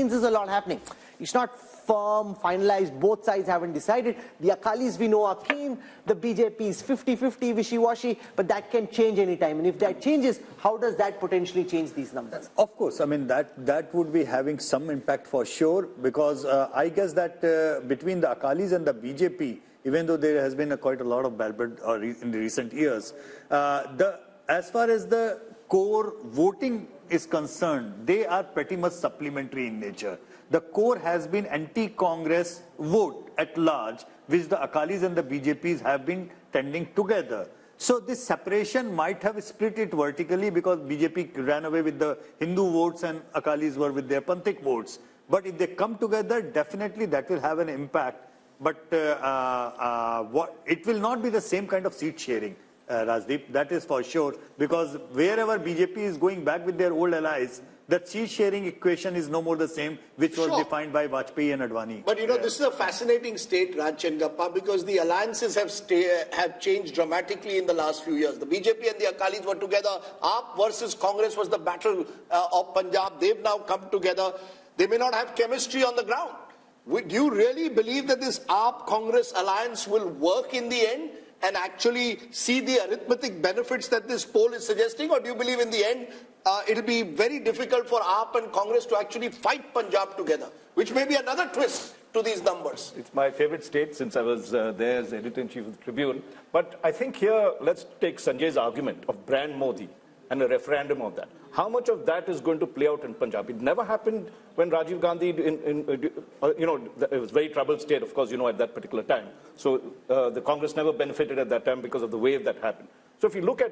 there's a lot happening. It's not firm, finalized, both sides haven't decided. The Akalis we know are keen, the BJP is 50-50, wishy-washy, but that can change anytime. And if that changes, how does that potentially change these numbers? Of course, I mean, that would be having some impact for sure, because I guess that between the Akalis and the BJP, even though there has been quite a lot of bad in the recent years, as far as the core voting is concerned, they are pretty much supplementary in nature. The core has been anti-Congress vote at large, which the Akalis and the BJPs have been tending together. So this separation might have split it vertically, because BJP ran away with the Hindu votes and Akalis were with their Panthik votes. But if they come together, definitely that will have an impact. But it will not be the same kind of seat sharing, Rajdeep, that is for sure, because wherever BJP is going back with their old allies, the seat sharing equation is no more the same, which was defined by Vajpayee and Advani. But you know, this is a fascinating state, Raj Chengappa, because the alliances have changed dramatically in the last few years. The BJP and the Akalis were together. AAP versus Congress was the battle of Punjab. They've now come together. They may not have chemistry on the ground. Do you really believe that this AAP-Congress alliance will work in the end and actually see the arithmetic benefits that this poll is suggesting? Or do you believe in the end it'll be very difficult for AAP and Congress to actually fight Punjab together, which may be another twist to these numbers? It's my favorite state since I was there as editor-in-chief of the Tribune. But I think here, let's take Sanjay's argument of brand Modi and a referendum of that. How much of that is going to play out in Punjab? It never happened when Rajiv Gandhi, it was a very troubled state, of course, at that particular time. So the Congress never benefited at that time because of the wave that happened. So if you look at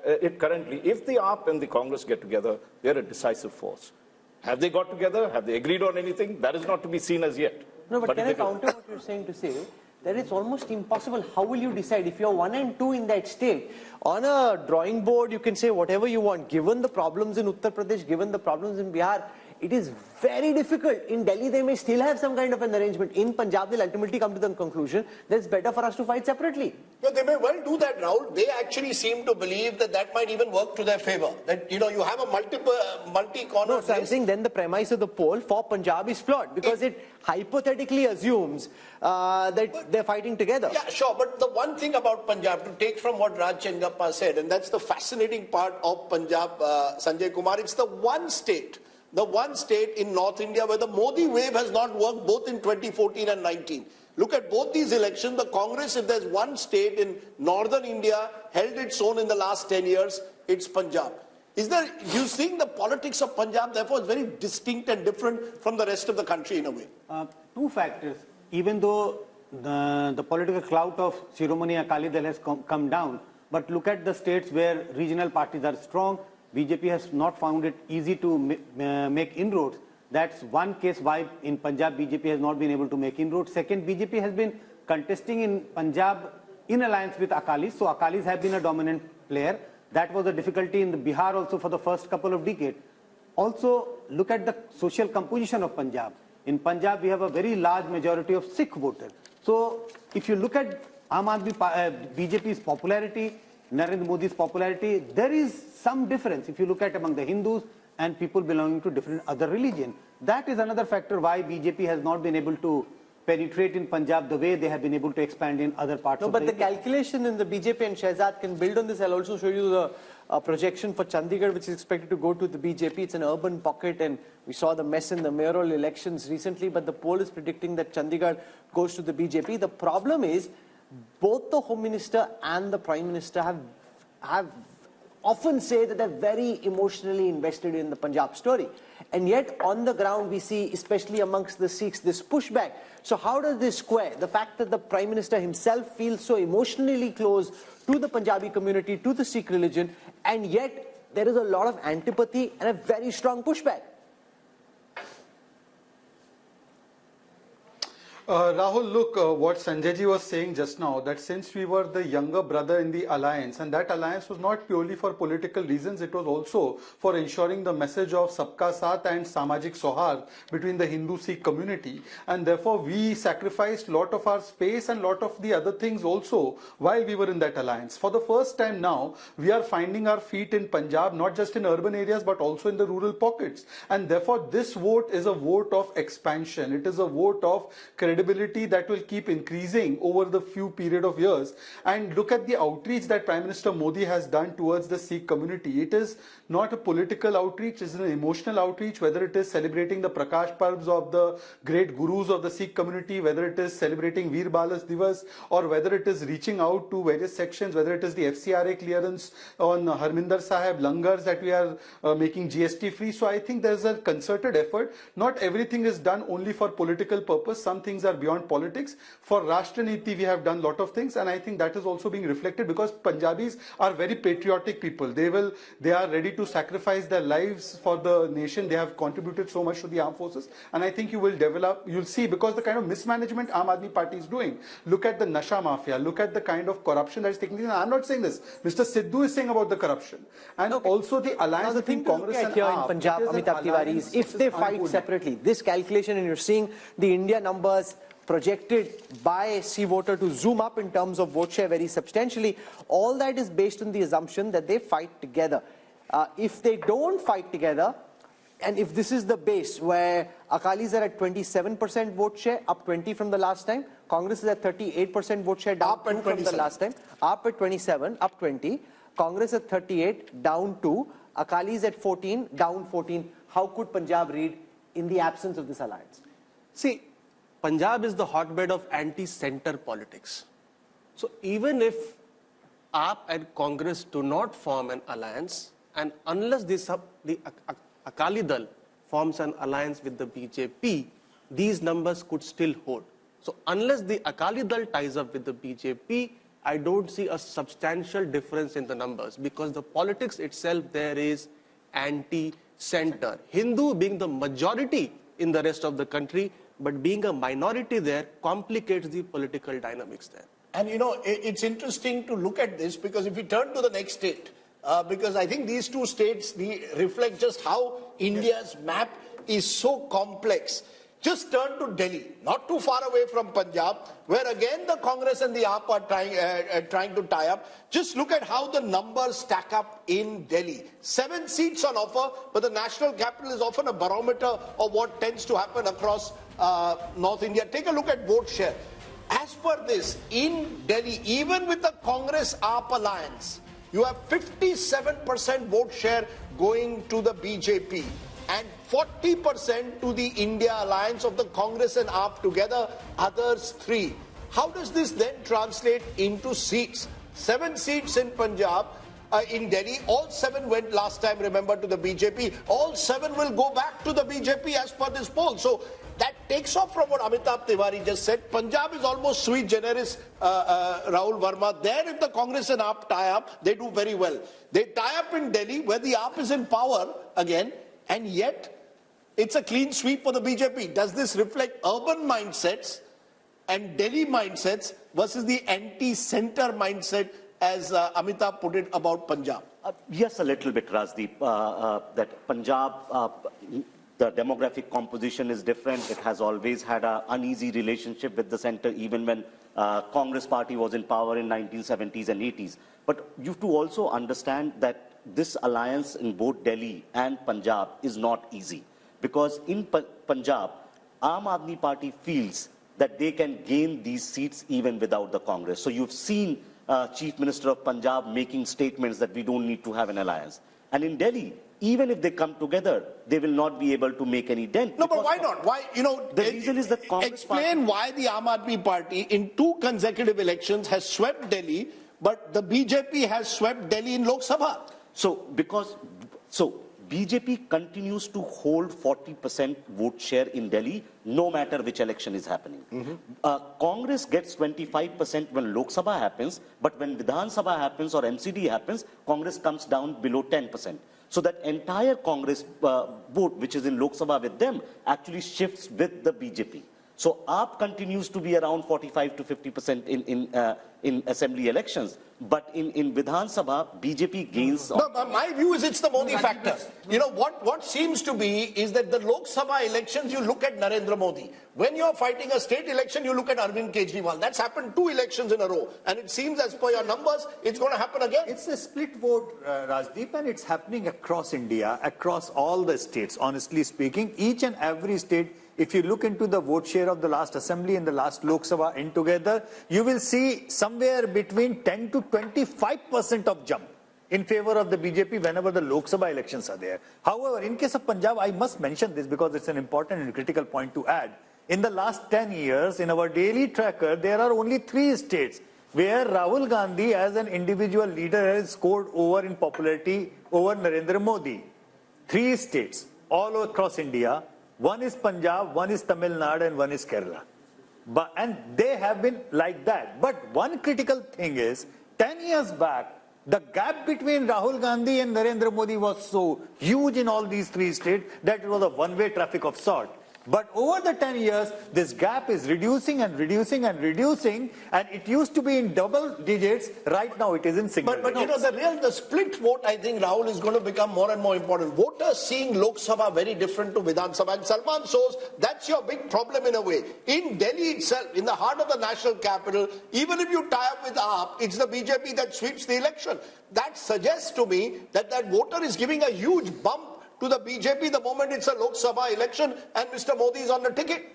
it currently, if the AAP and the Congress get together, they're a decisive force. Have they got together? Have they agreed on anything? That is not to be seen as yet. No, but can I counter what you're saying to say that it's almost impossible? How will you decide if you're 1 and 2 in that state? On a drawing board, you can say whatever you want. Given the problems in Uttar Pradesh, given the problems in Bihar, it is very difficult. In Delhi, they may still have some kind of an arrangement. In Punjab, they'll ultimately come to the conclusion that it's better for us to fight separately. No, they may well do that, Rahul. They actually seem to believe that that might even work to their favor. That, you have a multi-corner. No, so I'm saying then the premise of the poll for Punjab is flawed, because it hypothetically assumes that they're fighting together. Yeah, sure. But the one thing about Punjab, to take from what Raj Chengappa said, and that's the fascinating part of Punjab, Sanjay Kumar, it's the one state in North India where the Modi wave has not worked, both in 2014 and 19. Look at both these elections. The Congress, if there's one state in northern India, held its own in the last 10 years, it's Punjab. You think the politics of Punjab, therefore, is very distinct and different from the rest of the country in a way? Two factors. Even though the political clout of Shiromani Akali Dal has come down, but look at the states where regional parties are strong. BJP has not found it easy to make inroads. That's one case why in Punjab BJP has not been able to make inroads. Second, BJP has been contesting in Punjab in alliance with Akalis. So Akalis have been a dominant player. That was a difficulty in the Bihar also for the first couple of decades. Also, look at the social composition of Punjab. In Punjab, we have a very large majority of Sikh voters. So if you look at BJP's popularity, Narendra Modi's popularity, there is some difference if you look at among the Hindus and people belonging to different other religion. That is another factor why BJP has not been able to penetrate in Punjab the way they have been able to expand in other parts of the India. But the calculation in the BJP and Shehzad can build on this. I'll also show you the projection for Chandigarh, which is expected to go to the BJP. It's an urban pocket, and we saw the mess in the mayoral elections recently, but the poll is predicting that Chandigarh goes to the BJP. The problem is both the Home Minister and the Prime Minister have often say that they're very emotionally invested in the Punjab story. And yet on the ground we see, especially amongst the Sikhs, this pushback. So how does this square? The fact that the Prime Minister himself feels so emotionally close to the Punjabi community, to the Sikh religion, and yet there is a lot of antipathy and a very strong pushback. Rahul, look, what Sanjay ji was saying just now, that since we were the younger brother in the alliance, and that alliance was not purely for political reasons, it was also for ensuring the message of Sabka Saath and Samajik Sohar between the Hindu-Sikh community. And therefore, we sacrificed a lot of our space and a lot of the other things also while we were in that alliance. For the first time now, we are finding our feet in Punjab, not just in urban areas, but also in the rural pockets. And therefore, this vote is a vote of expansion. It is a vote of credibility that will keep increasing over the few period of years. And look at the outreach that Prime Minister Modi has done towards the Sikh community. It is not a political outreach, it is an emotional outreach, whether it is celebrating the Prakash Parbs of the great gurus of the Sikh community, whether it is celebrating Veer Balas Divas, or whether it is reaching out to various sections, whether it is the FCRA clearance on Harminder Sahib, langars that we are making GST free. So I think there's a concerted effort. Not everything is done only for political purpose. Some things are beyond politics. For Rashtra Niti, we have done a lot of things, and I think that is also being reflected because Punjabis are very patriotic people. They are ready to sacrifice their lives for the nation. They have contributed so much to the armed forces, and I think you'll see, because the kind of mismanagement Aam Aadmi Party is doing. Look at the Nasha Mafia, look at the kind of corruption that is taking place. I'm not saying this. Mr. Sidhu is saying about the corruption. And also the alliance between Congress and here AAP, in Punjab, Amitabh Tiwari, is if they fight separately, this calculation, and you're seeing the India numbers projected by C voter to zoom up in terms of vote share very substantially, all that is based on the assumption that they fight together. If they don't fight together, and if this is the base where Akalis are at 27% vote share, up 20 from the last time, Congress is at 38% vote share, down 2 from the last time, up at 27, up 20, Congress at 38, down 2, Akalis at 14, down 14. How could Punjab read in the absence of this alliance? See, Punjab is the hotbed of anti-center politics. So even if AAP and Congress do not form an alliance, and unless the Akali Dal forms an alliance with the BJP, these numbers could still hold. So unless the Akali Dal ties up with the BJP, I don't see a substantial difference in the numbers, because the politics itself there is anti-center. Hindu being the majority in the rest of the country, but being a minority there complicates the political dynamics there. And you know, it's interesting to look at this, because if we turn to the next state, because I think these two states reflect just how India's map is so complex. Just turn to Delhi, not too far away from Punjab, where again the Congress and the AAP are trying to tie up. Just look at how the numbers stack up in Delhi. 7 seats on offer, but the national capital is often a barometer of what tends to happen across North India. Take a look at vote share. As per this, in Delhi, even with the Congress-AAP alliance, you have 57% vote share going to the BJP and 40% to the India alliance of the Congress and AAP together, others 3. How does this then translate into seats? 7 seats in Punjab, in Delhi, all 7 went last time, remember, to the BJP. All 7 will go back to the BJP as per this poll. So that takes off from what Amitabh Tiwari just said. Punjab is almost sui generis, Rahul Verma. There, if the Congress and AAP tie up, they do very well. They tie up in Delhi, where the AAP is in power again, and yet it's a clean sweep for the BJP. Does this reflect urban mindsets and Delhi mindsets versus the anti-center mindset, as Amitabh put it about Punjab? Yes, a little bit, Rajdeep. That Punjab, the demographic composition is different. It has always had an uneasy relationship with the center, even when Congress party was in power in 1970s and 80s. But you have to also understand that this alliance in both Delhi and Punjab is not easy. Because in Punjab, Aam Aadmi Party feels that they can gain these seats even without the Congress. So you've seen Chief Minister of Punjab making statements that we don't need to have an alliance. And in Delhi, even if they come together, they will not be able to make any dent. No, but why not? Why, you know, the reason is that Congress explain why the Aam Aadmi Party in 2 consecutive elections has swept Delhi, but the BJP has swept Delhi in Lok Sabha. So BJP continues to hold 40% vote share in Delhi, no matter which election is happening. Congress gets 25% when Lok Sabha happens, but when Vidhan Sabha happens or MCD happens, Congress comes down below 10%. So that entire Congress vote, which is in Lok Sabha with them, actually shifts with the BJP. So AAP continues to be around 45 to 50% in assembly elections. But in Vidhan Sabha, BJP gains. No, but my view is it's the Modi factor. You know, what seems to be is that the Lok Sabha elections, you look at Narendra Modi. When you're fighting a state election, you look at Arvind Kejriwal. That's happened 2 elections in a row. And it seems, as per your numbers, it's going to happen again. It's a split vote, Rajdeep, and it's happening across India, across all the states, honestly speaking. Each and every state, if you look into the vote share of the last assembly and the last Lok Sabha in together, you will see somewhere between 10 to 25% of jump in favor of the BJP whenever the Lok Sabha elections are there. However, in case of Punjab, I must mention this because it's an important and critical point to add. In the last 10 years, in our daily tracker, there are only 3 states where Rahul Gandhi as an individual leader has scored over in popularity over Narendra Modi. 3 states all across India. One is Punjab, one is Tamil Nadu, and one is Kerala. And they have been like that. But one critical thing is, 10 years back, the gap between Rahul Gandhi and Narendra Modi was so huge in all these 3 states that it was a one-way traffic of sort. But over the 10 years, this gap is reducing and reducing and reducing, and it used to be in double digits. Right now, it is in single digits. But you know, the split vote, I think, Rahul, is going to become more and more important. Voters seeing Lok Sabha very different to Vidhan Sabha. And Salman shows that's your big problem in a way. In Delhi itself, in the heart of the national capital, even if you tie up with AAP, it's the BJP that sweeps the election. That suggests to me that that voter is giving a huge bump to the BJP the moment it's a Lok Sabha election and Mr. Modi is on the ticket.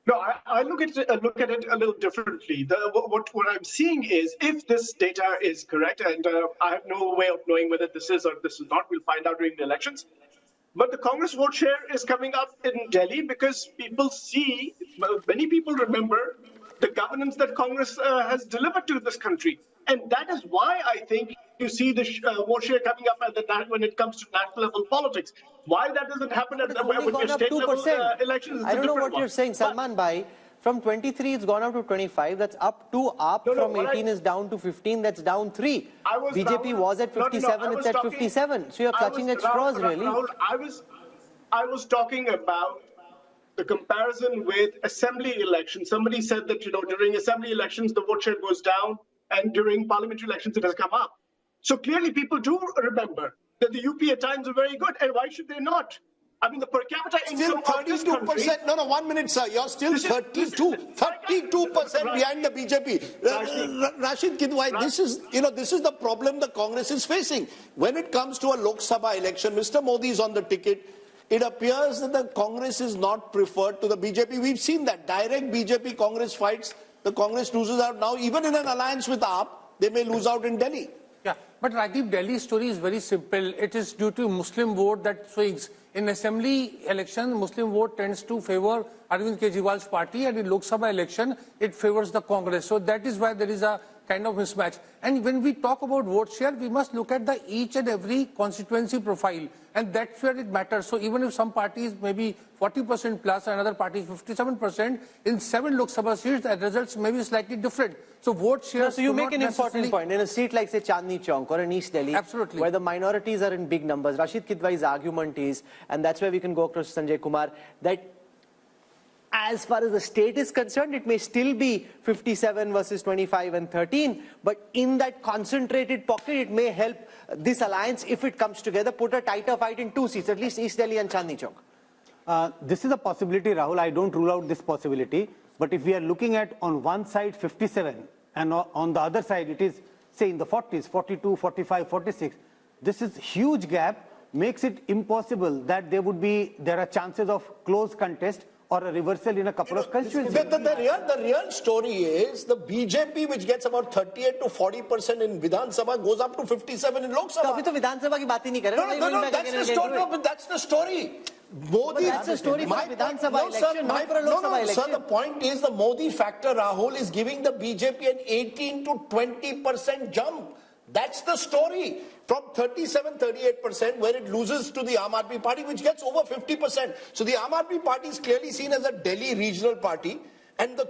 No, I look at it a little differently. What I'm seeing is, if this data is correct, and I have no way of knowing whether this is or this is not, we'll find out during the elections. But the Congress vote share is coming up in Delhi because people see, many people remember the governance that Congress has delivered to this country. And that is why I think you see the vote share coming up when it comes to national level politics. Why that doesn't happen with your state level elections? I don't know what you're saying, Salman Bhai. From 23, it's gone up to 25. That's up 2 up. From 18 is down to 15. That's down 3. BJP was at 57. It's at 57. So you're clutching at straws, really. Rahul, I was talking about the comparison with assembly elections. Somebody said that, during assembly elections, the vote share goes down, and during parliamentary elections, it has come up. So clearly, people do remember that the UP at times are very good, and why should they not? I mean, the per capita income of this country... No, 1 minute, sir. You're still 32% behind the BJP. Rashid Kidwai, this is the problem the Congress is facing. When it comes to a Lok Sabha election, Mr. Modi is on the ticket. It appears that the Congress is not preferred to the BJP. We've seen that. Direct BJP-Congress fights, the Congress loses out. Now, even in an alliance with AAP, they may lose out in Delhi. Yeah, but Rajdeep, Delhi's story is very simple. It is due to Muslim vote that swings. In assembly election, Muslim vote tends to favor Arvind Kejriwal's party, and in Lok Sabha election, it favors the Congress. So that is why there is a kind of mismatch. And when we talk about vote share, we must look at the each and every constituency profile, and that's where it matters. So even if some parties may be 40% plus, and another party is 57%, in 7 Lok Sabha seats, the results may be slightly different. So vote share. So you make an important point. In a seat like, say, Chandni Chowk or in East Delhi, absolutely, where the minorities are in big numbers, Rashid Kidwai's argument is, and that's where we can go across Sanjay Kumar, that as far as the state is concerned, it may still be 57 versus 25 and 13, but in that concentrated pocket, it may help this alliance, if it comes together, put a tighter fight in 2 seats, at least East Delhi and Chandni Chowk. This is a possibility, Rahul. I don't rule out this possibility. But if we are looking at on one side 57 and on the other side it is, say, in the 40s, 42, 45, 46, this is huge gap, makes it impossible that there are chances of close contest or a reversal in a couple of constituencies. The real story is the BJP, which gets about 38 to 40% in Vidhan Sabha, goes up to 57 in Lok Sabha. So Vidhan Sabha ki baat hi nahi kar rahe. No, that's the story. No, but that's the story. Modi, that's the story for Vidhan Sabha election, not for a Lok Sabha election. Sir, the point is the Modi factor, Rahul, is giving the BJP an 18 to 20% jump. That's the story. From 37-38%, where it loses to the Aam Aadmi Party, which gets over 50%. So the Aam Aadmi Party is clearly seen as a Delhi regional party, and the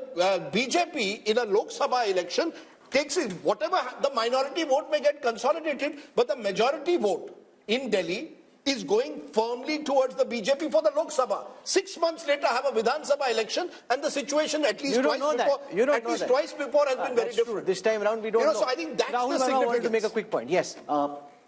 BJP in a Lok Sabha election takes it. Whatever the minority vote may get consolidated, but the majority vote in Delhi is going firmly towards the BJP for the Lok Sabha. 6 months later, have a Vidhan Sabha election, and the situation at least twice before has been very different. True. This time around, we don't know. So I think that's Rahul, the significance. I wanted to make a quick point. Yes.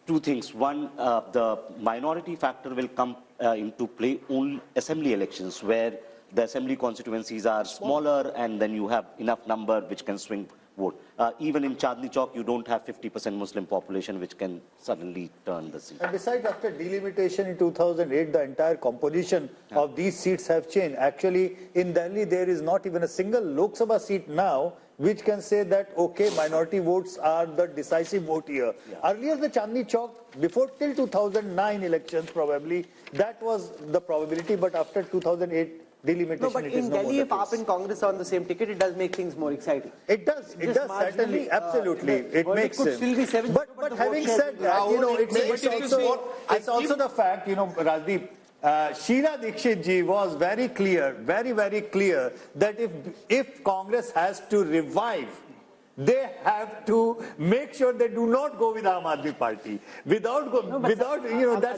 Two things. One, the minority factor will come into play only assembly elections, where the assembly constituencies are smaller, and then you have enough number which can swing vote. Even in Chandni Chowk, you don't have 50% Muslim population, which can suddenly turn the seat. And besides, after delimitation in 2008, the entire composition of these seats have changed. Actually, in Delhi, there is not even a single Lok Sabha seat now which can say that, okay, minority votes are the decisive vote here. Yeah. Earlier, the Chandni Chowk, before till 2009 elections probably, that was the probability, but after 2008, delimitation. No, but in Delhi, if AAP and Congress are on the same ticket, it does make things more exciting. It does. It does certainly. Absolutely. It makes sense. Still be 7, but having said that, you know, it's also the fact, you know, Rajdeep, Sheila Dikshit ji was very clear, very clear that if Congress has to revive, they have to make sure they do not go with Aam Aadmi Party. That's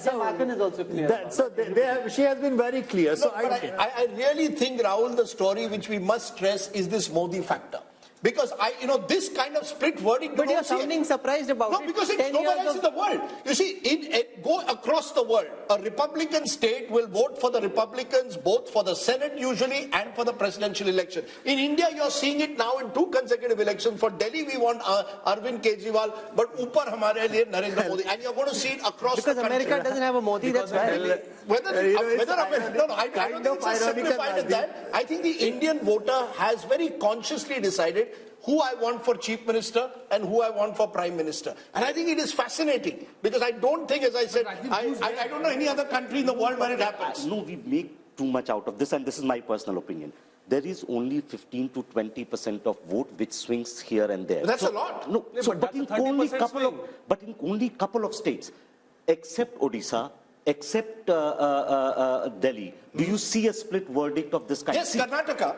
how. Is also clear. She has been very clear. So I really think, Rahul, the story which we must stress is this Modi factor. Because this kind of split verdict. But you're sounding surprised about it. No, because it's nowhere else in the world. You see, go across the world. A Republican state will vote for the Republicans, both for the Senate usually and for the presidential election. In India, you're seeing it now in 2 consecutive elections. For Delhi, we want Arvind Kejriwal, but upar hamare liye Narendra Modi. And you're going to see it across the country. Because America doesn't have a Modi, that's why. I don't think it's as simplified as that. I think the Indian voter has very consciously decided who I want for Chief Minister and who I want for Prime Minister. And I think it is fascinating because I don't think, as I said, I don't know any other country in the world where it happens. No, we make too much out of this, and this is my personal opinion. There is only 15 to 20% of vote which swings here and there. That's a lot. No, but in only couple of states, except Odisha, except Delhi, do you see a split verdict of this kind? Yes, Karnataka.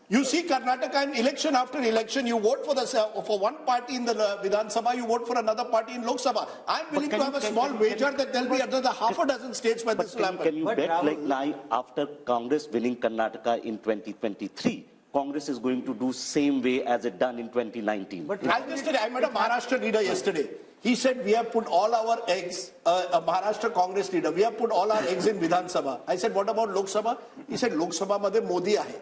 You see Karnataka in election after election, you vote for one party in the Vidhan Sabha, you vote for another party in Lok Sabha. I'm willing to have a small wager that there'll be another half a dozen states where this will happen. Can you bet like now, after Congress winning Karnataka in 2023, Congress is going to do same way as it done in 2019? But I met a Maharashtra leader yesterday. He said, we have put all our eggs, a Maharashtra Congress leader, we have put all our eggs in Vidhan Sabha. I said, what about Lok Sabha? He said, Lok Sabha madhe Modi aahe.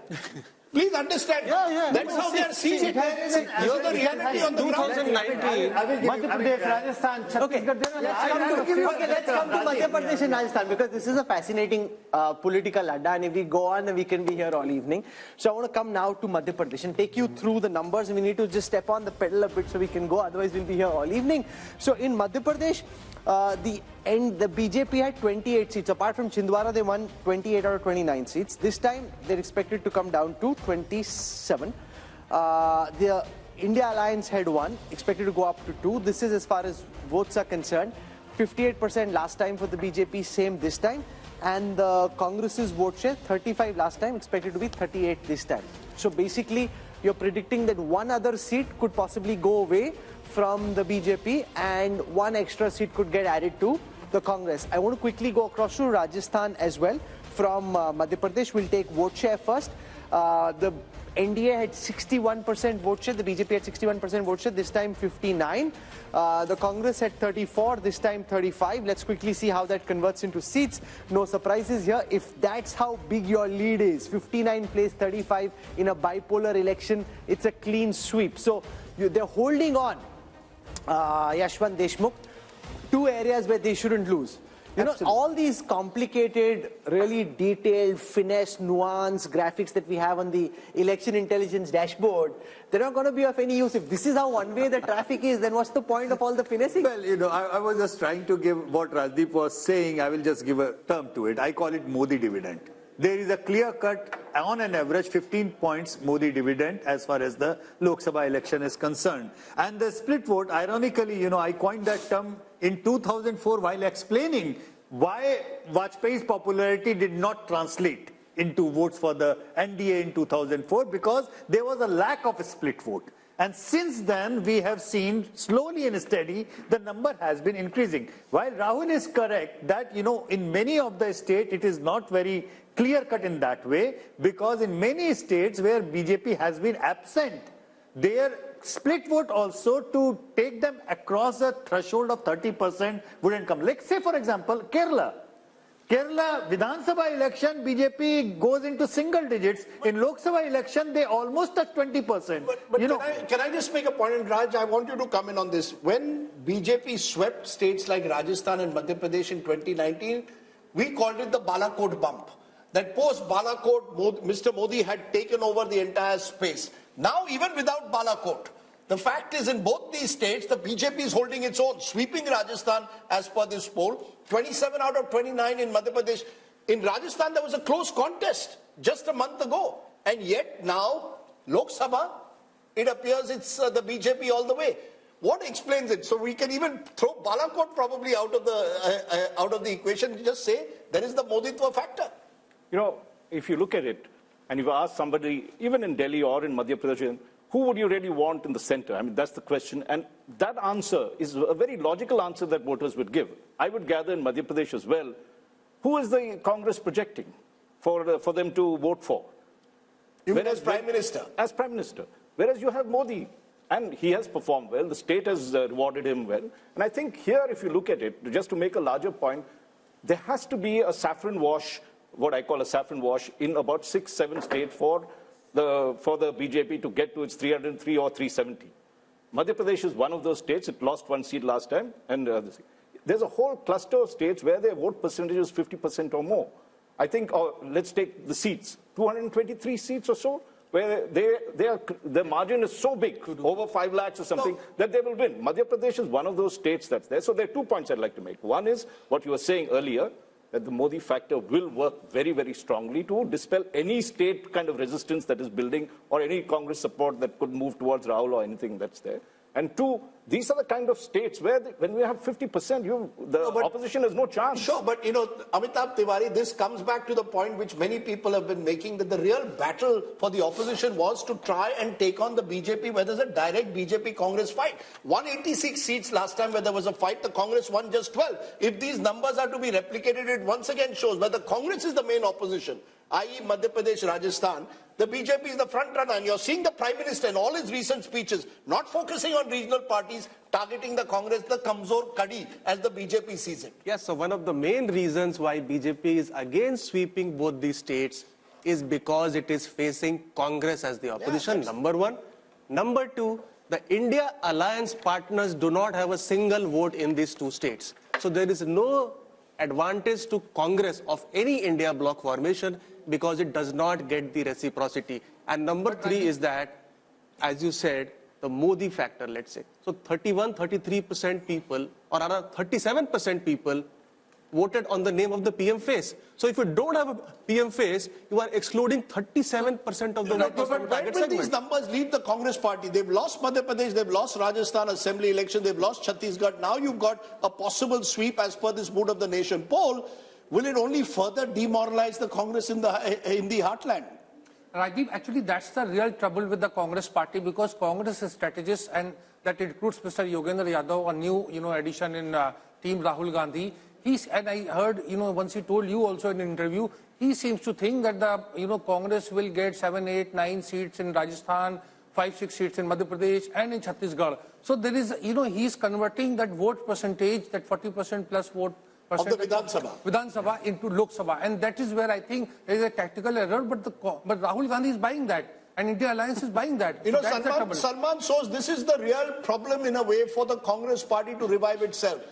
Please understand. That's how they are seeing it. Here's the reality on the ground. 2019. Madhya Pradesh, Rajasthan, Chhattisgarh. Let's come to Madhya Pradesh and Rajasthan because this is a fascinating political adda, and if we go on, we can be here all evening. So I want to come now to Madhya Pradesh and take you through the numbers. We need to just step on the pedal a bit so we can go, otherwise we'll be here all evening. So in Madhya Pradesh, the BJP had 28 seats. Apart from Chhindwara, they won 28 out of 29 seats. This time, they're expected to come down to 27. The India Alliance had 1, expected to go up to 2. This is as far as votes are concerned. 58% last time for the BJP, same this time. And the Congress's vote share, 35 last time, expected to be 38 this time. So basically, you're predicting that one other seat could possibly go away from the BJP and one extra seat could get added to the Congress. I want to quickly go across to Rajasthan as well. From Madhya Pradesh, we'll take vote share first. The NDA had 61% vote share, the BJP had 61% vote share, this time 59. The Congress had 34, this time 35. Let's quickly see how that converts into seats. No surprises here. If that's how big your lead is, 59 plays 35 in a bipolar election, it's a clean sweep. So they're holding on. Yashwant Deshmukh, 2 areas where they shouldn't lose. You know, all these complicated, really detailed, finesse, nuance graphics that we have on the election intelligence dashboard, they're not going to be of any use. If this is how one way the traffic is, then what's the point of all the finessing? Well, you know, I was just trying to give what Rajdeep was saying. I will just give a term to it. I call it Modi dividend. There is a clear cut, on an average, 15 points Modi dividend as far as the Lok Sabha election is concerned. And the split vote, ironically, you know, I coined that term in 2004 while explaining why Vajpayee's popularity did not translate into votes for the NDA in 2004, because there was a lack of a split vote. And since then, we have seen slowly and steady, the number has been increasing. While Rahul is correct that, in many of the states, it is not very clear cut in that way, because in many states where BJP has been absent, their split vote also to take them across a threshold of 30% wouldn't come. Like, say, for example, Kerala. Kerala Vidhan Sabha election, BJP goes into single digits. In Lok Sabha election, they almost touch 20%. But can I just make a point, and Raj, I want you to come in on this. When BJP swept states like Rajasthan and Madhya Pradesh in 2019, we called it the Balakot bump. That post Balakot, Mr. Modi had taken over the entire space. Now, even without Balakot, the fact is, in both these states, the BJP is holding its own, sweeping Rajasthan as per this poll. 27 out of 29 in Madhya Pradesh. In Rajasthan, there was a close contest just a month ago. And yet now, Lok Sabha, it appears it's the BJP all the way. What explains it? So we can even throw Balakot probably out of the equation. Just say there is the Moditwa factor. If you look at it, and if you ask somebody, even in Delhi or in Madhya Pradesh, who would you really want in the center? I mean, that's the question. And that answer is a very logical answer that voters would give. I would gather in Madhya Pradesh as well, who is the Congress projecting for them to vote for? Even as Prime Minister? As Prime Minister. Whereas you have Modi, and he has performed well. The state has rewarded him well. And I think here, if you look at it, just to make a larger point, there has to be a saffron wash, what I call a saffron wash, in about 6-7 states for the BJP to get to its 303 or 370. Madhya Pradesh is one of those states. It lost one seat last time. And there's a whole cluster of states where their vote percentage is 50% or more. I think, let's take the seats, 223 seats or so, where their margin is so big, over 5 lakhs or something, that they will win. Madhya Pradesh is one of those states that's there. So there are 2 points I'd like to make. One is what you were saying earlier, that the Modi factor will work very, very strongly to dispel any state kind of resistance that is building or any Congress support that could move towards Rahul or anything that's there. And 2, these are the kind of states where when we have 50%, the opposition has no chance. Sure, but Amitabh Tiwari, this comes back to the point which many people have been making, that the real battle for the opposition was to try and take on the BJP, where there's a direct BJP-Congress fight. 186 seats last time where there was a fight, the Congress won just 12. If these numbers are to be replicated, it once again shows where the Congress is the main opposition, i.e. Madhya Pradesh, Rajasthan, the BJP is the front runner, and you're seeing the Prime Minister in all his recent speeches not focusing on regional parties, targeting the Congress, the Kamzor Kadi, as the BJP sees it. Yes, so one of the main reasons why BJP is against sweeping both these states is because it is facing Congress as the opposition, number one. Number two, the India alliance partners do not have a single vote in these 2 states. So there is no advantage to Congress of any India bloc formation because it does not get the reciprocity. And number 3 is that, as you said, the Modi factor, let's say. So 33% people, or around 37% people voted on the name of the PM face. So if you don't have a PM face, you are excluding 37% of the voters from the target When segment. these numbers leave the Congress party, they've lost Madhya Pradesh, they've lost Rajasthan Assembly election, they've lost Chhattisgarh. Now you've got a possible sweep as per this Mood of the Nation poll. Will it only further demoralize the Congress in the heartland? Rajdeep, actually that's the real trouble with the Congress party, because Congress is strategist, and that includes Mr. Yogendra Yadav, a new addition in team Rahul Gandhi. And I heard, once he told you also in an interview, he seems to think that the, Congress will get 7, 8, 9 seats in Rajasthan, 5, 6 seats in Madhya Pradesh and in Chhattisgarh. So there is, he's converting that vote percentage, that 40% plus vote percentage of the Vidhan Sabha into Lok Sabha. And that is where I think there is a tactical error, but Rahul Gandhi is buying that. And India Alliance is buying that. So Salman shows this is the real problem in a way for the Congress party to revive itself.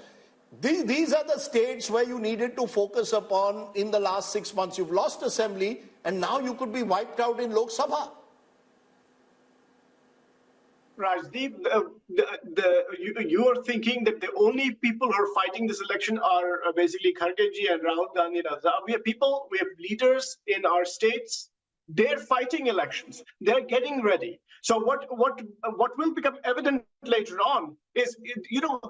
These are the states where you needed to focus upon in the last 6 months. You've lost assembly, and now you could be wiped out in Lok Sabha. Rajdeep, you are thinking that the only people who are fighting this election are basically Khargeji and Rahul Gandhi. We have people, we have leaders in our states. They're fighting elections. They're getting ready. So what will become evident later on is,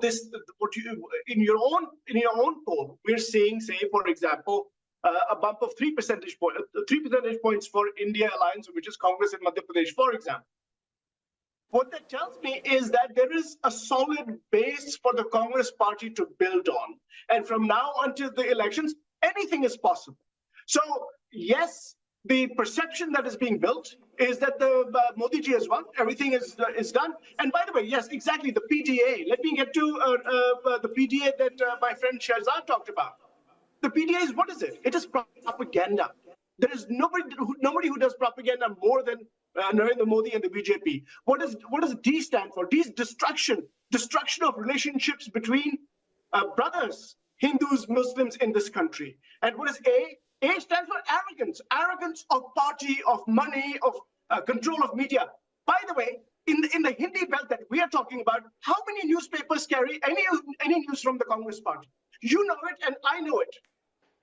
this what you in your own poll, we're seeing, say, for example, a bump of 3 percentage points for India Alliance, which is Congress in Madhya Pradesh, for example. What that tells me is that there is a solid base for the Congress party to build on. And from now until the elections, anything is possible. So, yes, the perception that is being built is that the Modi ji has won, everything is done. And by the way, yes, exactly, the PDA. Let me get to the PDA that my friend Shahzad talked about. The PDA is, what is it? It is propaganda. There is nobody who does propaganda more than Narendra Modi and the BJP. What does D stand for? D is destruction of relationships between brothers, Hindus, Muslims in this country. And what is A? A stands for arrogance of party, of money, of control of media. By the way, in the Hindi belt that we are talking about, how many newspapers carry any news from the Congress party? You know it, and I know it.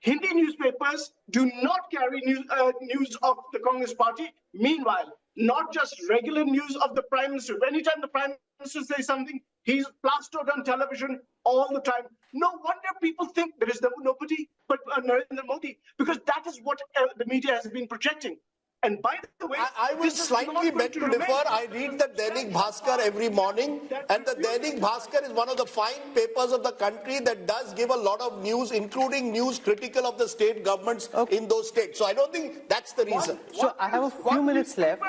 Hindi newspapers do not carry news of the Congress party. Meanwhile, not just regular news of the Prime Minister. Anytime the Prime Minister says something, he's plastered on television all the time. No wonder people think there is nobody but Narendra Modi, because that is what the media has been projecting. And by the way, I will slightly beg to differ. I read the Dainik Bhaskar every morning, and the Dainik Bhaskar is one of the fine papers of the country that does give a lot of news, including news critical of the state governments in those states. So I don't think that's the reason. So I have a few minutes left.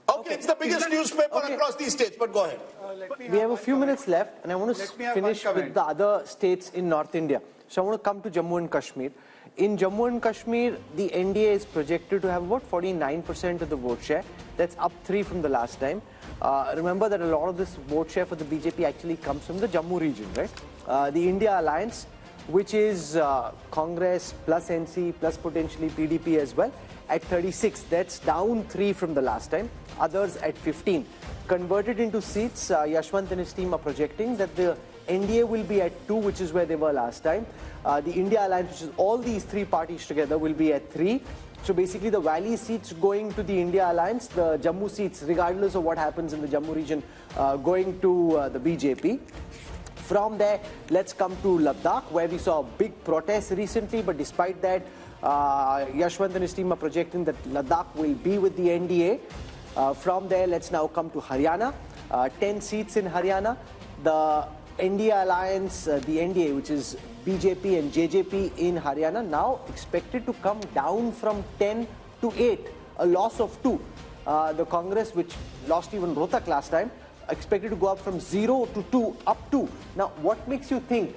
Okay, it's the biggest newspaper across these states, but go ahead. We have a few minutes left, and I want to finish with the other states in North India. So I want to come to Jammu and Kashmir. In Jammu and Kashmir, the NDA is projected to have about 49% of the vote share. That's up 3 from the last time. Remember that a lot of this vote share for the BJP actually comes from the Jammu region, right? The India Alliance, which is Congress plus NC plus potentially PDP as well, at 36. That's down 3 from the last time. Others at 15. Converted into seats, Yashwant and his team are projecting that the NDA will be at 2, which is where they were last time. The India Alliance, which is all these 3 parties together, will be at 3. So basically the Valley seats going to the India Alliance, the Jammu seats, regardless of what happens in the Jammu region, going to the BJP. From there, let's come to Ladakh, where we saw a big protest recently, but despite that, Yashwant and his team are projecting that Ladakh will be with the NDA. From there, let's now come to Haryana. 10 seats in Haryana. The India Alliance, the NDA, which is BJP and JJP in Haryana, now expected to come down from 10 to 8, a loss of 2. The Congress, which lost even Rohtak last time, expected to go up from 0 to 2, up 2. Now, what makes you think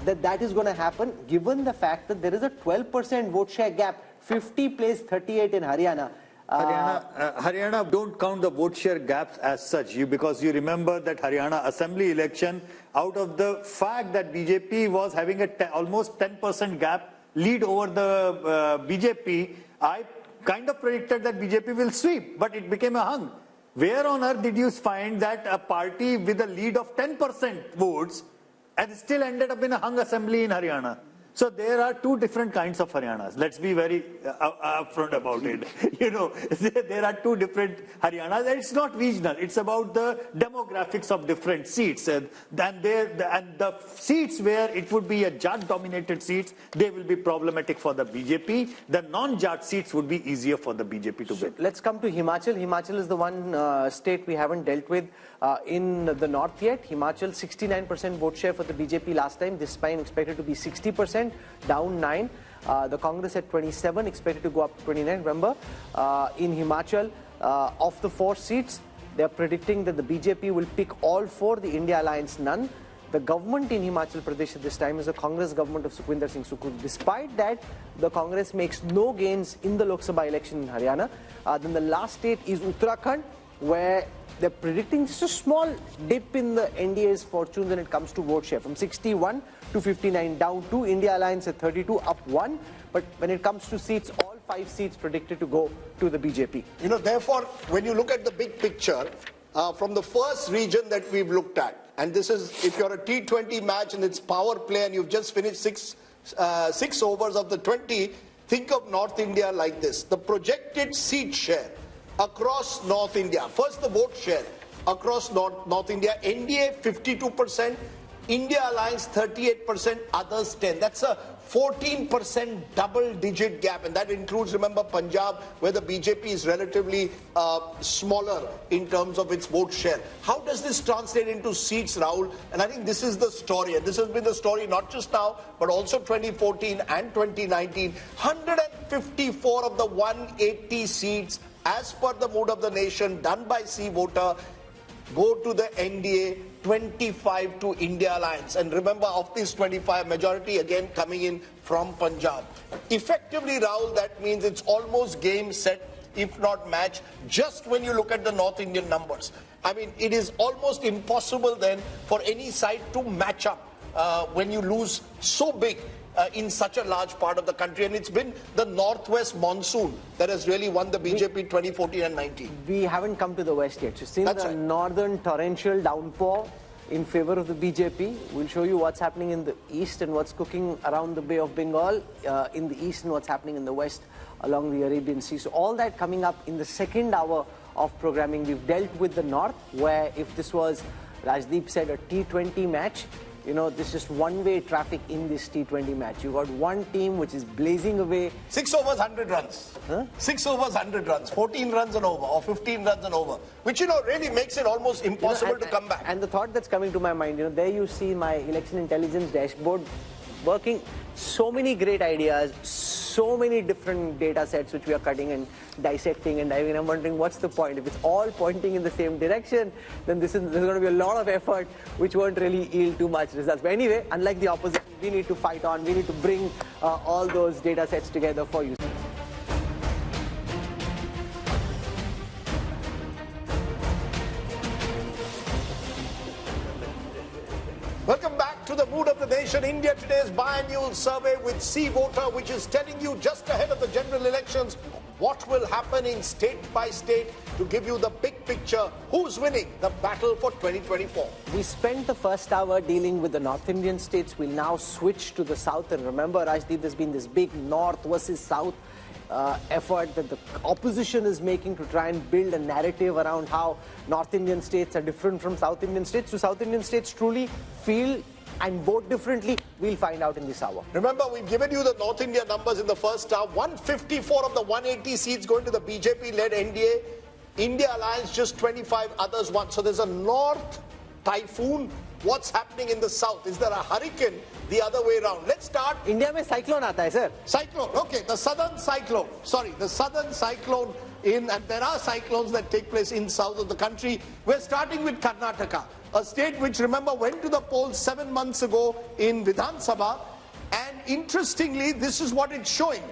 that is going to happen, given the fact that there is a 12% vote share gap, 50 plays 38 in Haryana? Haryana don't count the vote share gaps as such, because you remember that Haryana assembly election, out of the fact that BJP was having a almost 10% gap lead over the BJP, I kind of predicted that BJP will sweep, but it became a hung. Where on earth did you find that a party with a lead of 10% votes and still ended up in a hung assembly in Haryana? So there are 2 different kinds of Haryanas. Let's be very upfront about it. There are 2 different Haryanas. It's not regional. It's about the demographics of different seats. And the seats where it would be a Jat-dominated seats, they will be problematic for the BJP. The non-Jat seats would be easier for the BJP to win. Let's come to Himachal. Himachal is the one state we haven't dealt with in the north yet. Himachal, 69% vote share for the BJP last time. This time expected to be 60%, down 9. The Congress at 27, expected to go up to 29. Remember, in Himachal, of the 4 seats, they are predicting that the BJP will pick all 4, the India Alliance none. The government in Himachal Pradesh at this time is the Congress government of Sukhwinder Singh Sukhu. Despite that, the Congress makes no gains in the Lok Sabha election in Haryana. Then the last state is Uttarakhand, where they're predicting just a small dip in the NDA's fortunes when it comes to vote share, from 61 to 59, down 2. India Alliance at 32, up 1. But when it comes to seats, all 5 seats predicted to go to the BJP. Therefore, when you look at the big picture, from the first region that we've looked at, and this is, if you're a T20 match and it's power play and you've just finished 6 overs of the 20, think of North India like this. The projected seat share across North India. First, the vote share across North India. NDA 52%, India Alliance 38%, others 10. That's a 14% double-digit gap, and that includes, remember, Punjab, where the BJP is relatively smaller in terms of its vote share. How does this translate into seats, Rahul? And I think this is the story, and this has been the story not just now, but also 2014 and 2019. 154 of the 180 seats, as per the mood of the nation, done by C voter, go to the NDA, 25 to India Alliance. And remember, of these 25, majority again coming in from Punjab. Effectively, Rahul, that means it's almost game, set, if not match, just when you look at the North Indian numbers. I mean, it is almost impossible then for any side to match up when you lose so big in such a large part of the country. And it's been the northwest monsoon that has really won the BJP 2014 and 19. We haven't come to the west yet. So since the northern torrential downpour in favor of the BJP, we'll show you what's happening in the east and what's cooking around the Bay of Bengal in the east, and what's happening in the west along the Arabian Sea. So all that coming up in the second hour of programming. We've dealt with the north, where if this was, Rajdeep said, a T20 match, you know, this is just one-way traffic in this T20 match. You got one team which is blazing away. 6 overs, 100 runs. Huh? 6 overs, 100 runs. 14 runs and over, or 15 runs and over. Which, you know, really makes it almost impossible to come back. And the thought that's coming to my mind, you know, there you see my election intelligence dashboard working. So many great ideas, so many different data sets which we are cutting and dissecting and diving. I'm wondering what's the point? If it's all pointing in the same direction, then there's going to be a lot of effort which won't really yield too much results. But anyway, unlike the opposition, we need to fight on. We need to bring all those data sets together for you. Welcome back to the mood of the nation. India Today's biannual survey with C Voter, which is telling you just ahead of the general elections what will happen in state by state to give you the big picture. Who's winning the battle for 2024? We spent the first hour dealing with the North Indian states. We'll now switch to the south. And remember, Rajdeep, there's been this big north versus south effort that the opposition is making to try and build a narrative around how North Indian states are different from South Indian states. Do South Indian states truly feel and vote differently? We'll find out in this hour. Remember, we've given you the North India numbers in the first hour. 154 of the 180 seats going to the BJP-led NDA. India Alliance just 25, others won. So there's a north typhoon. What's happening in the south? Is there a hurricane the other way around? Let's start. India mein cyclone aata hai, sir. Cyclone. Okay, the southern cyclone. Sorry, the southern cyclone and there are cyclones that take place in south of the country. We're starting with Karnataka, a state which, remember, went to the polls 7 months ago in Vidhan Sabha. And interestingly, this is what it's showing.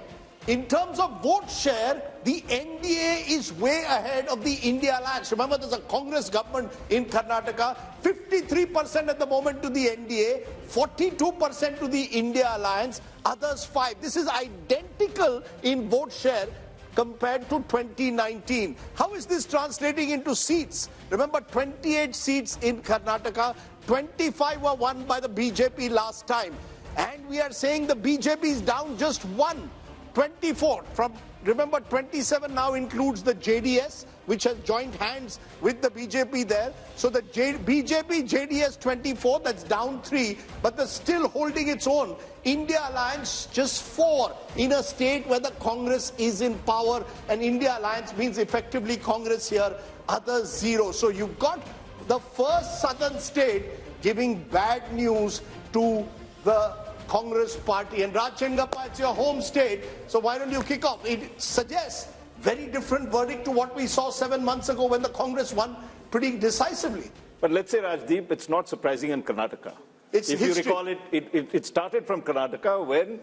In terms of vote share, the NDA is way ahead of the India Alliance. Remember, there's a Congress government in Karnataka. 53% at the moment to the NDA, 42% to the India Alliance, others 5%. This is identical in vote share compared to 2019. How is this translating into seats? Remember, 28 seats in Karnataka, 25 were won by the BJP last time. And we are saying the BJP is down just 1. 24 from, remember, 27 now includes the JDS, which has joined hands with the BJP there. So the BJP, JDS 24, that's down 3, but they're still holding its own. India Alliance just 4 in a state where the Congress is in power, and India Alliance means effectively Congress here, others 0. So you've got the first southern state giving bad news to the Congress party. And Rajchandgappa, it's your home state, so why don't you kick off? It suggests very different verdict to what we saw 7 months ago when the Congress won pretty decisively. But let's say, Rajdeep, it's not surprising in Karnataka. It's if history. You recall, it started from Karnataka when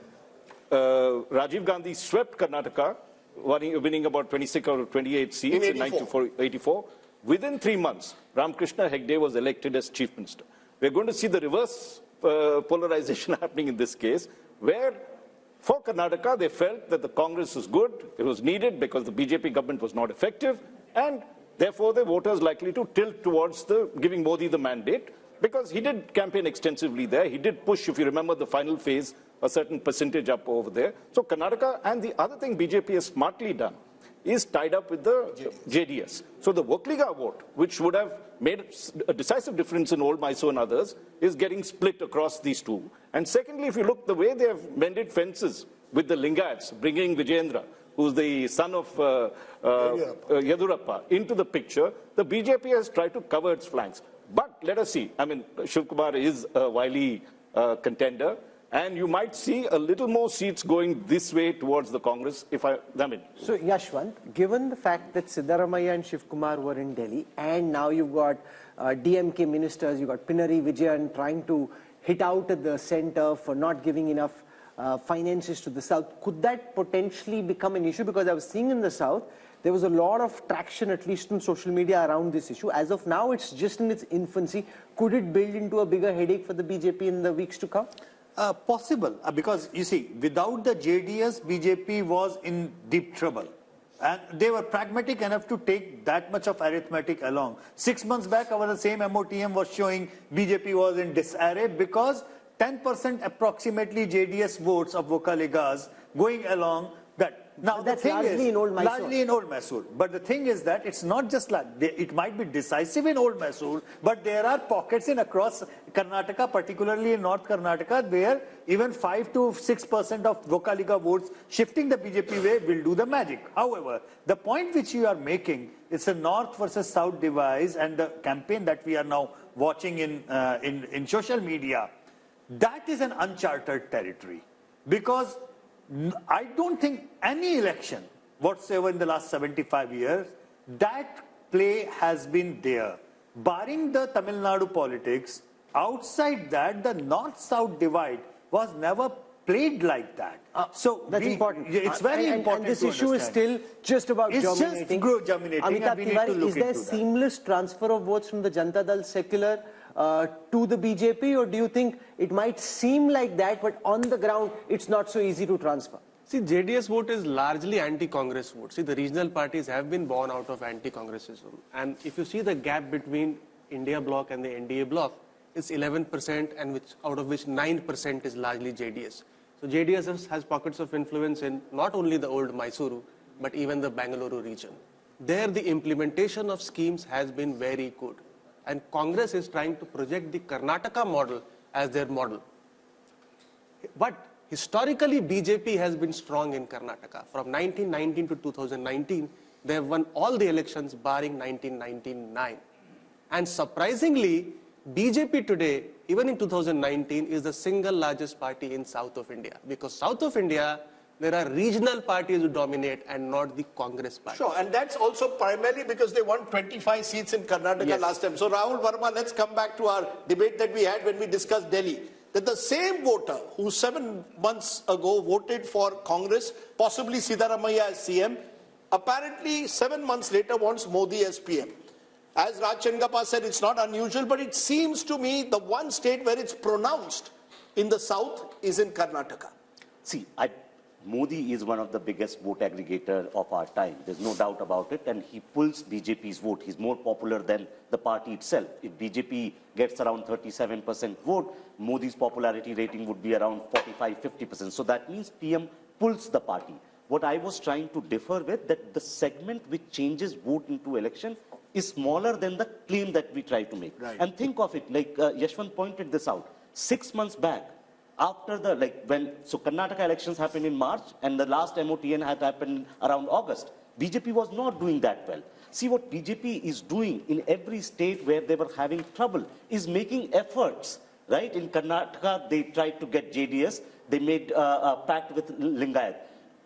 Rajiv Gandhi swept Karnataka, winning about 26 or 28 seats in 1984. Within 3 months, Ramakrishna Hegde was elected as Chief Minister. We're going to see the reverse polarization happening in this case, where for Karnataka they felt that the Congress was good, it was needed because the BJP government was not effective, and therefore the voters likely to tilt towards giving Modi the mandate, because he did campaign extensively there. He did push, if you remember the final phase, a certain percentage up over there. So Karnataka, and the other thing BJP has smartly done is tied up with the JDS. So the Vokliga vote, which would have made a decisive difference in Old Mysore and others, is getting split across these two. And secondly, if you look the way they have mended fences with the Lingayats, bringing Vijayendra, who's the son of Yedurappa, into the picture, the BJP has tried to cover its flanks. But let us see. I mean, Shiv Kumar is a wily contender, and you might see a little more seats going this way towards the Congress, I mean. So, Yashwant, given the fact that Siddaramaiah and Shiv Kumar were in Delhi, and now you've got DMK ministers, you've got Pinarayi Vijayan trying to hit out at the center for not giving enough finances to the south, could that potentially become an issue? Because I was seeing in the south, there was a lot of traction, at least on social media, around this issue. As of now, it's just in its infancy. Could it build into a bigger headache for the BJP in the weeks to come? Possible, because you see, without the JDS, BJP was in deep trouble. And they were pragmatic enough to take that much of arithmetic along. 6 months back, our same MOTM was showing BJP was in disarray because 10% approximately JDS votes of Vokaligas going along that. Now the thing is, largely in Old Mysore. But the thing is that it's not just like, it might be decisive in Old Mysore, but there are pockets in across Karnataka, particularly in North Karnataka, where even 5 to 6% of Vokaliga votes shifting the BJP way will do the magic. However, the point which you are making, it's a North versus South divide, and the campaign that we are now watching in social media, that is an uncharted territory. Because I don't think any election whatsoever in the last 75 years, that play has been there. Barring the Tamil Nadu politics, outside that, the North-South divide was never played like that. So that's important. It's very important. And this issue is still just about germinating. It's just germinating. Amitabh Tiwari, is there seamless transfer of votes from the Janata Dal secular to the BJP, or do you think it might seem like that, but on the ground, it's not so easy to transfer? See, JDS vote is largely anti-Congress vote. See, the regional parties have been born out of anti-Congressism. And if you see the gap between India bloc and the NDA bloc, it's 11%, and out of which 9% is largely JDS. So JDS has pockets of influence in not only the old Mysuru, but even the Bangalore region. There, the implementation of schemes has been very good. And Congress is trying to project the Karnataka model as their model. But historically, BJP has been strong in Karnataka. From 1919 to 2019, they have won all the elections barring 1999. And surprisingly, BJP today, even in 2019, is the single largest party in South of India. Because South of India, there are regional parties who dominate and not the Congress party. Sure, and that's also primarily because they won 25 seats in Karnataka last time. So Rahul Verma, let's come back to our debate that we had when we discussed Delhi. That the same voter who 7 months ago voted for Congress, possibly Siddaramaiah as CM, apparently 7 months later wants Modi as PM. As Raj Chengappa said, it's not unusual, but it seems to me the one state where it's pronounced in the south is in Karnataka. See, Modi is one of the biggest vote aggregator of our time. There's no doubt about it. And he pulls BJP's vote. He's more popular than the party itself. If BJP gets around 37% vote, Modi's popularity rating would be around 45-50%. So that means PM pulls the party. What I was trying to differ with, that the segment which changes vote into election is smaller than the claim that we try to make. Right. And think of it, like Yashwant pointed this out. 6 months back, after the, so Karnataka elections happened in March and the last MOTN had happened around August. BJP was not doing that well. See, what BJP is doing in every state where they were having trouble is making efforts, right? In Karnataka, they tried to get JDS. They made a pact with Lingayat.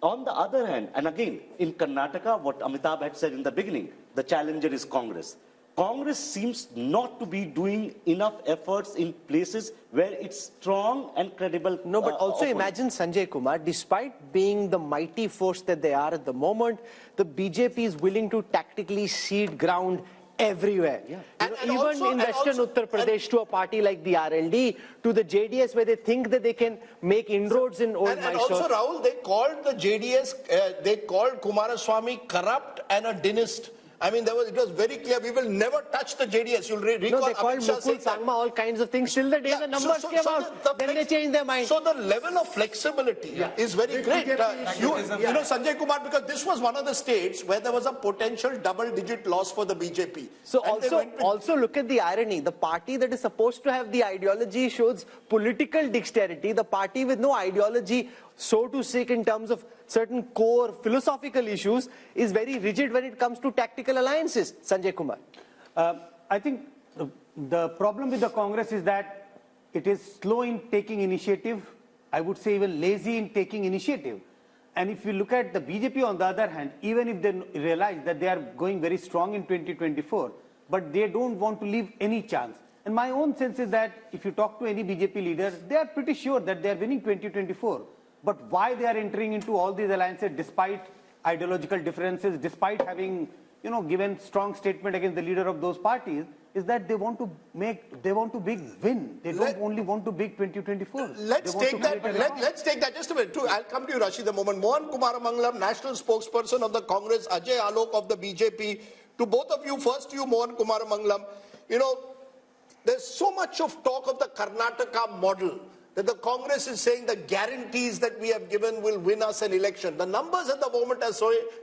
On the other hand, and again, in Karnataka, what Amitabh had said in the beginning, the challenger is Congress. Congress seems not to be doing enough efforts in places where it's strong and credible. No, but also imagine Sanjay Kumar, despite being the mighty force that they are at the moment, the BJP is willing to tactically cede ground everywhere. Yeah. Even in Western Uttar Pradesh, to a party like the RLD, to the JDS, where they think that they can make inroads in old Mysore. And also, Rahul, they called the JDS, they called Kumaraswamy corrupt and a dynast. I mean, it was very clear, we will never touch the JDS. You'll recall no, they called Mukul Sangma all kinds of things. Till the day the numbers came out, then they changed their mind. So the level of flexibility is very great. You know, Sanjay Kumar, because this was one of the states where there was a potential double-digit loss for the BJP. So also look at the irony. The party that is supposed to have the ideology shows political dexterity. The party with no ideology, so to speak, in terms of certain core philosophical issues, is very rigid when it comes to tactical alliances. Sanjay Kumar. I think the problem with the Congress is that it is slow in taking initiative. I would say even lazy in taking initiative. And if you look at the BJP on the other hand, even if they realize that they are going very strong in 2024, but they don't want to leave any chance. And my own sense is that if you talk to any BJP leader, they are pretty sure that they are winning 2024. But why they are entering into all these alliances despite ideological differences, despite having, given strong statement against the leader of those parties, is that they want to big win. They don't only want to big 2024. Let's take that just a minute. I'll come to you, Rashid, the moment. Mohan Kumar Mangalam, national spokesperson of the Congress, Ajay Alok of the BJP. To both of you, first to you, Mohan Kumar Mangalam. There's so much of talk of the Karnataka model, that the Congress is saying the guarantees that we have given will win us an election. The numbers at the moment are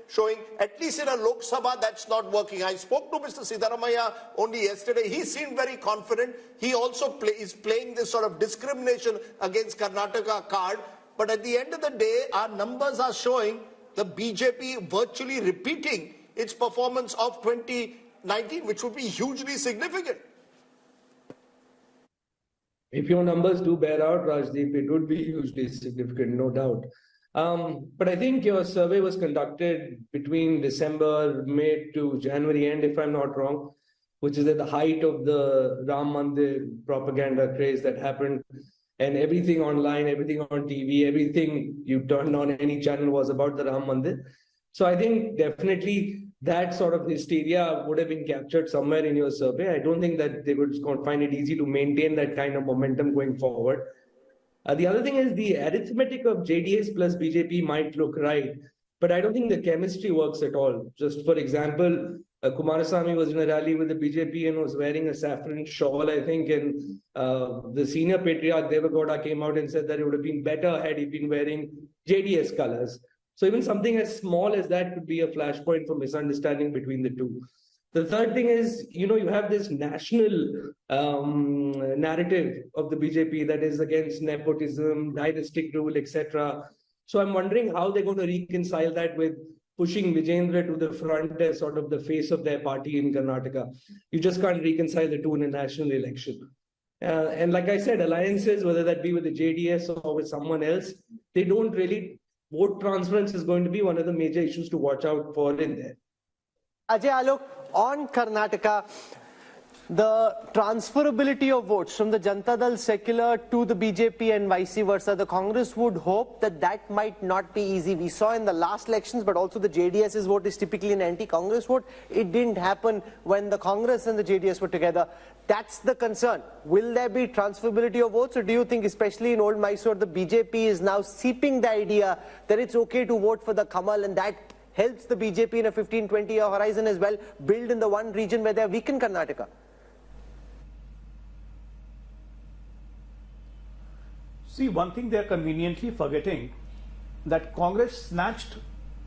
showing, at least in a Lok Sabha, that's not working. I spoke to Mr. Siddaramaiah only yesterday. He seemed very confident. He also is playing this sort of discrimination against Karnataka card. But at the end of the day, our numbers are showing the BJP virtually repeating its performance of 2019, which would be hugely significant. If your numbers do bear out, Rajdeep, it would be hugely significant, no doubt. But I think your survey was conducted between December, May to January end, if I'm not wrong, which is at the height of the Ram Mandir propaganda craze that happened. And everything online, everything on TV, everything you turned on any channel was about the Ram Mandir. So I think definitely that sort of hysteria would have been captured somewhere in your survey. I don't think that they would find it easy to maintain that kind of momentum going forward. The other thing is the arithmetic of JDS plus BJP might look right, but I don't think the chemistry works at all. Just for example, Kumarasamy was in a rally with the BJP and was wearing a saffron shawl, I think, and the senior patriarch Devagowda came out and said that it would have been better had he been wearing JDS colors. So even something as small as that could be a flashpoint for misunderstanding between the two. The third thing is, you have this national narrative of the BJP that is against nepotism, dynastic rule, etc. So I'm wondering how they're going to reconcile that with pushing Vijayendra to the front as sort of the face of their party in Karnataka. You just can't reconcile the two in a national election. And like I said, alliances, whether that be with the JDS or with someone else, they don't really. Vote transference is going to be one of the major issues to watch out for in there. Ajay Alok, on Karnataka, the transferability of votes from the Janata Dal secular to the BJP and vice versa, the Congress would hope that that might not be easy. We saw in the last elections, but also the JDS's vote is typically an anti-Congress vote. It didn't happen when the Congress and the JDS were together. That's the concern. Will there be transferability of votes, or do you think, especially in Old Mysore, the BJP is now seeping the idea that it's okay to vote for the Kamal, and that helps the BJP in a 15-20 year horizon as well, build in the one region where they are weak in Karnataka? See, one thing they are conveniently forgetting, that Congress snatched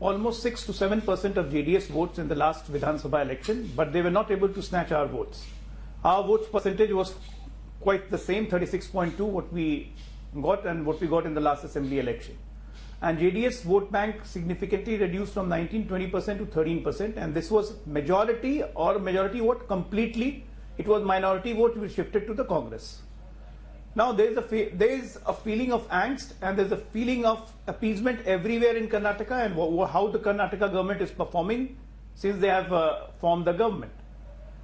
almost 6 to 7% of JDS votes in the last Vidhan Sabha election, but they were not able to snatch our votes. Our votes percentage was quite the same, 36.2, what we got and what we got in the last assembly election. And JDS vote bank significantly reduced from 19-20% to 13%, and this was majority vote completely. It was minority vote which shifted to the Congress. Now there is a feeling of angst and there is a feeling of appeasement everywhere in Karnataka, and how the Karnataka government is performing since they have formed the government.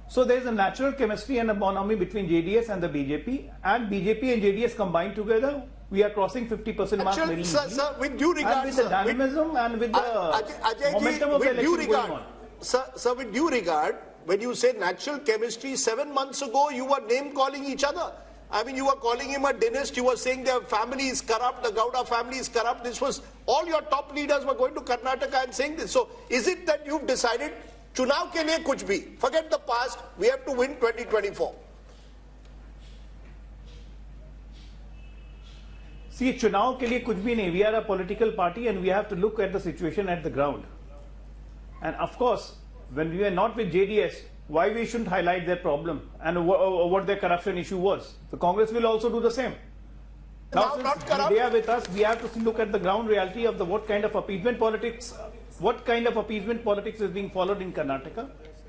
So there is a natural chemistry and a bonhomie between JDS and the BJP, and BJP and JDS combined together, we are crossing 50% mark very easily. Sir, with due regard, and with the dynamism and with the momentum of the election going on. Sir, with due regard, when you say natural chemistry, 7 months ago you were name calling each other. I mean, you were calling him a dynast, you were saying their family is corrupt, the Gowda family is corrupt. This was, all your top leaders were going to Karnataka and saying this. So is it that you've decided चुनाव के लिए कुछ भी. Forget the past. We have to win 2024. See, चुनाव के लिए कुछ भी नहीं. We are a political party and we have to look at the situation at the ground. And of course, when we are not with JDS, why we shouldn't highlight their problem and what their corruption issue was. The Congress will also do the same. Now, since they are with us, we have to look at the ground reality of what kind of appeasement politics is being followed in Karnataka.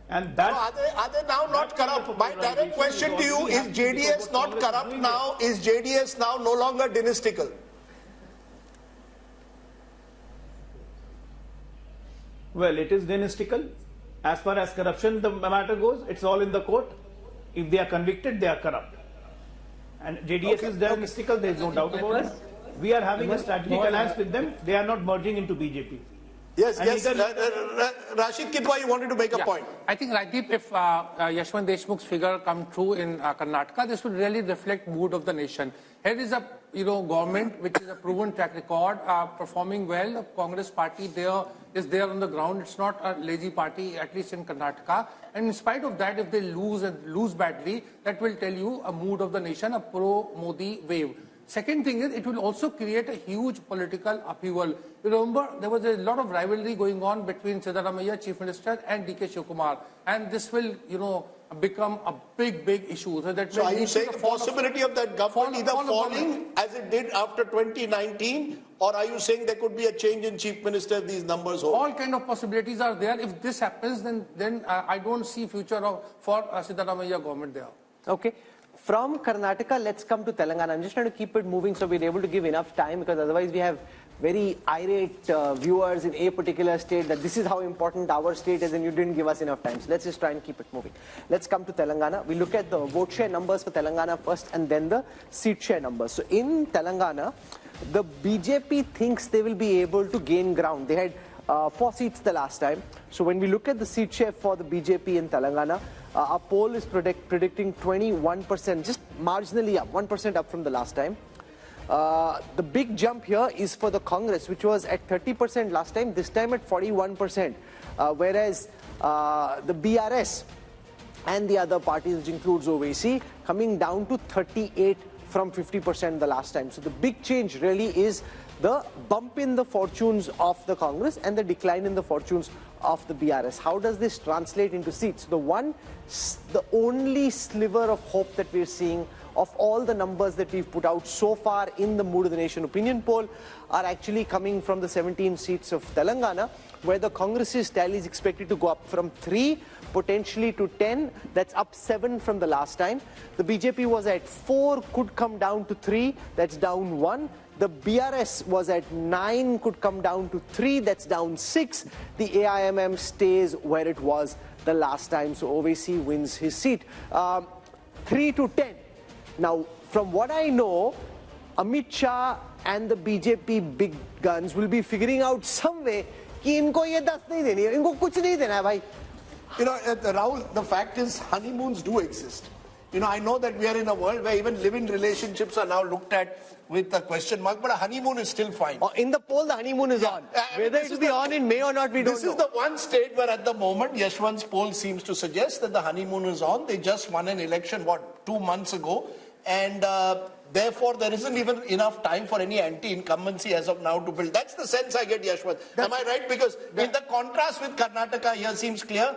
And that are they now not corrupt? My direct question to you is: JDS not corrupt now? Is JDS now no longer dynastical? Well, it is dynastical. As far as corruption the matter goes, it's all in the court. If they are convicted, they are corrupt. And JDS is dynastical, there is no doubt about it. We are having a strategic alliance with them. They are not merging into BJP. Yes, Rashid Kidwai, you wanted to make a point. I think, Rajdeep, if Yashwant Deshmukh's figure come true in Karnataka, this would really reflect mood of the nation. Here is a government which is a proven track record, performing well. The Congress party is there on the ground. It's not a lazy party, at least in Karnataka. And in spite of that, if they lose badly, that will tell you a mood of the nation, a pro-Modi wave. Second thing is, it will also create a huge political upheaval. You remember, there was a lot of rivalry going on between Siddaramaiah, Chief Minister, and DK Shivakumar. And this will, become a big issue. So are you saying the possibility of that government either falling as it did after 2019, or are you saying there could be a change in Chief Minister if these numbers hold? All kind of possibilities are there. If this happens, then I don't see future for Siddaramaiah government there. Okay. From Karnataka, let's come to Telangana. I'm just trying to keep it moving so we're able to give enough time, because otherwise we have very irate viewers in a particular state that this is how important our state is and you didn't give us enough time. So let's just try and keep it moving. Let's come to Telangana. We look at the vote share numbers for Telangana first and then the seat share numbers. So in Telangana, the BJP thinks they will be able to gain ground. They had 4 seats the last time. So when we look at the seat share for the BJP in Telangana, our poll is predicting 21%, just marginally up, 1% up from the last time. The big jump here is for the Congress, which was at 30% last time, this time at 41%. Whereas the BRS and the other parties, which includes OVC, coming down to 38 from 50% the last time. So the big change really is the bump in the fortunes of the Congress and the decline in the fortunes of the BRS. How does this translate into seats? The only sliver of hope that we're seeing of all the numbers that we've put out so far in the Mood of the Nation opinion poll are actually coming from the 17 seats of Telangana, where the Congress's tally is expected to go up from 3 potentially to 10. That's up 7 from the last time. The BJP was at 4, could come down to 3. That's down 1. The BRS was at 9, could come down to 3. That's down 6. The AIMM stays where it was the last time. So OVC wins his seat. 3 to 10. Now, from what I know, Amit Shah and the BJP big guns will be figuring out some way कि इनको ये 10 नहीं देनी है, इनको कुछ नहीं देना है भाई. Rahul, the fact is honeymoons do exist. I know that we are in a world where even live-in relationships are now looked at with a question mark, but a honeymoon is still fine. In the poll, the honeymoon is on. Whether it will be on in May or not, we don't know. This is the one state where at the moment, Yashwant's poll seems to suggest that the honeymoon is on. They just won an election, 2 months ago? And therefore, there isn't even enough time for any anti-incumbency as of now to build. That's the sense I get, Yashwant. Am I right? Because in the contrast with Karnataka, here seems clear,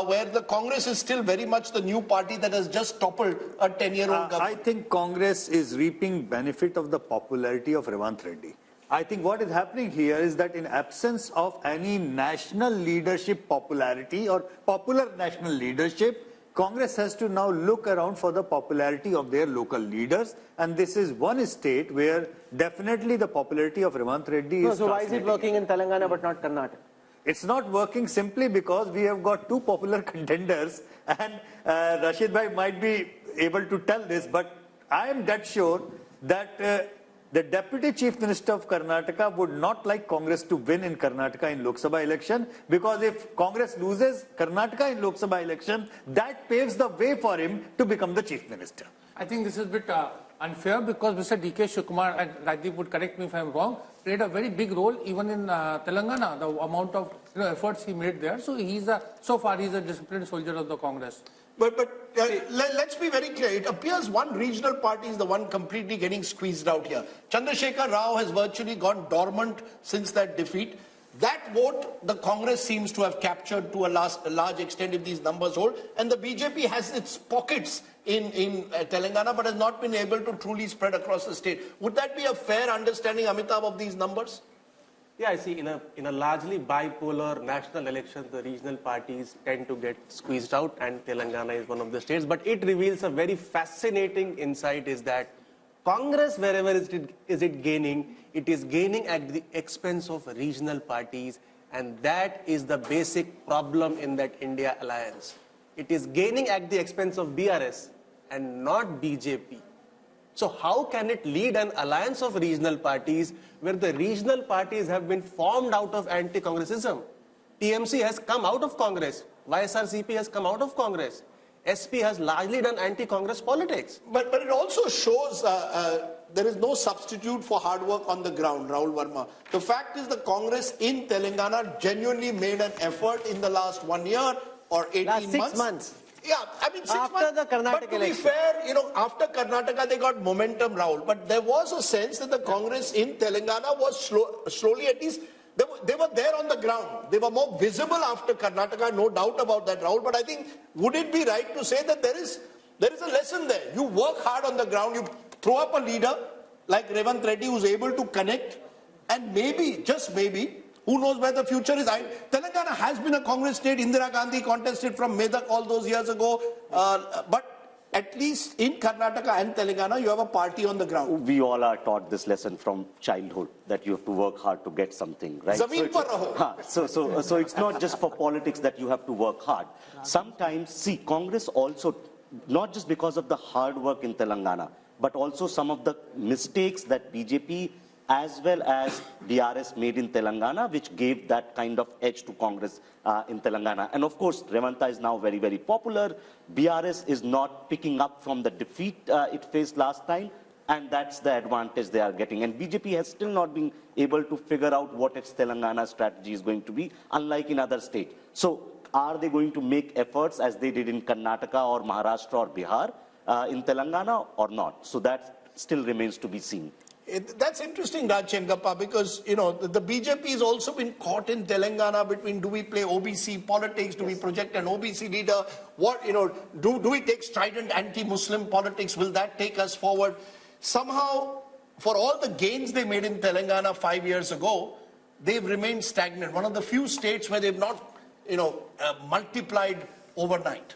where the Congress is still very much the new party that has just toppled a 10-year-old government. I think Congress is reaping benefit of the popularity of Revanth Reddy. I think what is happening here is that in absence of any national leadership popularity or popular national leadership, Congress has to now look around for the popularity of their local leaders, and this is one state where definitely the popularity of Revanth Reddy is. So why is it working in Telangana but not Karnataka? It's not working simply because we have got 2 popular contenders, and Rashid Bhai might be able to tell this, but I am dead sure that the Deputy Chief Minister of Karnataka would not like Congress to win in Karnataka in Lok Sabha election, because if Congress loses Karnataka in Lok Sabha election, that paves the way for him to become the Chief Minister. I think this is a bit unfair, because Mr. DK Shivakumar, and Rajdeep would correct me if I'm wrong, played a very big role even in Telangana, the amount of efforts he made there. So so far he's a disciplined soldier of the Congress. But let's be very clear. It appears one regional party is the one completely getting squeezed out here. Chandrasekhar Rao has virtually gone dormant since that defeat. That vote, the Congress seems to have captured to a large extent if these numbers hold. And the BJP has its pockets in Telangana but has not been able to truly spread across the state. Would that be a fair understanding, Amitabh, of these numbers? Yeah, I see. In a largely bipolar national election, the regional parties tend to get squeezed out, and Telangana is one of the states. But it reveals a very fascinating insight: is that Congress, wherever is it gaining, it is gaining at the expense of regional parties, and that is the basic problem in that India alliance. It is gaining at the expense of BRS and not BJP. So how can it lead an alliance of regional parties where the regional parties have been formed out of anti-Congressism? TMC has come out of Congress. YSRCP has come out of Congress. SP has largely done anti-Congress politics. But it also shows there is no substitute for hard work on the ground, Rahul Verma. The fact is the Congress in Telangana genuinely made an effort in the last 1 year or 18 last 6 months. Yeah, I mean 6 months. After the Karnataka election. But to be fair, after Karnataka they got momentum, Rahul. But there was a sense that the Congress in Telangana was slowly, at least, they were there on the ground. They were more visible after Karnataka, no doubt about that, Rahul. But I think, would it be right to say that there is a lesson there? You work hard on the ground, you throw up a leader like Revanth Reddy who's able to connect, and maybe, just maybe, who knows where the future is? Telangana has been a Congress state. Indira Gandhi contested from Medak all those years ago. But at least in Karnataka and Telangana, you have a party on the ground. We all are taught this lesson from childhood, that you have to work hard to get something, right? Zameen par raho. So it's not just for politics that you have to work hard. Sometimes, see, Congress also, not just because of the hard work in Telangana, but also some of the mistakes that BJP as well as BRS made in Telangana, which gave that kind of edge to Congress in Telangana. And of course, Revanta is now very, very popular. BRS is not picking up from the defeat it faced last time, and that's the advantage they are getting. And BJP has still not been able to figure out what its Telangana strategy is going to be, unlike in other states. So are they going to make efforts as they did in Karnataka or Maharashtra or Bihar in Telangana or not? So that still remains to be seen. That's interesting, Raj Chengappa, because, the BJP has also been caught in Telangana between, do we play OBC politics? Do we project an OBC leader? What, do we take strident anti-Muslim politics? Will that take us forward? Somehow, for all the gains they made in Telangana 5 years ago, they've remained stagnant. One of the few states where they've not, multiplied overnight.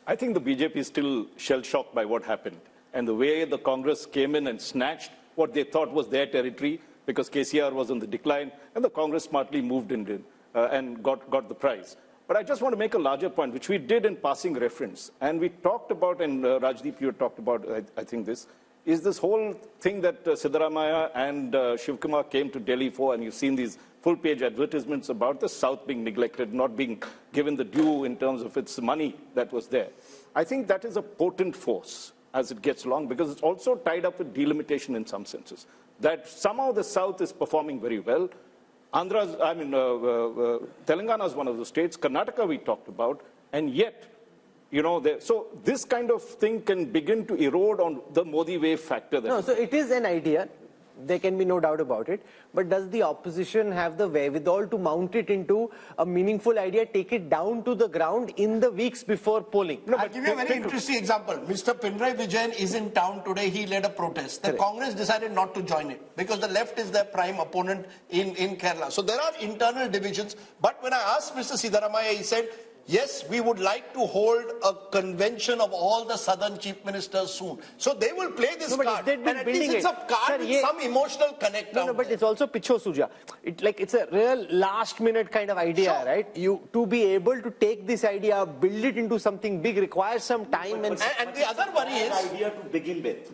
I think the BJP is still shell-shocked by what happened. And the way the Congress came in and snatched what they thought was their territory, because KCR was on the decline, and the Congress smartly moved in and got the prize. But I just want to make a larger point, which we did in passing reference. And we talked about, and Rajdeep, you talked about, I think this, is this whole thing that Siddaramaiah and Shivkumar came to Delhi for, and you've seen these full-page advertisements about the South being neglected, not being given the due in terms of its money that was there. I think that is a potent force as it gets along, because it's also tied up with delimitation in some senses. That somehow the South is performing very well. Telangana is one of the states. Karnataka we talked about, and yet, so this kind of thing can begin to erode on the Modi wave factor. No, so it is an idea. There can be no doubt about it. But does the opposition have the wherewithal to mount it into a meaningful idea, take it down to the ground in the weeks before polling? No, I'll give you a very interesting example. Mr. Pinarayi Vijayan is in town today. He led a protest. The Congress decided not to join it because the left is their prime opponent in Kerala. So there are internal divisions. But when I asked Mr. Siddaramaiah, he said, yes, we would like to hold a convention of all the southern chief ministers soon. So they will play this card. And at least it's a card with some emotional connect. No, but it's also Picho Suja. It's a real last minute kind of idea, right? To be able to take this idea, build it into something big requires some time. And the other worry is... The idea to begin with,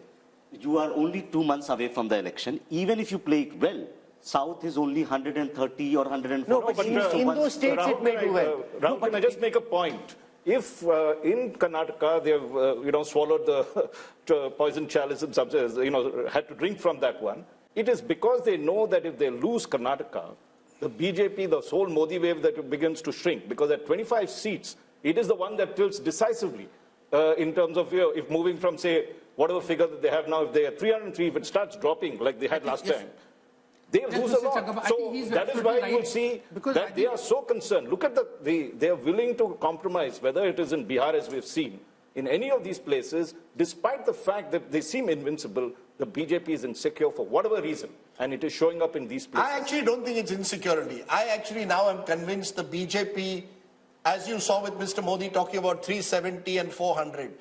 you are only 2 months away from the election. Even if you play it well, South is only 130 or 140. No, but in those states Rahul, it may do well. Rahul, can I just make a point? If in Karnataka they've swallowed the poison chalice and had to drink from that one. It is because they know that if they lose Karnataka, the BJP, the whole Modi wave that begins to shrink, because at 25 seats, it is the one that tilts decisively in terms of, if moving from, say, whatever figure that they have now, if they are 303, if it starts dropping like they had last time, they lose a lot. So that is why you will see that they are so concerned. Look at they are willing to compromise, whether it is in Bihar, as we've seen, in any of these places, despite the fact that they seem invincible, the BJP is insecure for whatever reason, and it is showing up in these places. I actually don't think it's insecurity. I actually now am convinced the BJP, as you saw with Mr. Modi talking about 370 and 400,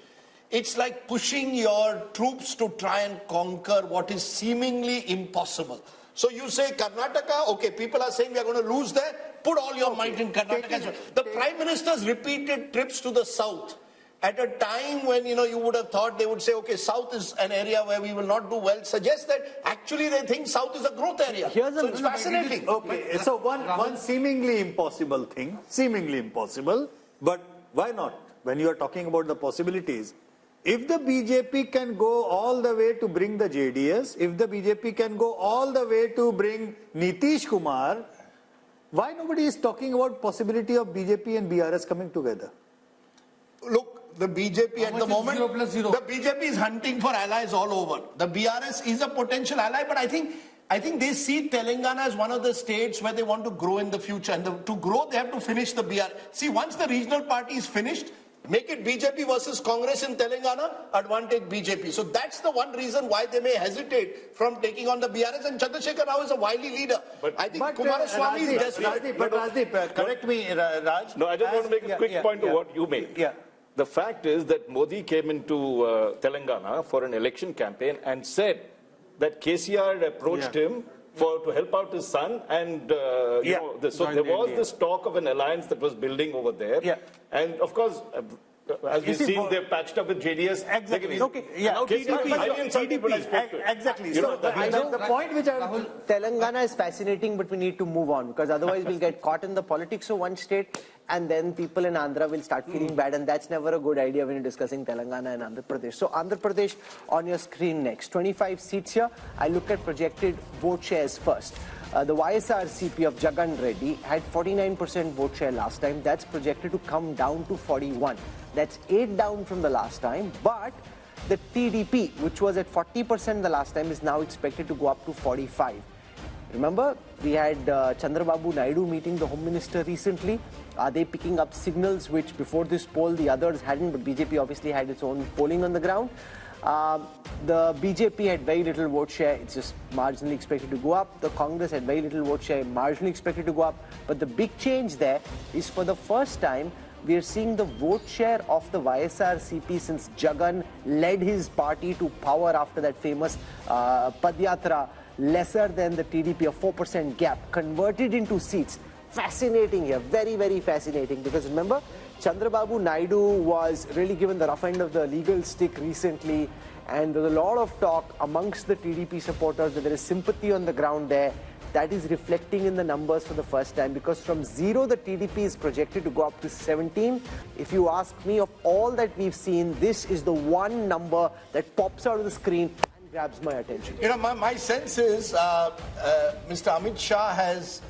it's like pushing your troops to try and conquer what is seemingly impossible. So you say Karnataka, okay, people are saying we are going to lose there, put all your might in Karnataka. The Prime Minister's repeated trips to the south, at a time when, you would have thought they would say, okay, South is an area where we will not do well, suggests that actually they think South is a growth area. So it's fascinating. Okay, so one seemingly impossible thing, but why not? When you are talking about the possibilities, if the BJP can go all the way to bring the JDS, if the BJP can go all the way to bring Nitish Kumar, why nobody is talking about possibility of BJP and BRS coming together? Look, the BJP at the moment, the BJP is hunting for allies all over. The BRS is a potential ally, but I think they see Telangana as one of the states where they want to grow in the future. And to grow, they have to finish the BRS. See, once the regional party is finished, make it BJP versus Congress in Telangana, advantage BJP. So that's the one reason why they may hesitate from taking on the BRS. And Chandrasekhar Rao is a wily leader. I think Kumaraswamy is desperate. Rajdeep, correct me, Raj. No, I just want to make a quick point to what you made. Yeah. The fact is that Modi came into Telangana for an election campaign and said that KCR approached him to help out his son, and so there was this talk of an alliance that was building over there. Yeah. And of course, as we've seen, they've patched up with JDS. Exactly. Okay. Yeah. TDP. Exactly. So the point which Rahul, Telangana is fascinating, but we need to move on, because otherwise we'll get caught in the politics of one state, and then people in Andhra will start feeling bad, and that's never a good idea when you're discussing Telangana and Andhra Pradesh. So Andhra Pradesh on your screen next. 25 seats here. I look at projected vote shares first. The YSRCP of Jagan Reddy had 49% vote share last time. That's projected to come down to 41. That's 8 down from the last time. But the TDP, which was at 40% the last time, is now expected to go up to 45. Remember, we had Chandrababu Naidu meeting the Home Minister recently. Are they picking up signals which before this poll the others hadn't, but BJP obviously had its own polling on the ground? The BJP had very little vote share, it's just marginally expected to go up. The Congress had very little vote share, marginally expected to go up. But the big change there is, for the first time, we are seeing the vote share of the YSRCP since Jagan led his party to power after that famous Padyatra, lesser than the TDP, a 4% gap, converted into seats. Fascinating here, very, very fascinating, because remember, Chandrababu Naidu was really given the rough end of the legal stick recently, and there's a lot of talk amongst the TDP supporters that there is sympathy on the ground there. That is reflecting in the numbers for the first time, because from 0 the TDP is projected to go up to 17. If you ask me, of all that we've seen, this is the one number that pops out of the screen and grabs my attention. My sense is Mr. Amit Shah has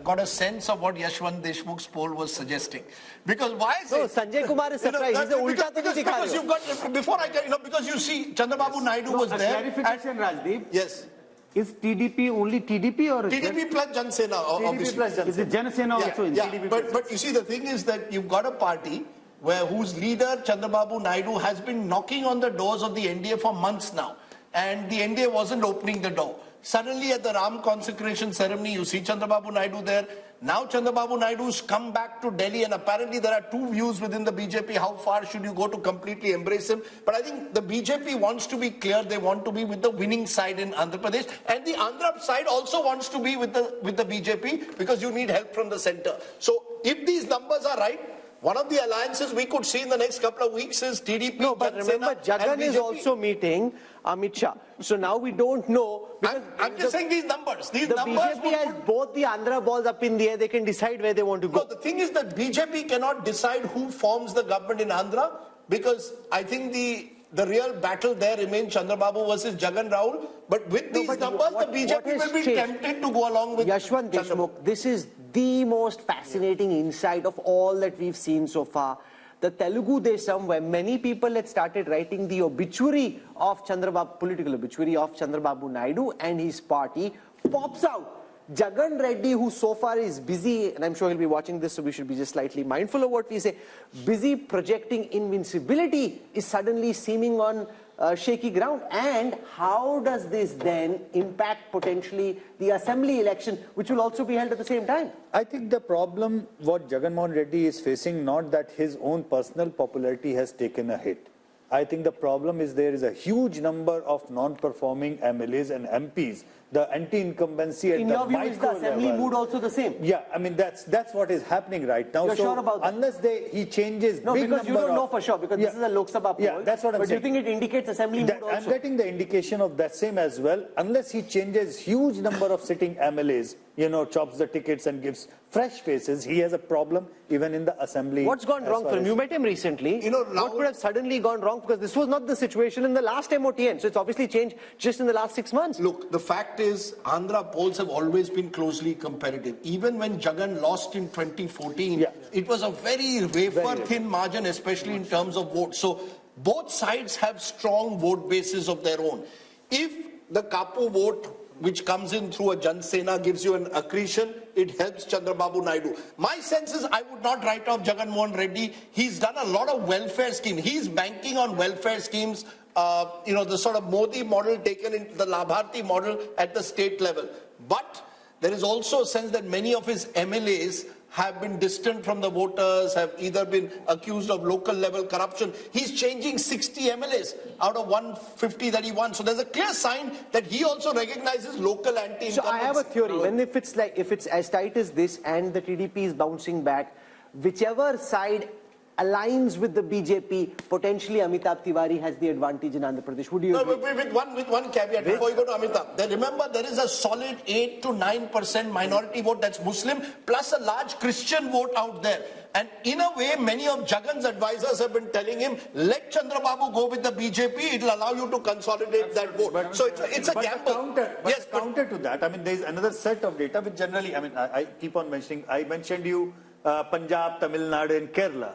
got a sense of what Yashwant Deshmukh's poll was suggesting. Because why is it? Sanjay Kumar is surprised. He's because you've got, before I get, because you see, Chandrababu Naidu was there. Clarification, Rajdeep. Yes. Is TDP only TDP or TDP plus Jan Sena, obviously. Plus Jan Sena. Is it Jan Sena also in TDP? But you see, the thing is that you've got a party whose leader, Chandrababu Naidu, has been knocking on the doors of the NDA for months now. And the NDA wasn't opening the door. Suddenly at the Ram consecration ceremony, you see Chandrababu Naidu there. Now Chandrababu Naidu's come back to Delhi, and apparently there are two views within the BJP. How far should you go to completely embrace him? But I think the BJP wants to be clear. They want to be with the winning side in Andhra Pradesh. And the Andhra side also wants to be with the BJP, because you need help from the center. So if these numbers are right, one of the alliances we could see in the next couple of weeks is TDP. No, but remember, Jagan is also meeting Amit Shah. So now we don't know. I'm just saying these numbers. The BJP has both the Andhra balls up in the air. They can decide where they want to go. No, the thing is that BJP cannot decide who forms the government in Andhra, because I think the real battle there remains Chandrababu versus Jagan, Rahul. But with these numbers, the BJP will be tempted to go along with Yashwant Deshmukh, this is the most fascinating insight of all that we've seen so far. The Telugu Desam, where many people had started writing the obituary of Chandrababu, political obituary of Chandrababu Naidu and his party, pops out. Jagan Reddy, who so far is busy, and I'm sure he'll be watching this, so we should be just slightly mindful of what we say, busy projecting invincibility, is suddenly seeming on shaky ground. And how does this then impact potentially the assembly election, which will also be held at the same time? I think the problem what Jagan Mohan Reddy is facing, not that his own personal popularity has taken a hit. I think the problem is there is a huge number of non-performing MLAs and MPs. The anti-incumbency at the micro level. In your view, is the assembly mood also the same? Yeah, I mean that's what is happening right now. You're sure about that? Unless he changes no, big because you don't know for sure, because this is a Lok Sabha poll. Yeah, that's what I'm saying. But do you think it indicates assembly mood also? I'm getting the indication of that same as well. Unless he changes huge number of sitting MLAs, chops the tickets and gives fresh faces, he has a problem even in the assembly. What's gone wrong for him? You met him recently. What could have suddenly gone wrong? Because this was not the situation in the last MOTN. So it's obviously changed just in the last 6 months. Look, the fact is, Andhra polls have always been closely competitive. Even when Jagan lost in 2014, it was a very wafer-thin margin, especially in terms of votes. So both sides have strong vote bases of their own. If the Kapu vote, which comes in through a Jan Sena, gives you an accretion, it helps Chandrababu Naidu. My sense is I would not write off Jagan Mohan Reddy. He's done a lot of welfare schemes. He's banking on welfare schemes, the sort of Modi model taken into the Labharti model at the state level. But there is also a sense that many of his MLAs have been distant from the voters, have either been accused of local level corruption. He's changing 60 MLAs out of 150 that he won. So there's a clear sign that he also recognizes local anti-incumbents. So I have a theory. When if it's as tight as this and the TDP is bouncing back, whichever side aligns with the BJP, potentially Amitabh Tiwari has the advantage in Andhra Pradesh. Would you agree? With one caveat before you go to Amitabh. Remember, there is a solid 8 to 9% minority vote that's Muslim, plus a large Christian vote out there. And in a way, many of Jagan's advisors have been telling him, let Chandrababu go with the BJP, it'll allow you to consolidate that vote. But, so it's a gamble. Counter to that, I mean, there is another set of data which generally, I mean, I keep on mentioning, I mentioned you Punjab, Tamil Nadu and Kerala.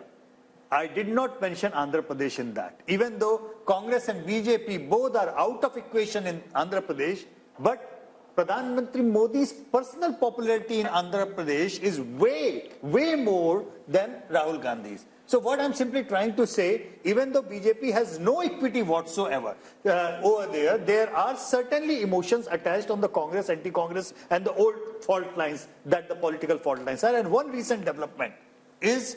I did not mention Andhra Pradesh in that. Even though Congress and BJP both are out of equation in Andhra Pradesh, but Pradhan Mantri Modi's personal popularity in Andhra Pradesh is way more than Rahul Gandhi's. So what I'm simply trying to say, even though BJP has no equity whatsoever over there, there are certainly emotions attached on the Congress, anti-Congress and the old fault lines that the political fault lines are. And one recent development is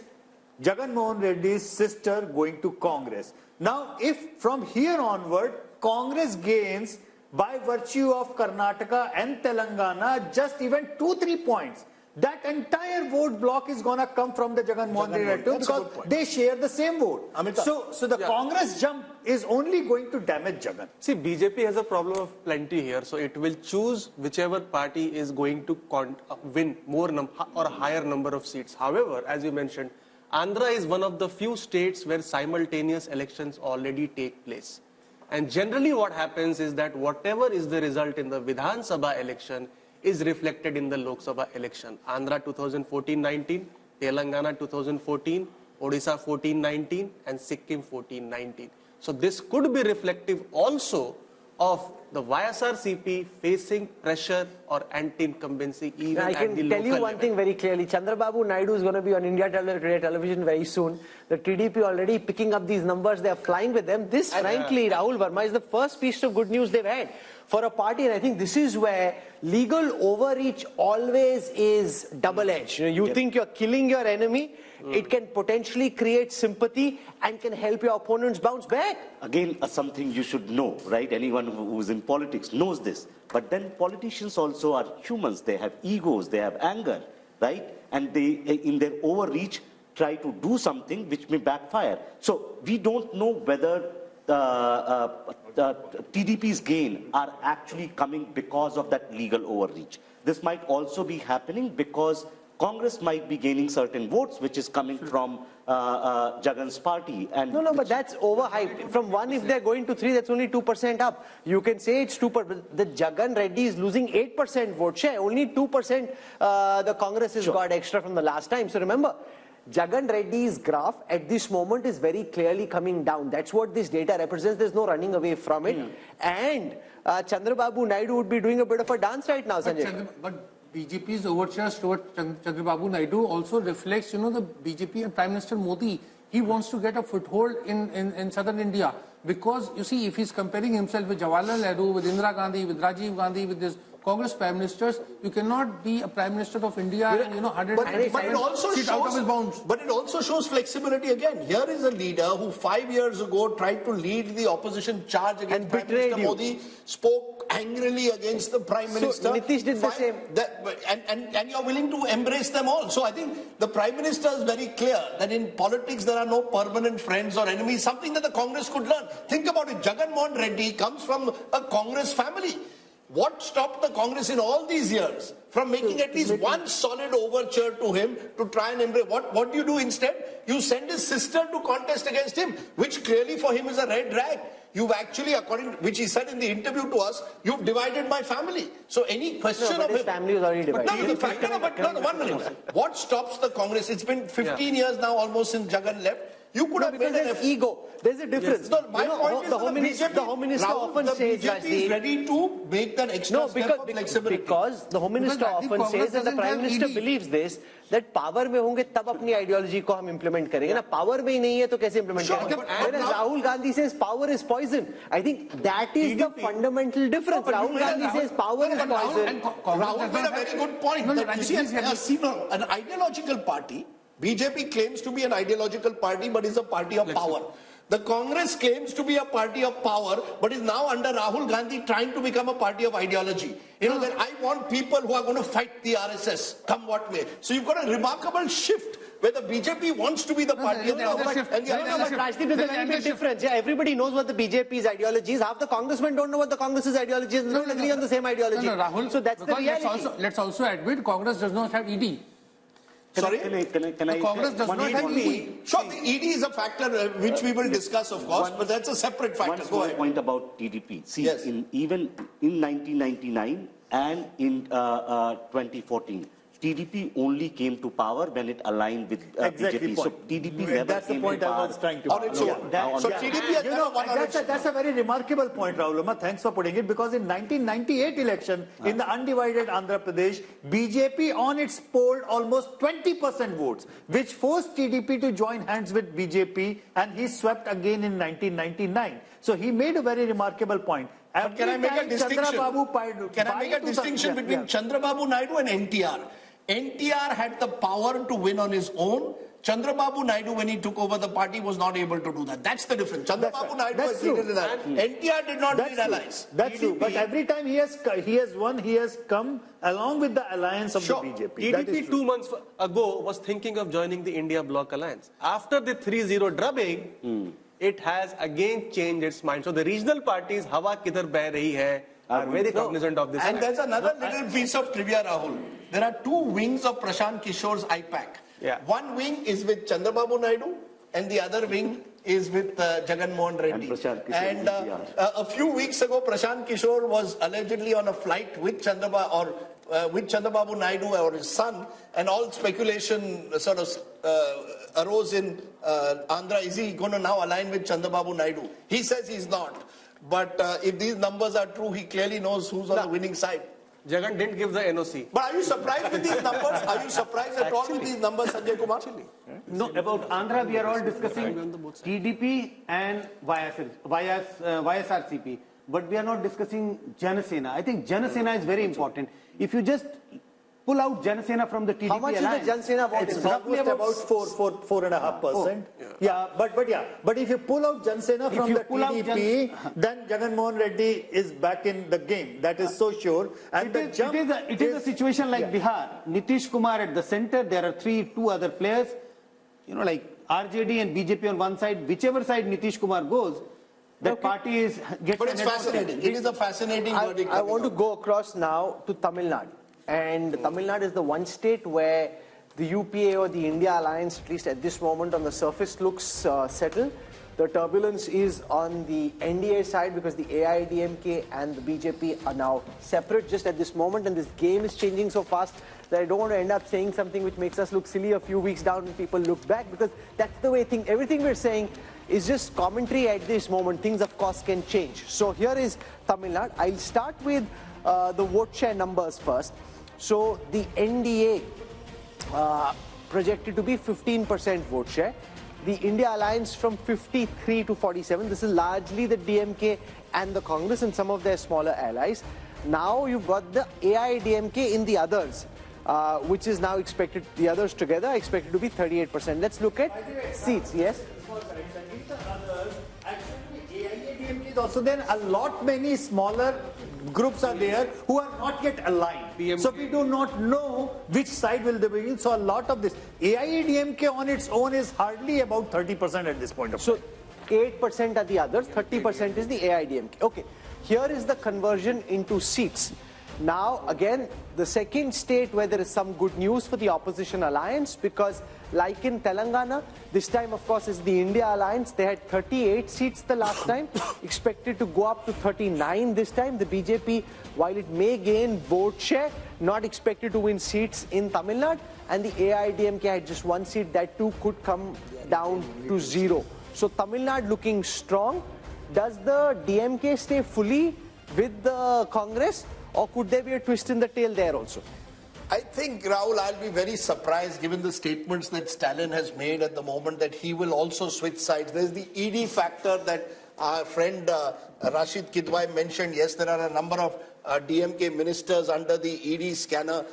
Jagan Mohan Reddy's sister going to Congress. Now, if from here onward, Congress gains by virtue of Karnataka and Telangana just even 2-3 points, that entire vote block is going to come from the Jagan Mohan Reddy because they share the same vote. So the Congress jump is only going to damage Jagan. See, BJP has a problem of plenty here, so it will choose whichever party is going to win more or higher number of seats. However, as you mentioned, Andhra is one of the few states where simultaneous elections already take place. And generally what happens is that whatever is the result in the Vidhan Sabha election is reflected in the Lok Sabha election. Andhra 2014-19, Telangana 2014, Odisha 14-19 and Sikkim 14-19. So this could be reflective also of the YSRCP facing pressure or anti-incumbency even at the local level. I can tell you one thing very clearly. Chandrababu Naidu is going to be on India Today television very soon. The TDP already picking up these numbers. They are flying with them. This, frankly, Rahul Verma, is the first piece of good news they've had for a party. And I think this is where legal overreach always is double-edged. You think you're killing your enemy. It can potentially create sympathy and can help your opponents bounce back. Again, something you should know, right? Anyone who's in politics knows this. But then politicians also are humans. They have egos, they have anger, right? And they, in their overreach, try to do something which may backfire. So we don't know whether the TDP's gain are actually coming because of that legal overreach. This might also be happening because Congress might be gaining certain votes, which is coming from Jagan's party. And no, but that's overhyped. From 1, if they're going to 3, that's only 2% up. You can say it's 2%. The Jagan Reddy is losing 8% vote share. Only 2% the Congress has got extra from the last time. So remember, Jagan Reddy's graph at this moment is very clearly coming down. That's what this data represents. There's no running away from it. And Chandrababu Naidu would be doing a bit of a dance right now, Sanjay. But BJP's overtures towards Chandrababu Naidu also reflects, the BJP and Prime Minister Modi. He wants to get a foothold in southern India because, you see, if he's comparing himself with Jawaharlal Nehru, with Indira Gandhi, with Rajiv Gandhi, with this Congress Prime Ministers, you cannot be a Prime Minister of India and, 100 but it also shows, out of his bounds. But it also shows flexibility again. Here is a leader who 5 years ago tried to lead the opposition charge against Prime Minister Modi, spoke angrily against the Prime Minister. So Nitish did the same. And you're willing to embrace them all. So I think the Prime Minister is very clear that in politics there are no permanent friends or enemies, something that the Congress could learn. Think about it. Jagan Mohan Reddy comes from a Congress family. What stopped the Congress in all these years from making at least one solid overture to him to try and embrace? What do you do instead? You send his sister to contest against him, which clearly for him is a red rag. You've actually, according to which he said in the interview to us, you've divided my family. So any question of his family is already divided. No, 1 minute. What stops the Congress? It's been 15 years now almost since Jagan left. You could have made an ego. There's a difference. Yes. No, my point is the Home Minister often says, BJP is ready to make that extra step of flexibility. Because the Home Minister often says, and the Prime Minister believes this, that power में होंगे तब अपनी ideology को हम implement करेंगे ना power में ही नहीं है तो कैसे implement करेंगे? Whereas Rahul Gandhi says power is poison. I think that is the fundamental difference. Rahul Gandhi says power is poison. Rahul made a very good point. An ideological party. BJP claims to be an ideological party, but is a party of power. The Congress claims to be a party of power, but is now under Rahul Gandhi trying to become a party of ideology. That I want people who are going to fight the RSS, come what may. So you've got a remarkable shift where the BJP wants to be the party of power. But Rajdeep, there's a very big difference. Yeah, everybody knows what the BJP's ideology is. Half the congressmen don't know what the Congress's ideology is. They don't agree on the same ideology. Rahul, so that's the reality. Let's also admit Congress does not have ED. Sorry? Can I Congress does not have ED. Sure, the ED is a factor which we will discuss, of course, but that's a separate factor. One point about TDP. See, even in 1999 and in 2014, TDP only came to power when it aligned with BJP. So TDP never came to power. That's the point I was trying to on its own. So TDP has that's a very remarkable point, Rahul. Thanks for putting it, because in 1998 election, in the undivided Andhra Pradesh, BJP on its polled almost 20% votes, which forced TDP to join hands with BJP, and he swept again in 1999. So he made a very remarkable point. Can I make a distinction between Chandrababu Naidu and NTR? NTR had the power to win on his own. Chandrababu Naidu, when he took over the party, was not able to do that. That's the difference. Chandrababu Naidu has needed an ally. NTR did not need allies. That's true. But every time he has won, he has come along with the alliance of the BJP. TDP 2 months ago was thinking of joining the India Bloc Alliance. After the 3-0 drubbing, it has again changed its mind. So the regional parties, hawa kidhar beh rahi hai, are very cognizant of this. And there's another little piece of trivia, Rahul. There are 2 wings of Prashant Kishore's IPAC. One wing is with Chandrababu Naidu, and the other wing is with Jagan Mohan Reddy. And a few weeks ago, Prashant Kishore was allegedly on a flight with Chandrababu Naidu or his son, and all speculation sort of arose in Andhra. Is he going to now align with Chandrababu Naidu? He says he's not. But if these numbers are true, he clearly knows who's on the winning side. Jagan didn't give the NOC. But are you surprised with these numbers? Are you surprised at all with these numbers, Sanjay Kumar? No, about Andhra, we are all discussing TDP and YSRCP. But we are not discussing Janasena. I think Janasena is very important. If you just pull out Janasena from the TDP how much alliance, is the Janasena vote? It's roughly about 4.5%. But if you pull out Janasena from the TDP, then Jagan Mohan Reddy is back in the game. That is so sure. And it is a situation like Bihar. Nitish Kumar at the center. There are 2 other players. Like RJD and BJP on one side. Whichever side Nitish Kumar goes, that party gets. But it's fascinating. It is a fascinating verdict. I want to go across now to Tamil Nadu. And Tamil Nadu is the one state where the UPA or the India alliance, at least at this moment on the surface, looks settled. The turbulence is on the NDA side because the AIADMK and the BJP are now separate just at this moment, and this game is changing so fast that I don't want to end up saying something which makes us look silly a few weeks down when people look back, because that's the way everything we're saying is just commentary at this moment. Things, of course, can change. So here is Tamil Nadu. I'll start with the vote share numbers first. So the NDA projected to be 15% vote share. The India alliance from 53 to 47. This is largely the DMK and the Congress and some of their smaller allies. Now you've got the AIADMK in the others, which is now expected, the others together are expected to be 38%. Let's look at seats. Yes? In the others, actually AIADMK is also there. A lot many smaller groups are there who are not yet aligned. So we do not know which side will they be in. So a lot of this AIADMK on its own is hardly about 30% at this point of time. So 8% are the others, 30% is the AIADMK. Okay, here is the conversion into seats. Now again, the second state where there is some good news for the opposition alliance, because like in Telangana, this time of course is the India alliance. They had 38 seats the last time, expected to go up to 39 this time. The BJP, while it may gain vote share, not expected to win seats in Tamil Nadu, and the AIADMK had just one seat. That too could come down to 0. So Tamil Nadu looking strong. Does the DMK stay fully with the Congress, or could there be a twist in the tail there also? I think, Rahul, I'll be very surprised given the statements that Stalin has made at the moment that he will also switch sides. There's the ED factor that our friend Rashid Kidwai mentioned. Yes, there are a number of DMK ministers under the ED scanner.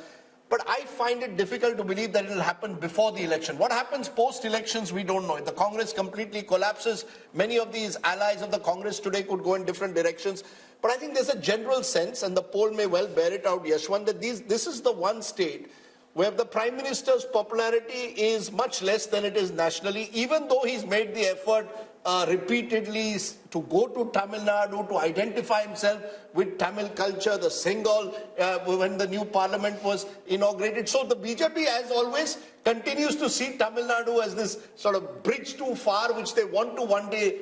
But I find it difficult to believe that it will happen before the election. What happens post-elections, we don't know. If the Congress completely collapses, many of these allies of the Congress today could go in different directions. But I think there's a general sense, and the poll may well bear it out, Yashwant, that this is the one state where the Prime Minister's popularity is much less than it is nationally, even though he's made the effort repeatedly to go to Tamil Nadu, to identify himself with Tamil culture, the Singal, when the new parliament was inaugurated. So the BJP, as always, continues to see Tamil Nadu as this sort of bridge too far, which they want to one day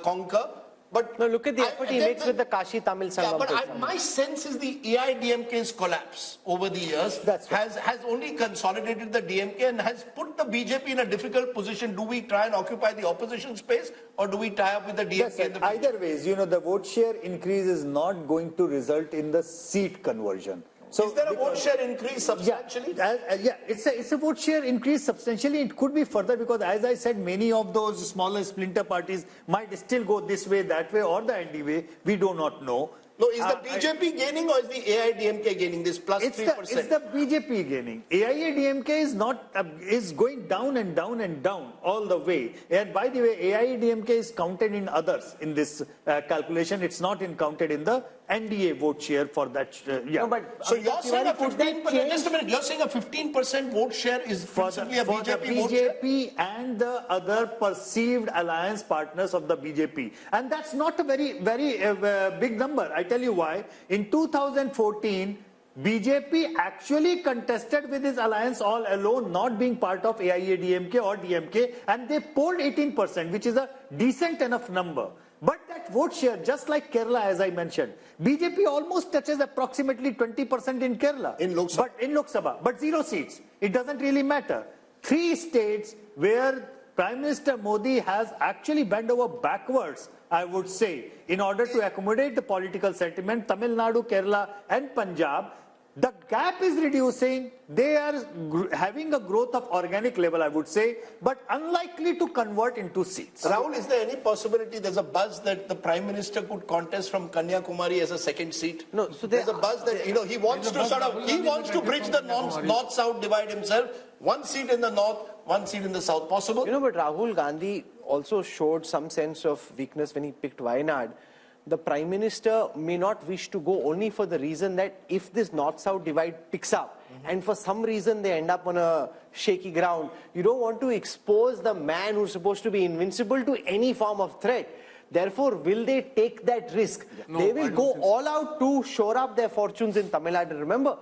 conquer. But no, look at the effort he makes with the Kashi Tamil Sangam. Yeah, but my sense is the AIADMK's collapse over the years has only consolidated the DMK and has put the BJP in a difficult position. Do we try and occupy the opposition space, or do we tie up with the DMK? Yes, either ways, you know, the vote share increase is not going to result in the seat conversion. So is there a vote share increase substantially? Yeah, it's a vote share increase substantially. It could be further because, as I said, many of those smaller splinter parties might still go this way, that way, or the ND way. We do not know. No, is the BJP gaining or is the AIADMK gaining this plus 3%? It's the BJP gaining. AIADMK is not is going down and down and down all the way. And by the way, AIADMK is counted in others in this calculation. It's not counted in the NDA vote share for that. Yeah. No, but so you're saying a 15%. Just a minute. You're saying a 15% vote share is principally a BJP vote share? BJP and the other perceived alliance partners of the BJP, and that's not a very big number. I tell you why. In 2014, BJP actually contested with his alliance all alone, not being part of AIADMK or DMK, and they polled 18%, which is a decent enough number. But that vote share, just like Kerala, as I mentioned, BJP almost touches approximately 20% in Kerala. In Lok Sabha. But in Lok Sabha, but 0 seats. It doesn't really matter. 3 states where Prime Minister Modi has actually bent over backwards, I would say, in order to accommodate the political sentiment, Tamil Nadu, Kerala and Punjab. The gap is reducing. They are having a growth of organic level, I would say, but unlikely to convert into seats. Rahul, is there any possibility there's a buzz that the Prime Minister could contest from Kanyakumari as a second seat? No, so there's a buzz that, you know, he wants to bridge the north-south divide himself. 1 seat in the north, 1 seat in the south. Possible? You know, but Rahul Gandhi also showed some sense of weakness when he picked Wayanad. The Prime Minister may not wish to go only for the reason that if this north-south divide picks up and for some reason they end up on a shaky ground, you don't want to expose the man who's supposed to be invincible to any form of threat. Therefore, will they take that risk? No, they will go all out to shore up their fortunes in Tamil Nadu. Remember,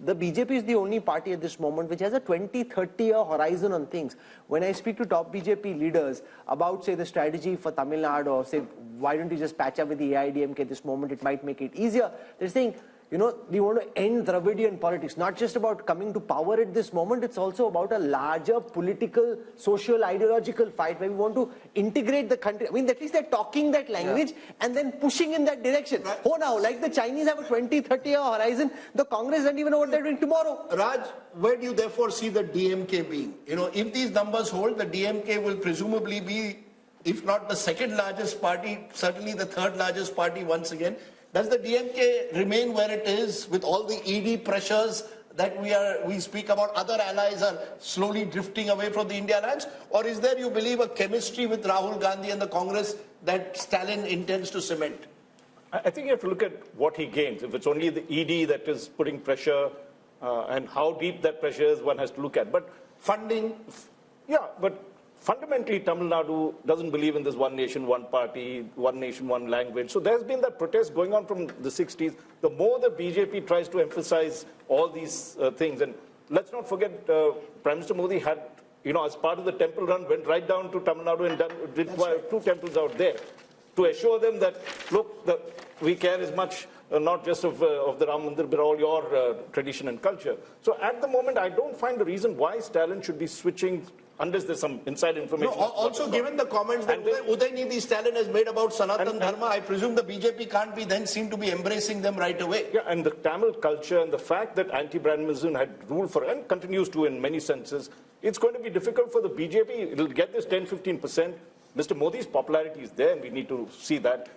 the BJP is the only party at this moment which has a 20-30-year horizon on things. When I speak to top BJP leaders about, say, the strategy for Tamil Nadu, or say, why don't you just patch up with the AIDMK at this moment, it might make it easier. They're saying, you know, we want to end Dravidian politics. Not just about coming to power at this moment, it's also about a larger political, social, ideological fight where we want to integrate the country. I mean, at least they're talking that language and then pushing in that direction. Right. Oh, now, like the Chinese have a 20-30-year horizon, the Congress doesn't even know what they're doing tomorrow. Raj, where do you therefore see the DMK being? You know, if these numbers hold, the DMK will presumably be, if not the second largest party, certainly the third largest party once again. Does the DMK remain where it is with all the ED pressures that we speak about? Other allies are slowly drifting away from the India alliance? Or is there, you believe, a chemistry with Rahul Gandhi and the Congress that Stalin intends to cement? I think you have to look at what he gains. If it's only the ED that is putting pressure and how deep that pressure is, one has to look at. But funding, yeah, but fundamentally, Tamil Nadu doesn't believe in this one nation, one party, one nation, one language. So there's been that protest going on from the 60s. The more the BJP tries to emphasize all these things, and let's not forget, Prime Minister Modi had, you know, as part of the temple run, went right down to Tamil Nadu and did two temples out there to assure them that, look, we care as much not just of the Ram Mandir, but all your tradition and culture. So at the moment, I don't find a reason why Stalin should be switching unless there's some inside information. No, also given the comments that Udaynidhi Stalin has made about Sanatan Dharma, I presume the BJP can't be then seem to be embracing them right away. Yeah, and the Tamil culture and the fact that anti-Brahmanism had ruled for, and continues to in many senses, it's going to be difficult for the BJP. It'll get this 10-15%. Mr. Modi's popularity is there, and we need to see that.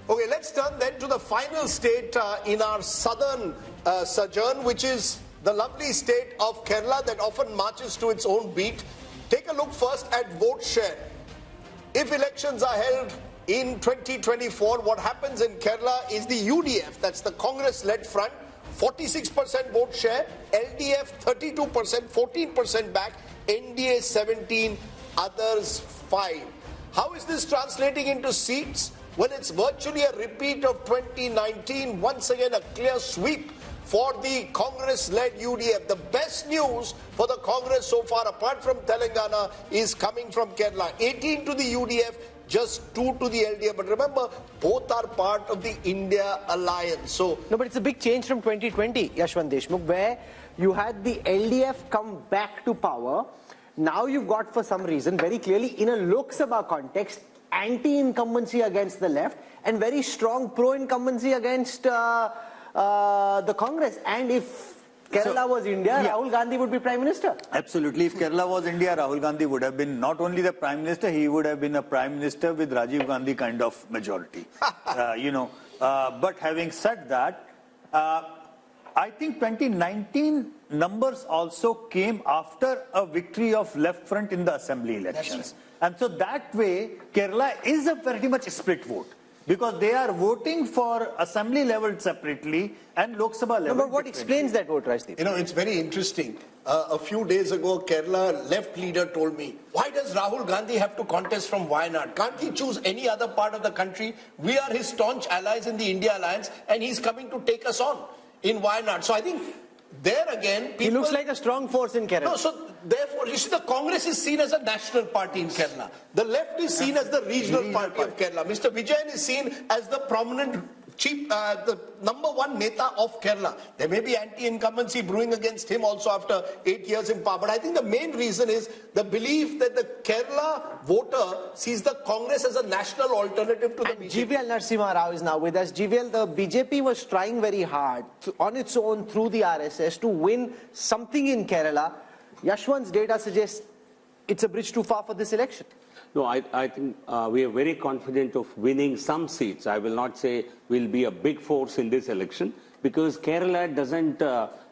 Okay, let's turn then to the final state in our southern sojourn, which is the lovely state of Kerala that often marches to its own beat. Take a look first at vote share. If elections are held in 2024, what happens in Kerala is the UDF, that's the Congress-led front, 46% vote share, LDF 32%, 14% back, NDA 17, others 5. How is this translating into seats? Well, it's virtually a repeat of 2019, once again a clear sweep for the Congress-led UDF. The best news for the Congress so far, apart from Telangana, is coming from Kerala. 18 to the UDF, just 2 to the LDF. But remember, both are part of the India alliance. So no, but it's a big change from 2020, Yashwant Deshmukh, where you had the LDF come back to power. Now you've got, for some reason, very clearly in a Lok Sabha context, anti-incumbency against the left and very strong pro-incumbency against the Congress. And if Kerala was India, Rahul Gandhi would be Prime Minister. Absolutely. If Kerala was India, Rahul Gandhi would have been not only the Prime Minister, he would have been a Prime Minister with Rajiv Gandhi kind of majority. But having said that, I think 2019 numbers also came after a victory of left front in the assembly elections. And so that way, Kerala is a very much split vote. Because they are voting for assembly level separately and Lok Sabha level. No, but what explains that vote, Rajdeep? You know, it's very interesting. A few days ago, Kerala left leader told me, why does Rahul Gandhi have to contest from Wayanad? Can't he choose any other part of the country? We are his staunch allies in the India alliance and he's coming to take us on in Wayanad. So I think there again, people... He looks like a strong force in Kerala. No, so therefore, you see, the Congress is seen as a national party in Kerala. The left is seen as the regional party of Kerala. Mr. Vijayan is seen as the prominent chief, the #1 neta of Kerala. There may be anti-incumbency brewing against him also after 8 years in power. But I think the main reason is the belief that the Kerala voter sees the Congress as a national alternative to the BJP. GVL Narasimha Rao is now with us. GVL, the BJP was trying very hard on its own through the RSS to win something in Kerala. Yashwant's data suggests it's a bridge too far for this election. No, I think we are very confident of winning some seats. I will not say we'll be a big force in this election because Kerala doesn't,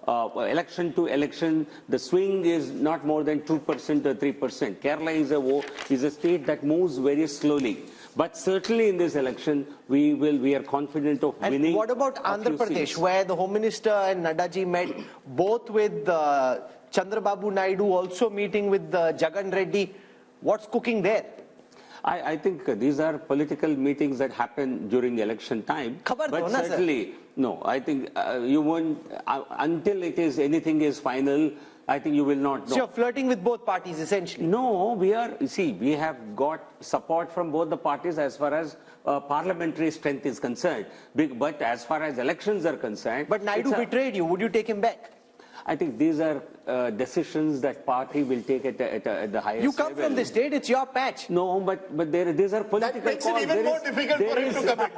election to election, the swing is not more than 2% or 3%. Kerala is a state that moves very slowly. But certainly in this election, we are confident of winning. And what about Andhra Pradesh, where the Home Minister and Naddaji met both with Chandrababu Naidu, also meeting with Jagan Reddy? What's cooking there? I think these are political meetings that happen during the election time. But certainly, no, I think you won't, until anything is final, I think you will not know. So you're flirting with both parties, essentially? No, we have got support from both the parties as far as parliamentary strength is concerned. But as far as elections are concerned... But Naidu betrayed you. Would you take him back? I think these are decisions that party will take at the highest level. You come from the state, it's your patch. No, but these are political calls. That makes it even more difficult for him to commit,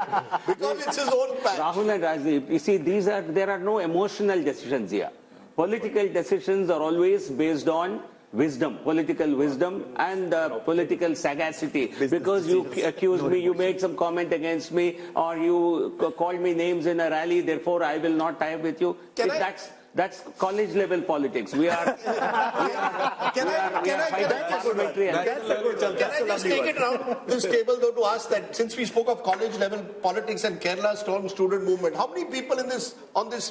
because it's his own patch. Rahul and Rajdeep, you see, there are no emotional decisions here. Political decisions are always based on wisdom, political wisdom and political sagacity. Because you accuse me, you made some comment against me, or you called me names in a rally, therefore I will not tie up with you. That's college level politics. We are. Can I just take it around this table though to ask that, since we spoke of college level politics and Kerala's strong student movement, how many people on this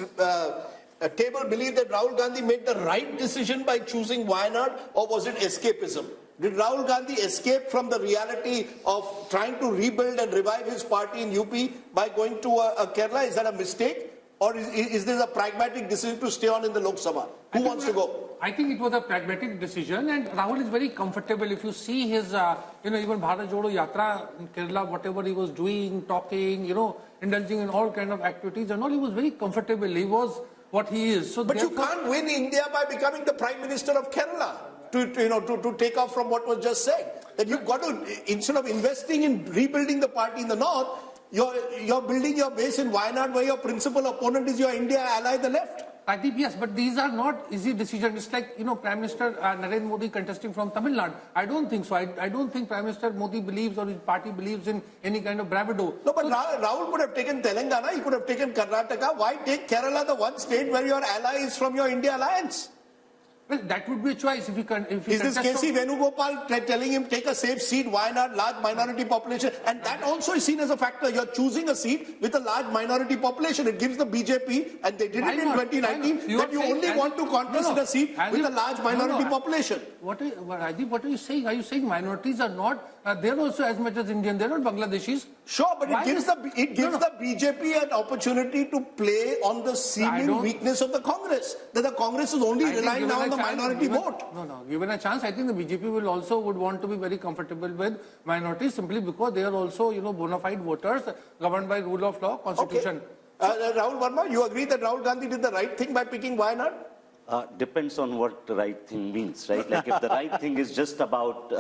table believe that Rahul Gandhi made the right decision by choosing Wayanad, or was it escapism? Did Rahul Gandhi escape from the reality of trying to rebuild and revive his party in UP by going to Kerala? Is that a mistake? Or is this a pragmatic decision to stay on in the Lok Sabha? Who wants to go? I think it was a pragmatic decision, and Rahul is very comfortable. If you see his, even Bharat Jodo Yatra in Kerala, whatever he was doing, talking, indulging in all kind of activities and all, he was very comfortable. He was what he is. So but you can't win India by becoming the Prime Minister of Kerala. To take off from what was just said, that you've got to, instead of investing in rebuilding the party in the north, you're building your base in Wayanad, where your principal opponent is your India ally, the left. Rajdeep, yes, but these are not easy decisions. It's like, Prime Minister Narendra Modi contesting from Tamil Nadu. I don't think so. I don't think Prime Minister Modi believes, or his party believes, in any kind of bravado. No, but Rahul could have taken Telangana, he could have taken Karnataka. Why take Kerala, the one state where your ally is from your India alliance? Well, that would be a choice if you can. Is this KC Venugopal telling him take a safe seat, Wayanad, large minority population? And that also is seen as a factor. You're choosing a seat with a large minority population. It gives the BJP, and they did it in 2019, that you only want to contest a seat with a large minority population. What are you saying? Are you saying minorities are not? They're also as much as Indian. They're not Bangladeshis. Sure, but it gives the BJP an opportunity to play on the seeming weakness of the Congress. That the Congress is only relying now on the minority vote. No. Given a chance, I think the BJP would want to be very comfortable with minorities, simply because they are also, bona fide voters governed by rule of law, constitution. Okay. Rahul Verma, you agree that Rahul Gandhi did the right thing by picking Wayanad? Depends on what the right thing means, right? Like if the right thing is just about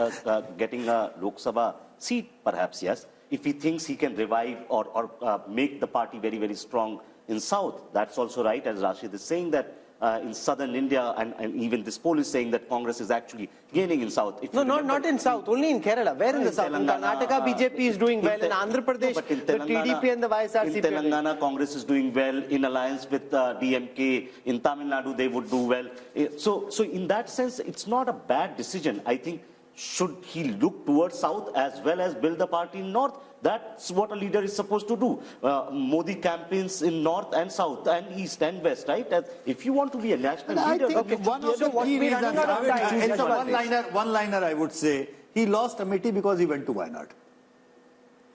getting a Lok Sabha seat, perhaps yes. If he thinks he can revive or make the party very, very strong in South, that's also right. As Rashid is saying that in southern India, and even this poll is saying that Congress is actually gaining in South. No, not in South, only in Kerala. Where in the South? In Karnataka, BJP is doing well. In Andhra Pradesh, the TDP and the YSRCP. In Telangana, Congress is doing well. In alliance with DMK, in Tamil Nadu, they would do well. So in that sense, it's not a bad decision. I think, should he look towards South as well as build the party in North? That's what a leader is supposed to do. Modi campaigns in North and South and East and West, right? If you want to be a national leader... I think one of the key reasons, one-liner I would say, he lost Amethi because he went to Wayanad.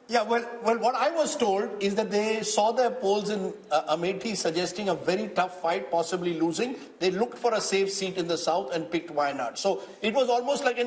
Yeah, well, what I was told is that they saw their polls in Amethi suggesting a very tough fight, possibly losing. They looked for a safe seat in the south and picked Wayanad. So it was almost like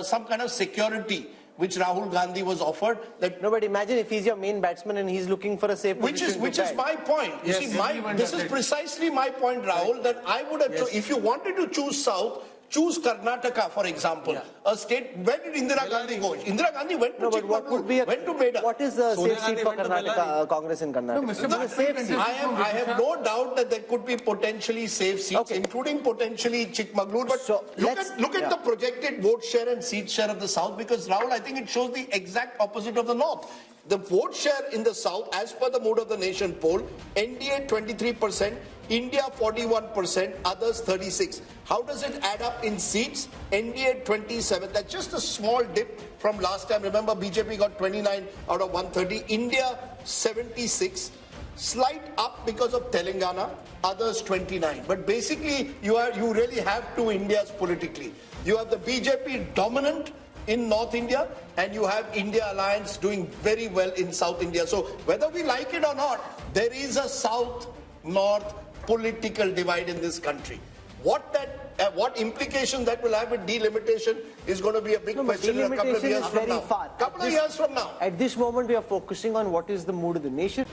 some kind of security which Rahul Gandhi was offered. That no, but imagine if he's your main batsman and he's looking for a safe position. Which is my point. You see, this is precisely my point, Rahul, that I would have, if you wanted to choose South, choose Karnataka, for example, a state. Where did Indira Gandhi go? Indira Gandhi went to Chikmagalur, went to Beda. What is the safe seat for Karnataka, Congress in Karnataka? I have no doubt that there could be potentially safe seats, including potentially Chikmagalur. But so look at the projected vote share and seat share of the South, because, Rahul, I think it shows the exact opposite of the North. The vote share in the South, as per the Mood of the Nation poll, NDA 23%, India 41%, others 36%. How does it add up in seats? NDA 27%. That's just a small dip from last time. Remember, BJP got 29 out of 130. India 76%. Slight up because of Telangana, others 29%. But basically, you really have two Indias politically. You have the BJP dominant in North India, and you have India Alliance doing very well in South India. So whether we like it or not, there is a South-North political divide in this country. What implications that will have with delimitation is going to be a big question in a couple of years from now. Couple of years from now. At this moment, we are focusing on what is the mood of the nation.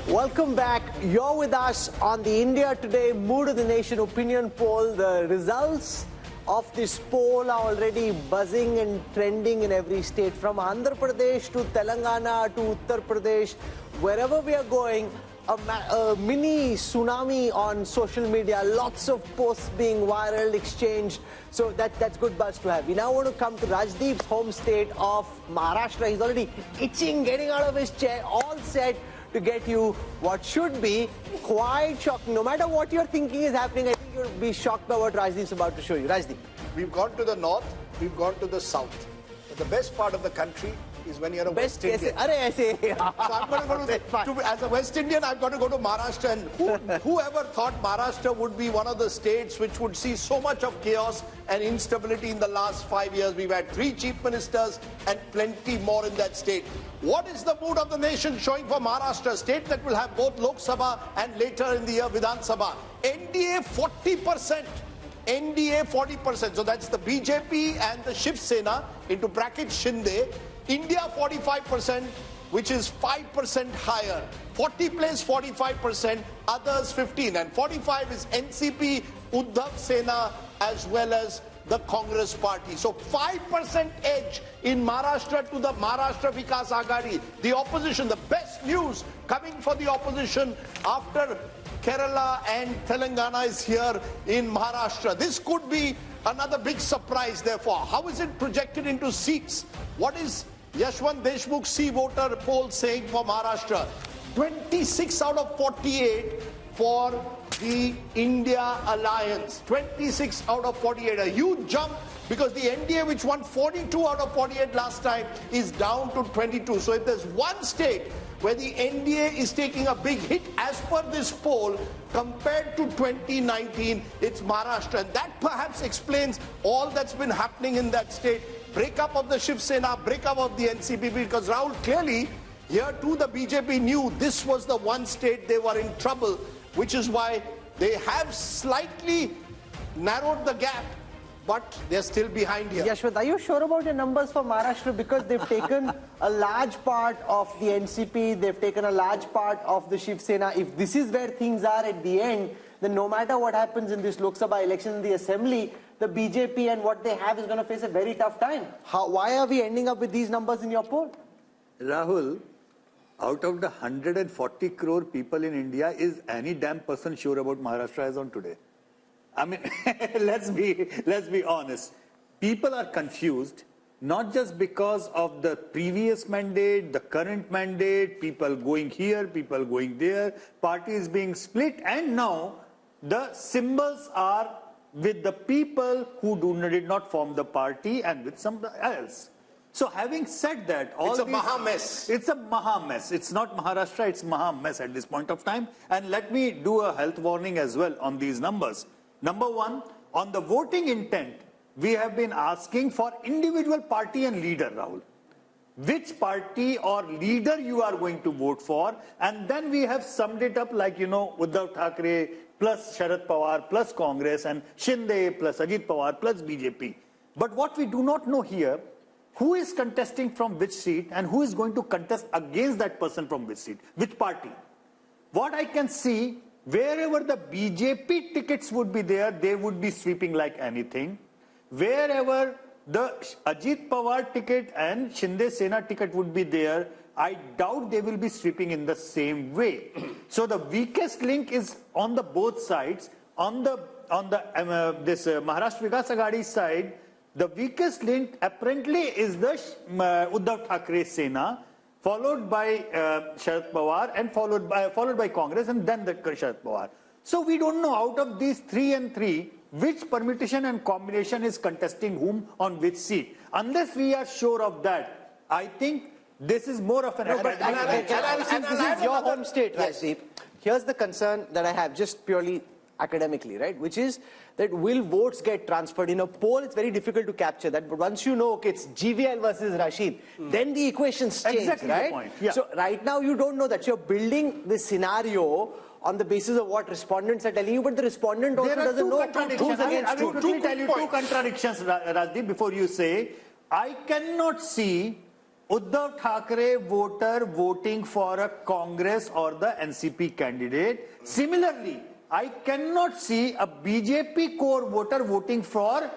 Welcome back. You're with us on the India Today Mood of the Nation opinion poll. The results of this poll are already buzzing and trending in every state, from Andhra Pradesh to Telangana to Uttar Pradesh. Wherever we are going, a mini tsunami on social media, lots of posts being viral, exchanged. So that's good buzz to have. We now want to come to Rajdeep's home state of Maharashtra. He's already itching, getting out of his chair, all set to get you what should be quite shocking. No matter what you're thinking is happening, I think you'll be shocked by what Rajdeep's about to show you. Rajdeep. We've gone to the north, we've gone to the south. But the best part of the country is when you're a West Indian. So I'm going to go to, as a West Indian, I've got to go to Maharashtra. And whoever thought Maharashtra would be one of the states which would see so much of chaos and instability in the last 5 years? We've had 3 chief ministers and plenty more in that state. What is the mood of the nation showing for Maharashtra, a state that will have both Lok Sabha and later in the year Vidhan Sabha? NDA 40%. NDA 40%. So that's the BJP and the Shiv Sena, into brackets Shinde. India 45%, which is 5% higher. 40 plays 45%, others 15. And 45 is NCP, Uddhav Sena, as well as the Congress party. So 5% edge in Maharashtra to the Maharashtra Vikas Aghadi. The opposition, the best news coming for the opposition after Kerala and Telangana is here in Maharashtra. This could be another big surprise, therefore. How is it projected into seats? What is Yashwant Deshmukh C voter poll saying for Maharashtra? 26 out of 48 for the India Alliance. 26 out of 48. A huge jump, because the NDA, which won 42 out of 48 last time, is down to 22. So if there's one state where the NDA is taking a big hit as per this poll compared to 2019, it's Maharashtra. And that perhaps explains all that's been happening in that state. Breakup of the Shiv Sena, breakup of the NCP, because Rahul, clearly here too the BJP knew this was the one state they were in trouble, which is why they have slightly narrowed the gap, but they're still behind here. Yashwant, are you sure about your numbers for Maharashtra? Because they've taken a large part of the NCP, they've taken a large part of the Shiv Sena. If this is where things are at the end, then no matter what happens in this Lok Sabha election in the Assembly, the BJP and what they have is going to face a very tough time. Why are we ending up with these numbers in your poll? Rahul, out of the 140 crore people in India, is any damn person sure about Maharashtra as on today? I mean, let's be honest. People are confused, not just because of the previous mandate, the current mandate, people going here, people going there, parties being split, and now the symbols are with the people who did not form the party and with somebody else. So having said that, it's a maha mess. It's a maha mess. It's not Maharashtra, it's maha mess at this point of time. And let me do a health warning as well on these numbers. Number one, on the voting intent, we have been asking for individual party and leader, Rahul. Which party or leader you are going to vote for, and then we have summed it up like, Uddhav Thackeray plus Sharad Pawar plus Congress and Shinde plus Ajit Pawar plus BJP. But what we do not know here, who is contesting from which seat and who is going to contest against that person from which seat, which party. What I can see, wherever the BJP tickets would be there, they would be sweeping like anything. Wherever the Ajit Pawar ticket and Shinde Sena ticket would be there, I doubt they will be sweeping in the same way. So the weakest link is on the both sides. On the Maharashtra Vikas Aghadi side, the weakest link apparently is the Uddhav Thackeray Sena, followed by Sharad Pawar, and followed by Congress, and then the Sharad Pawar. So we don't know out of these 3 and 3, which permutation and combination is contesting whom on which seat. Unless we are sure of that, I think this is more of an... Since this is your home state, Rajdeep, here's the concern that I have, just purely academically, right? Which is that will votes get transferred? In a poll, it's very difficult to capture that. But once you know, okay, it's GVL versus Rashid, then the equations change, exactly right? the point. Yeah. So right now you don't know that. So you're building this scenario on the basis of what respondents are telling you, but the respondent also doesn't know who's against I will quickly tell you two contradictions, Rajdeep, before you say. I cannot see Uddhav Thackeray voter voting for a Congress or the NCP candidate. Similarly, I cannot see a BJP core voter voting for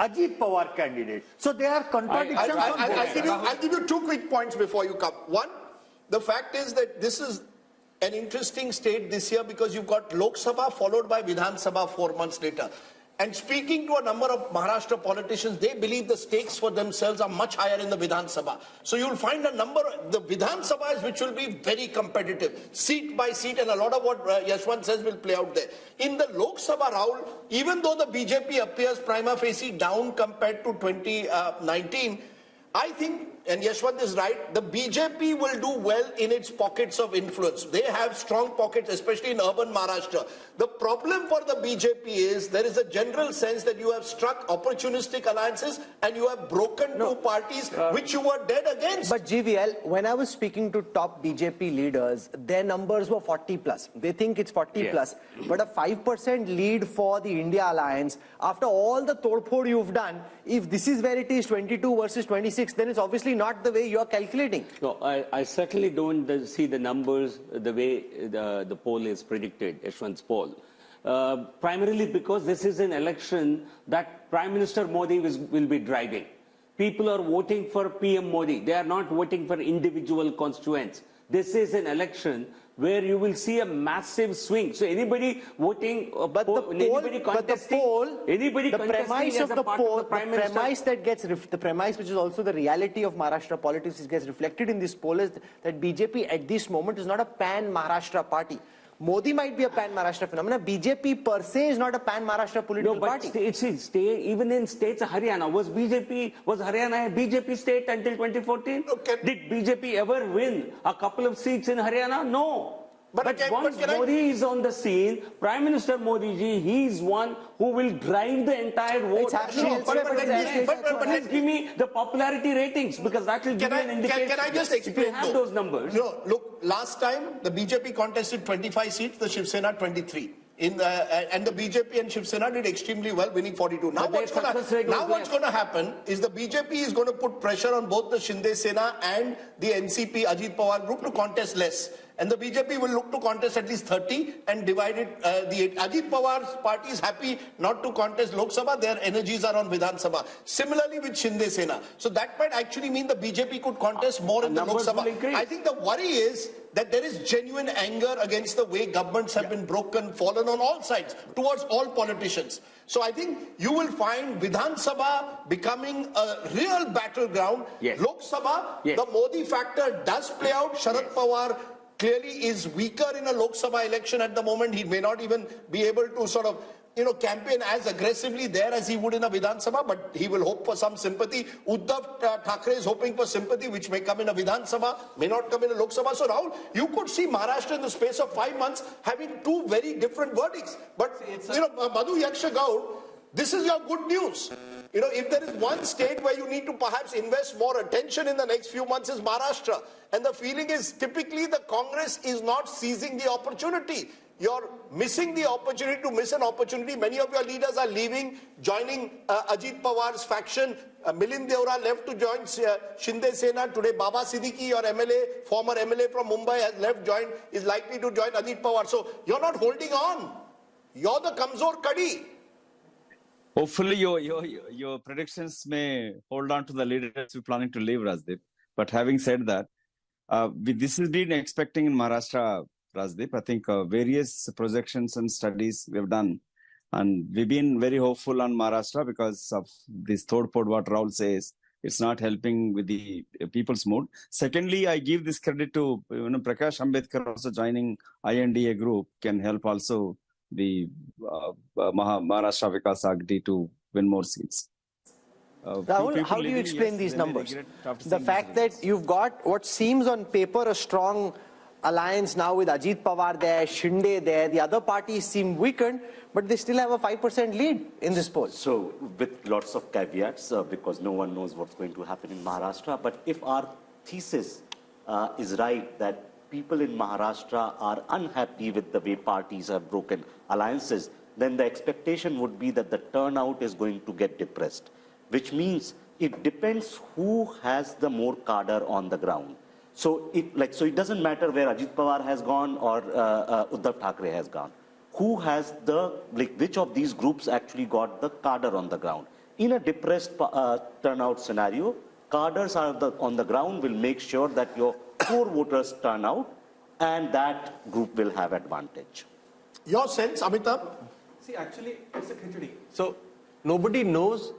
Ajit Pawar candidate. So there are contradictions. I'll give you 2 quick points before you come. One, the fact is that this is an interesting state this year because you've got Lok Sabha followed by Vidhan Sabha 4 months later. And speaking to a number of Maharashtra politicians, they believe the stakes for themselves are much higher in the Vidhan Sabha. So you'll find a number, the Vidhan Sabhas which will be very competitive, seat by seat, and a lot of what Yashwant says will play out there. In the Lok Sabha, Rahul, even though the BJP appears prima facie down compared to 2019, I think, and Yashwant is right, the BJP will do well in its pockets of influence. They have strong pockets, especially in urban Maharashtra. The problem for the BJP is there is a general sense that you have struck opportunistic alliances and you have broken two parties which you were dead against. But GVL, when I was speaking to top BJP leaders, their numbers were 40 plus. They think it's 40 plus. But a 5% lead for the India alliance, after all the todphod you've done, if this is where it is 22 versus 26, then it's obviously not the way you're calculating. No, I certainly don't see the numbers the way the poll is predicted, Yashwant's poll. Primarily because this is an election that Prime Minister Modi will be driving. People are voting for PM Modi. They are not voting for individual constituents. This is an election where you will see a massive swing. So anybody voting, anybody contesting, the premise of the poll, the premise which is also the reality of Maharashtra politics gets reflected in this poll is that BJP at this moment is not a pan-Maharashtra party. Modi might be a pan-Maharashtra phenomenon. BJP per se is not a pan-Maharashtra political party. Even in states of Haryana, was Haryana a BJP state until 2014? Did BJP ever win a couple of seats in Haryana? No. But once Modi is on the scene, Prime Minister Modi ji, he is one who will drive the entire vote. Please give me the popularity ratings because that will give me an indication. Can I just explain? If you have those numbers. No, look, last time the BJP contested 25 seats, the Shiv Sena 23. And the BJP and Shiv Sena did extremely well, winning 42. Now what's going to happen is the BJP is going to put pressure on both the Shinde Sena and the NCP Ajit Pawar group to contest less. And the BJP will look to contest at least 30 and divide it. The Ajit Pawar's party is happy not to contest Lok Sabha. Their energies are on Vidhan Sabha. Similarly with Shinde Sena. So that might actually mean the BJP could contest more in the Lok Sabha. I think the worry is that there is genuine anger against the way governments have been broken, fallen on all sides, towards all politicians. So I think you will find Vidhan Sabha becoming a real battleground. Lok Sabha, the Modi factor does play out. Sharad Pawar clearly is weaker in a Lok Sabha election at the moment. He may not even be able to sort of, campaign as aggressively there as he would in a Vidhan Sabha, but he will hope for some sympathy. Uddhav Thackeray is hoping for sympathy, which may come in a Vidhan Sabha, may not come in a Lok Sabha. So Rahul, you could see Maharashtra in the space of 5 months having two very different verdicts. But, Madhu Yaksha Gaur, this is your good news. If there is one state where you need to perhaps invest more attention in the next few months is Maharashtra. And the feeling is typically the Congress is not seizing the opportunity. You're missing the opportunity to miss an opportunity. Many of your leaders are leaving, joining Ajit Pawar's faction. Milind Deora left to join Shinde Sena. Today, Baba Siddiqui, your MLA, former MLA from Mumbai, has left, is likely to join Ajit Pawar. So you're not holding on. You're the Kamzor Kadi. Hopefully, your predictions may hold on to the leaders who are planning to leave, Rajdeep. But having said that, this has been expecting in Maharashtra, Rajdeep. I think various projections and studies we've done. And we've been very hopeful on Maharashtra because of this third pod, what Rahul says. It's not helping with the people's mood. Secondly, I give this credit to Prakash Ambedkar also joining INDA group can help also the Maharashtra Vikas Agdi to win more seats. Rahul, how do you explain these numbers? The fact that you've got what seems on paper a strong alliance now with Ajit Pawar there, Shinde there. The other parties seem weakened, but they still have a 5% lead in this poll. So, with lots of caveats, because no one knows what's going to happen in Maharashtra, but if our thesis is right that people in Maharashtra are unhappy with the way parties have broken alliances, then the expectation would be that the turnout is going to get depressed, which means it depends who has the more cadre on the ground. So it doesn't matter where Ajit Pawar has gone or Uddhav Thackeray has gone. Who has which of these groups actually got the cadre on the ground? In a depressed turnout scenario, cadres on the ground will make sure that your core voters turn out, and that group will have advantage. Your sense, Amitabh? See, actually, it's a khichdi. So, nobody knows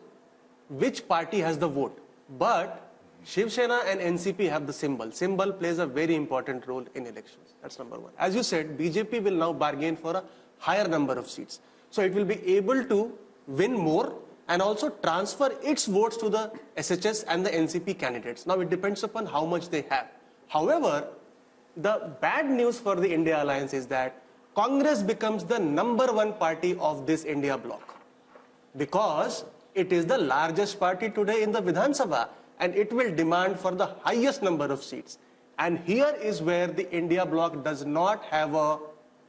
which party has the vote, but Shiv Sena and NCP have the symbol. Symbol plays a very important role in elections. That's number one. As you said, BJP will now bargain for a higher number of seats. So it will be able to win more and also transfer its votes to the SHS and the NCP candidates. Now it depends upon how much they have. However, the bad news for the India Alliance is that Congress becomes the #1 party of this India bloc, because it is the largest party today in the Vidhan Sabha, and it will demand for the highest number of seats. And here is where the India bloc does not have a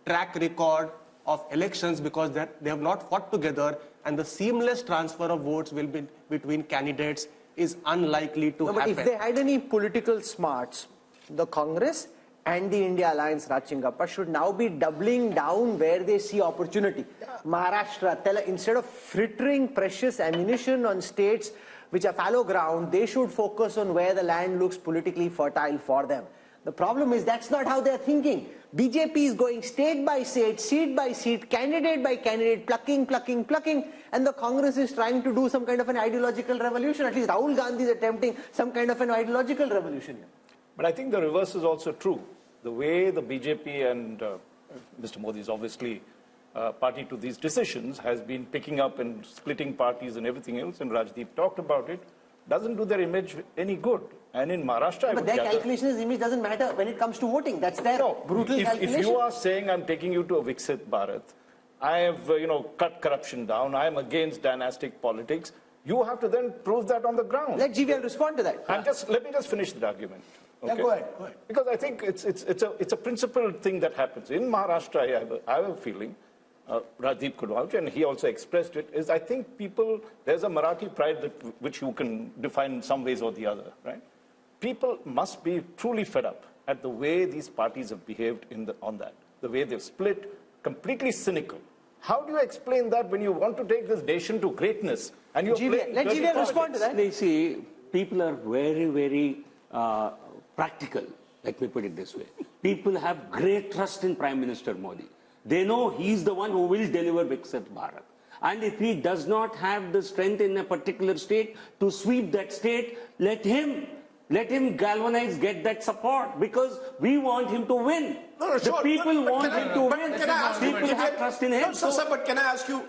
track record of elections, because they have not fought together, and the seamless transfer of votes will be between candidates is unlikely to happen. But if they had any political smarts, the Congress and the India Alliance, Rajchingappa, should now be doubling down where they see opportunity. Maharashtra, instead of frittering precious ammunition on states which are fallow ground, they should focus on where the land looks politically fertile for them. The problem is that's not how they're thinking. BJP is going state by state, seat by seat, candidate by candidate, plucking, and the Congress is trying to do some kind of an ideological revolution. At least Rahul Gandhi is attempting some kind of an ideological revolution here. But I think the reverse is also true. The way the BJP and Mr. Modi is obviously party to these decisions has been picking up and splitting parties and everything else, and Rajdeep talked about it, doesn't do their image any good. And in Maharashtra, but their calculations, image doesn't matter when it comes to voting. That's their brutal calculation. If you are saying I'm taking you to a Viksit Bharat, I have cut corruption down, I am against dynastic politics, you have to then prove that on the ground. Let GVL respond to that. And let me just finish the argument. Okay? Yeah, go ahead. Because I think it's a principled thing that happens. In Maharashtra, I have a feeling, Rajdeep could vouch, and he also expressed it, is I think there's a Marathi pride which you can define in some ways or the other, right? People must be truly fed up at the way these parties have behaved on that, the way they've split, completely cynical. How do you explain that when you want to take this nation to greatness and you're playing let GVL respond to that. They see people are very, very practical. Let me put it this way. People have great trust in Prime Minister Modi. They know he's the one who will deliver Viksit Bharat. And if he does not have the strength in a particular state to sweep that state, let him galvanize, get that support, because we want him to win. The people want him to win. People have trust in him. No, sir, but can I ask you,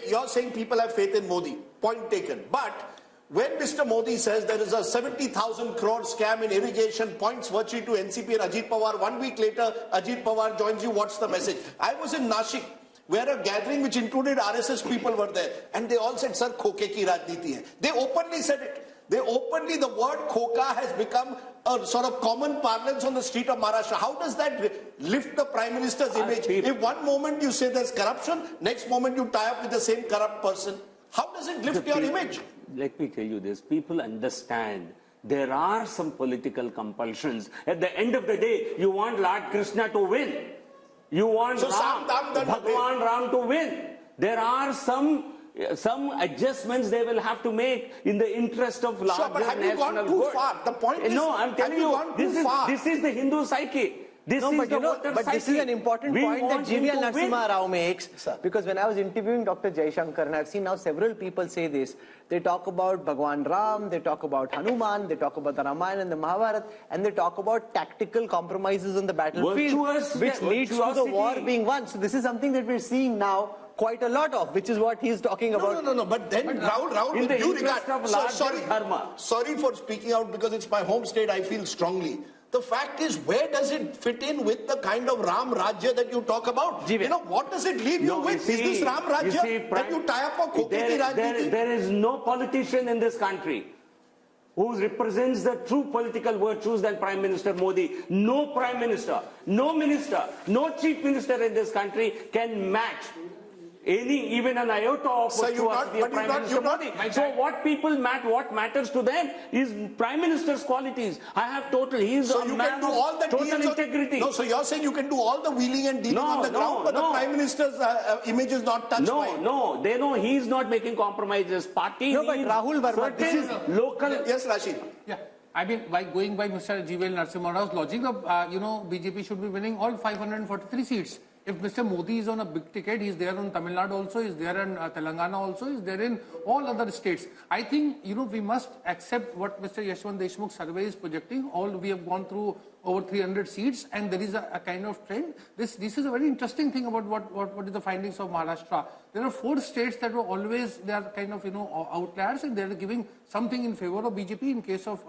you're saying people have faith in Modi. Point taken. But when Mr. Modi says there is a 70,000 crore scam in irrigation, points virtue to NCP and Ajit Pawar, 1 week later, Ajit Pawar joins you, what's the message? I was in Nashik, where a gathering which included RSS people were there, and they all said, sir, khoke ki rajniti hai. They openly said it. The word khoka has become a sort of common parlance on the street of Maharashtra. How does that lift the Prime Minister's image? If one moment you say there's corruption, next moment you tie up with the same corrupt person, how does it lift your image? Let me tell you this. People understand there are some political compulsions. At the end of the day, you want Lord Krishna to win. You want Bhagwan Ram to win. There are some adjustments they will have to make in the interest of larger national good. But have you gone too far? The point is, no, I'm telling you, this is the Hindu psyche. This is an important point that GVL Narasimha Rao makes, because when I was interviewing Dr. Jaishankar, and I've seen now several people say this, they talk about Bhagwan Ram, they talk about Hanuman, they talk about the Ramayana and the Mahabharata, and they talk about tactical compromises on the battlefield, which leads to the war being won. So this is something that we're seeing now quite a lot of, which is what he's talking about. No, but then Rahul, with due regard, sorry for speaking out because it's my home state, I feel strongly. The fact is, where does it fit in with the kind of Ram Rajya that you talk about? You know, what does it leave you with? Is this Ram Rajya that you tie up for Koketi Rajniti? There is no politician in this country who represents the true political virtues than Prime Minister Modi. No Prime Minister, no Minister, no Chief Minister in this country can match even an iota of what Prime Minister Modi. So what matters to them is Prime Minister's qualities. I have he's a man of total integrity. No, so you're saying you can do all the wheeling and dealing on the ground, but the Prime Minister's image is not touched by it. No, they know he's not making compromises. Party but Rahul Verma, this is local. Yes, Rashid. Yeah. I mean, by going by Mr. GVL Narasimha Rao's logic, BJP should be winning all 543 seats. If Mr. Modi is on a big ticket, he's there on Tamil Nadu also, he's there in Telangana also, he's there in all other states. I think, we must accept what Mr. Yashwant Deshmukh survey is projecting. We have gone through over 300 seats and there is a kind of trend. This is a very interesting thing about what is the findings of Maharashtra. There are 4 states that were always, they are kind of, outliers, and they are giving something in favor of BJP. In case of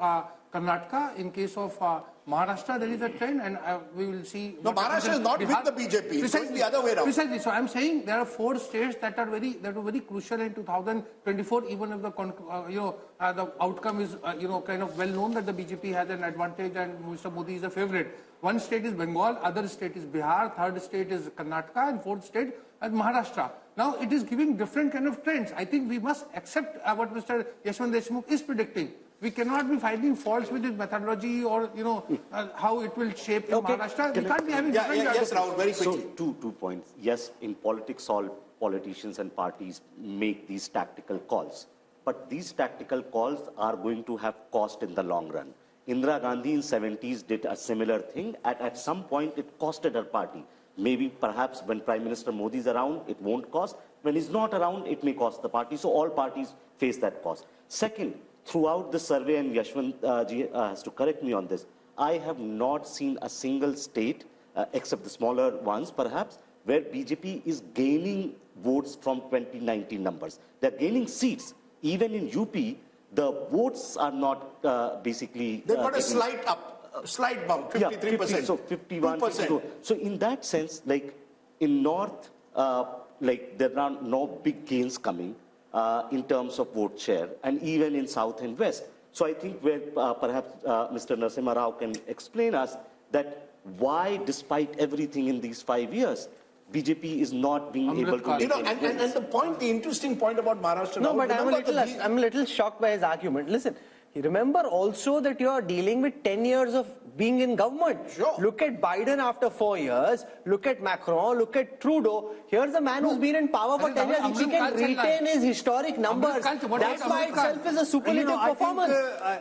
Karnataka, in case of Maharashtra, there is a trend, and we will see. No, Maharashtra is not Bihar. With the BJP. It's the other way around. Precisely. So I'm saying there are 4 states that were very crucial in 2024. Even if the outcome is kind of well known that the BJP has an advantage and Mr. Modi is a favorite. One state is Bengal, other state is Bihar, third state is Karnataka, and fourth state is Maharashtra. Now it is giving different kind of trends. I think we must accept what Mr. Yashwant Deshmukh is predicting. We cannot be finding faults with his methodology or, how it will shape Maharashtra. We can't be having different... Yes, Rahul, very quickly. So, two points. Yes, in politics, all politicians and parties make these tactical calls. But these tactical calls are going to have cost in the long run. Indira Gandhi in 70s did a similar thing. At some point, it costed her party. Maybe, perhaps, when Prime Minister Modi is around, it won't cost. When he's not around, it may cost the party. So all parties face that cost. Second, throughout the survey, and Yashwant ji has to correct me on this, I have not seen a single state, except the smaller ones perhaps, where BJP is gaining votes from 2019 numbers. They're gaining seats. Even in UP, the votes are not basically... They've got a slight bump, 53%. Yeah, 50, so 51, 52. So in that sense, like in North, there are no big gains coming. In terms of vote share, and even in South and West. So I think where perhaps Mr. Narasimha Rao can explain us that why, despite everything in these 5 years, BJP is not being able to... And the interesting point about Maharashtra... No, but I'm a little shocked by his argument. Listen, remember also that you are dealing with 10 years of being in government. Sure. Look at Biden after 4 years. Look at Macron. Look at Trudeau. Here's a man who's been in power for 10 years. If he can retain his historic numbers, that's by itself is a superlative performance.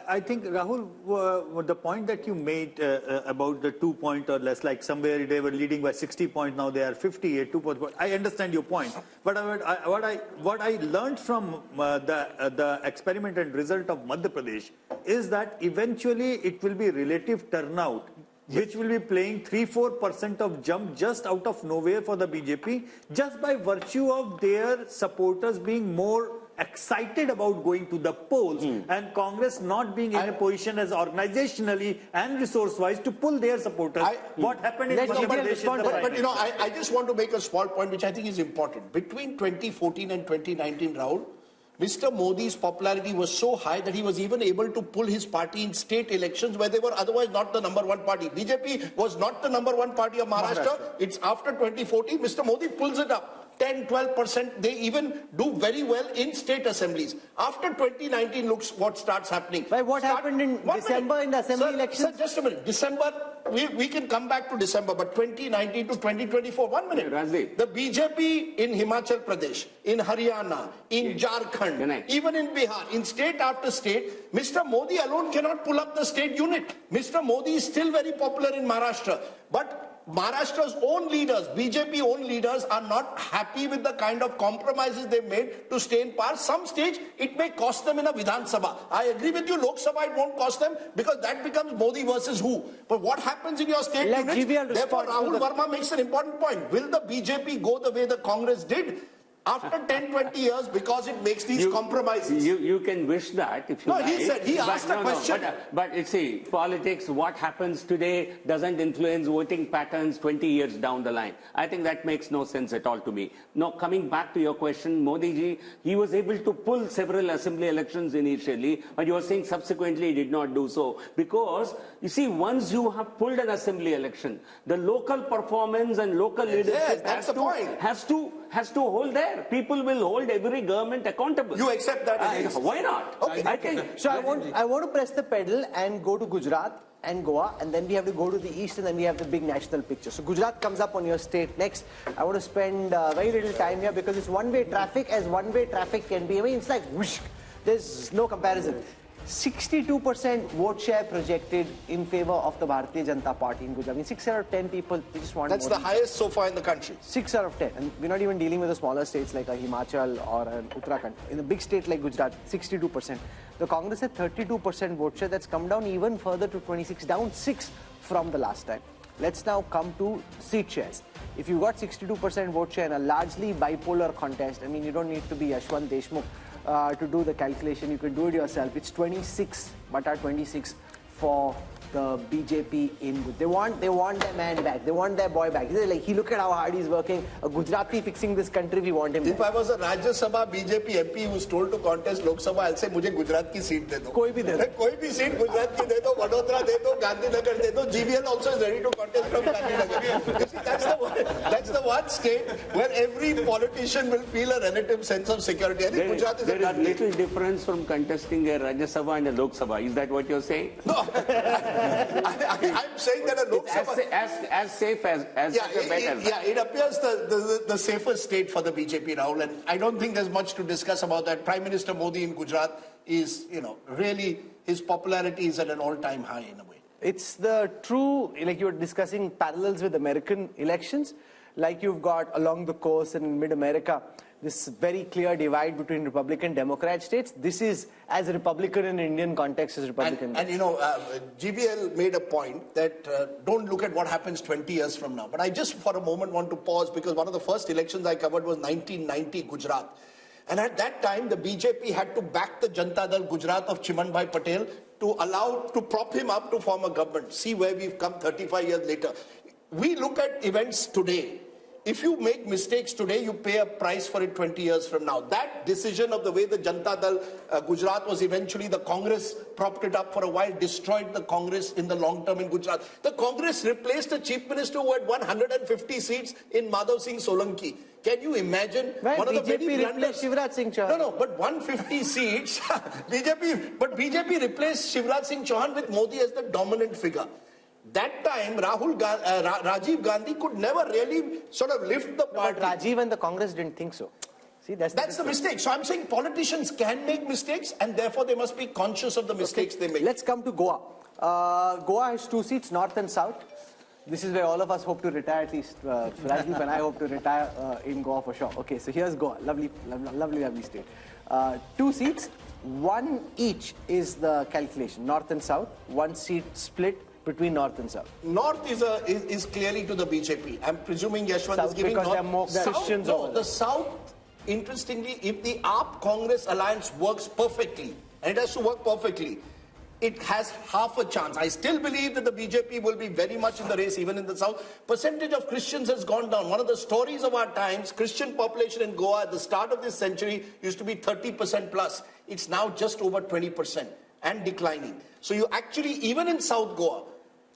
I think, Rahul, the point that you made about the 2 point or less, like somewhere they were leading by 60 points, now they are 58, 2 points. I understand your point. But what I learned from the experiment and result of Madhya Pradesh is that eventually it will be relative turnout, which will be playing 3-4% of jump just out of nowhere for the BJP, just by virtue of their supporters being more excited about going to the polls and Congress not being in a position as organizationally and resource-wise to pull their supporters. What happened in Madhya Pradesh? But I just want to make a small point which I think is important. Between 2014 and 2019, Rahul, Mr. Modi's popularity was so high that he was even able to pull his party in state elections where they were otherwise not the #1 party. BJP was not the #1 party of Maharashtra. It's after 2014, Mr. Modi pulls it up. 10, 12%, they even do very well in state assemblies. After 2019, looks what starts happening. What happened in December in the assembly elections? Sir, just a minute. December, we can come back to December, but 2019 to 2024, 1 minute. Rajdeep. The BJP in Himachal Pradesh, in Haryana, in Jharkhand, even in Bihar, in state after state, Mr. Modi alone cannot pull up the state unit. Mr. Modi is still very popular in Maharashtra, but Maharashtra's own leaders, BJP own leaders, are not happy with the kind of compromises they've made to stay in power. Some stage, it may cost them in a Vidhan Sabha. I agree with you, Lok Sabha, it won't cost them because that becomes Modi versus who. But what happens in your state units? Therefore, Rahul Verma makes an important point. Will the BJP go the way the Congress did? After 10, 20 years, because it makes these compromises. You can wish that if you like. No, he asked a question. But you see, politics, what happens today doesn't influence voting patterns 20 years down the line. I think that makes no sense at all to me. Now, coming back to your question, Modi ji, he was able to pull several assembly elections initially, but you are saying subsequently he did not do so. Because, you see, once you have pulled an assembly election, the local performance and local leadership has to hold there. People will hold every government accountable. You accept that? Why not? Okay. I think. So I want to press the pedal and go to Gujarat and Goa, and then we have to go to the east, and then we have the big national picture. So Gujarat comes up on your state next. I want to spend very little time here because it's one-way traffic, as one-way traffic can be. I mean, it's like whoosh. There's no comparison. 62% vote share projected in favor of the Bharatiya Janata Party in Gujarat. I mean, 6 out of 10 people just want. That's the highest so far in the country. 6 out of 10, and we're not even dealing with the smaller states like a Himachal or an Uttarakhand. In a big state like Gujarat, 62%. The Congress had 32% vote share. That's come down even further to 26, down 6 from the last time. Let's now come to seat shares. If you got 62% vote share in a largely bipolar contest, I mean, you don't need to be Yashwant Deshmukh to do the calculation. You can do it yourself. It's 26, but 26 for the BJP in. They want their man back. They want their boy back. They're like, he look at how hard he's working. A Gujarati fixing this country. We want him. If I was a Rajya Sabha BJP MP who was told to contest Lok Sabha, I'll say, "मुझे गुजरात की seat दे दो." कोई भी दे दो. कोई भी seat Gujarat की दे दो, वडोदरा दे दो, गांधीनगर दे दो. GVL also is ready to contest from Gandhinagar. You see, that's the one state where every politician will feel a relative sense of security. I think Gujarat is there is little difference from contesting a Rajya Sabha and a Lok Sabha. Is that what you're saying? No. I'm saying that a Lok Sabha... As safe as better. Yeah, it appears the safest state for the BJP, Rahul, and I don't think there's much to discuss about that. Prime Minister Modi in Gujarat is, really, his popularity is at an all-time high in a way. It's the true, like you were discussing parallels with American elections, like you've got along the coast and in mid-America, this very clear divide between Republican and Democrat states. This is as Republican in Indian context as Republican. And GVL made a point that don't look at what happens 20 years from now. But I just for a moment want to pause because one of the first elections I covered was 1990 Gujarat. And at that time, the BJP had to back the Janata Dal Gujarat of Chimanbhai Patel to prop him up to form a government. See where we've come 35 years later. We look at events today. If you make mistakes today, you pay a price for it 20 years from now. That decision of the way the Janata Dal Gujarat was eventually, the Congress propped it up for a while, destroyed the Congress in the long term in Gujarat. The Congress replaced a chief minister who had 150 seats in Madhav Singh Solanki. Can you imagine? Right, one of BJP the very replaced Shivraj Singh Chauhan. No, but 150 seats, BJP replaced Shivraj Singh Chauhan with Modi as the dominant figure. That time, Rajiv Gandhi could never really sort of lift the party. But Rajiv and the Congress didn't think so. See, that's the mistake. So I'm saying politicians can make mistakes and therefore they must be conscious of the mistakes they make. Let's come to Goa. Goa has 2 seats, north and south. This is where all of us hope to retire, at least Rajdeep and I hope to retire in Goa for sure. Okay, so here's Goa. Lovely state. 2 seats, 1 each is the calculation, north and south. 1 seat split between north and south. North is clearly to the BJP. I'm presuming Yashwant south is giving because north. there are more Christians over there. The south, interestingly, if the AAP Congress alliance works perfectly, and it has to work perfectly, it has half a chance. I still believe that the BJP will be very much in the race, even in the south. Percentage of Christians has gone down. One of the stories of our times, Christian population in Goa at the start of this century used to be 30% plus. It's now just over 20% and declining. So you actually, even in South Goa,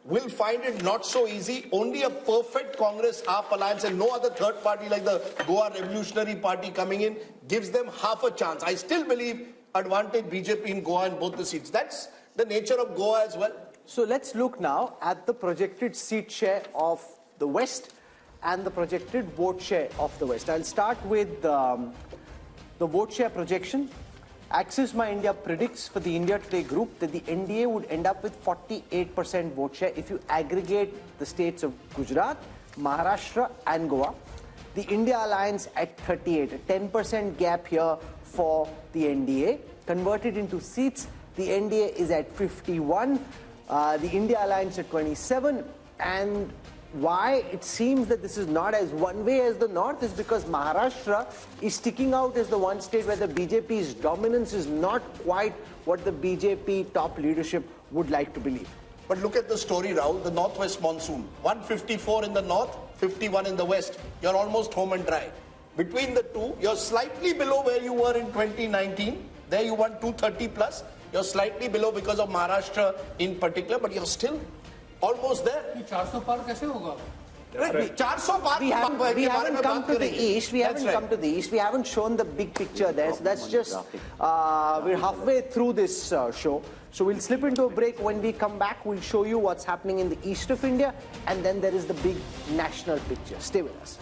will find it not so easy. Only a perfect Congress AAP alliance and no other third party like the Goa Revolutionary Party coming in gives them half a chance. I still believe advantage BJP in Goa in both the seats. That's the nature of Goa as well. So let's look now at the projected seat share of the West and the projected vote share of the West. I'll start with the vote share projection. Axis My India predicts for the India Today group that the NDA would end up with 48% vote share if you aggregate the states of Gujarat, Maharashtra and Goa. The India Alliance at 38, a 10% gap here for the NDA. Converted into seats, the NDA is at 51, the India Alliance at 27 and why it seems that this is not as one way as the North is because Maharashtra is sticking out as the one state where the BJP's dominance is not quite what the BJP top leadership would like to believe. But look at the story, Rahul, the northwest monsoon. 154 in the north, 51 in the west. You're almost home and dry. Between the two, you're slightly below where you were in 2019. There you won 230 plus. You're slightly below because of Maharashtra in particular, but you're still almost there. 400 पार कैसे होगा? We haven't come to the east. We haven't come to the east. We haven't shown the big picture there. So that's just we're halfway through this show. So we'll slip into a break. When we come back, we'll show you what's happening in the east of India, and then there is the big national picture. Stay with us.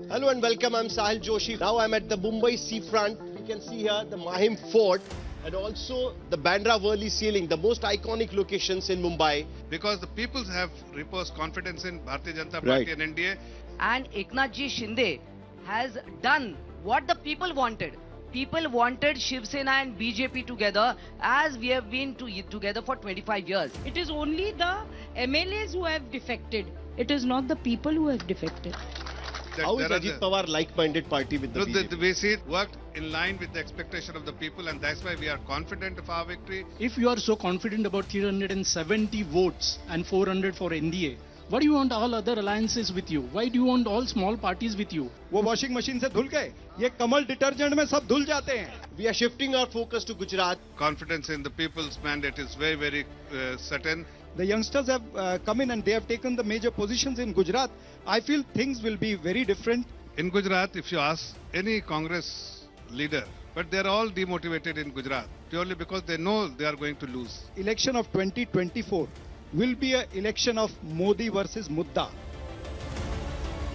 Hello and welcome, I'm Sahil Joshi. Now I'm at the Mumbai seafront. You can see here the Mahim Fort and also the Bandra Worli ceiling, the most iconic locations in Mumbai. Because the people have reposed confidence in Bharatiya Janata Party and NDA. And Eknath Ji Shinde has done what the people wanted. People wanted Shiv Sena and BJP together as we have been together for 25 years. It is only the MLAs who have defected. It is not the people who have defected. How is Ajit Pawar like-minded party with the BJP? We see it worked in line with the expectation of the people, and that's why we are confident of our victory. If you are so confident about 370 votes and 400 for NDA, why do you want all other alliances with you? Why do you want all small parties with you? वो washing machine से धुल गए, ये कमल detergent में सब धुल जाते हैं. We are shifting our focus to Gujarat. Confidence in the people's mandate is very, very certain. The youngsters have come in and they have taken the major positions in Gujarat. I feel things will be very different. In Gujarat, if you ask any Congress leader, but they are all demotivated in Gujarat purely because they know they are going to lose. Election of 2024 will be an election of Modi versus Mudda.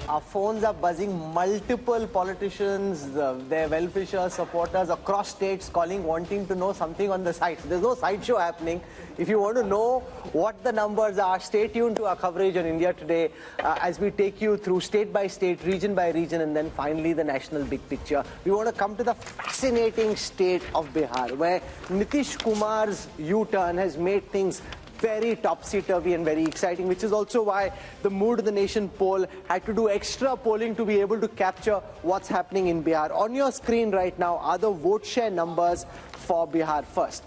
Our phones are buzzing, multiple politicians, their well-wishers, supporters across states calling, wanting to know something on the site. There's no sideshow happening. If you want to know what the numbers are, stay tuned to our coverage on India Today as we take you through state by state, region by region, and then finally the national big picture. We want to come to the fascinating state of Bihar, where Nitish Kumar's U-turn has made things very topsy-turvy and very exciting, which is also why the Mood of the Nation poll had to do extra polling to be able to capture what's happening in Bihar. On your screen right now are the vote share numbers for Bihar first.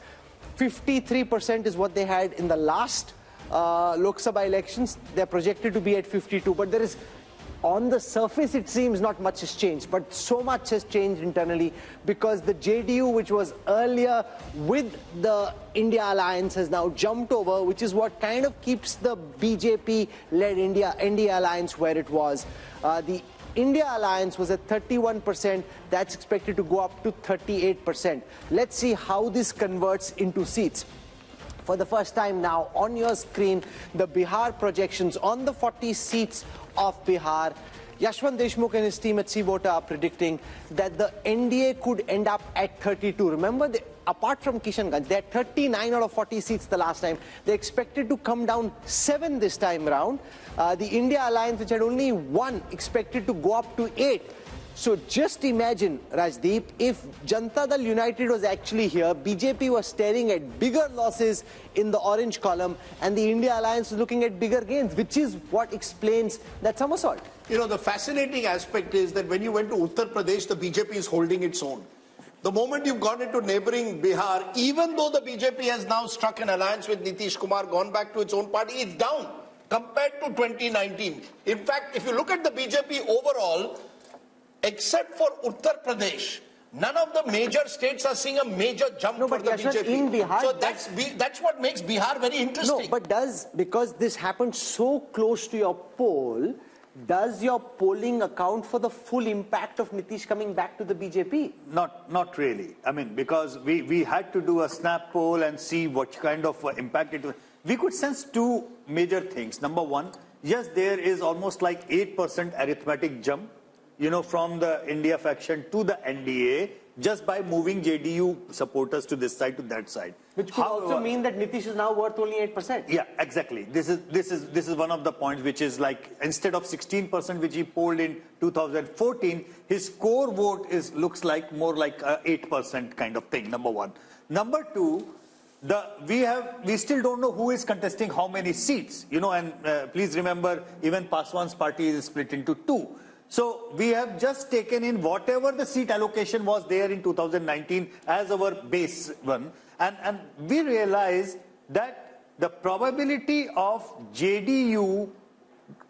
53% is what they had in the last Lok Sabha elections. They're projected to be at 52, but there is, on the surface, it seems not much has changed, but so much has changed internally because the JDU, which was earlier with the India alliance, has now jumped over, which is what kind of keeps the BJP-led India alliance where it was. The India alliance was at 31%. That's expected to go up to 38%. Let's see how this converts into seats. For the first time now, on your screen, the Bihar projections on the 40 seats of Bihar. Yashwant Deshmukh and his team at C-Vota are predicting that the NDA could end up at 32. Remember, apart from Kishanganj, they had 39 out of 40 seats the last time. They're expected to come down 7 this time around. The India alliance, which had only 1, expected to go up to 8. So just imagine, Rajdeep, if Janata Dal United was actually here, BJP was staring at bigger losses in the orange column, and the India alliance was looking at bigger gains, which is what explains that somersault. You know, the fascinating aspect is that when you went to Uttar Pradesh, the BJP is holding its own. The moment you've gone into neighboring Bihar, even though the BJP has now struck an alliance with Nitish Kumar, gone back to its own party, it's down compared to 2019. In fact, if you look at the BJP overall, except for Uttar Pradesh, none of the major states are seeing a major jump for the BJP. In Bihar, so that's what makes Bihar very interesting. No, but because this happened so close to your poll, does your polling account for the full impact of Nitish coming back to the BJP? Not really. I mean, because we had to do a snap poll and see what kind of impact it was. We could sense two major things. Number one, yes, there is almost like 8% arithmetic jump, you know, from the India faction to the NDA. just by moving JDU supporters to this side to that side. Which could also mean that Nitish is now worth only 8%. Yeah, exactly. This is one of the points which is like, instead of 16% which he polled in 2014, his core vote looks like more like a 8% kind of thing, number one. Number two, we still don't know who is contesting how many seats, you know, and please remember, even Paswan's party is split into two. So we have just taken in whatever the seat allocation was there in 2019 as our base one, and we realize that the probability of JDU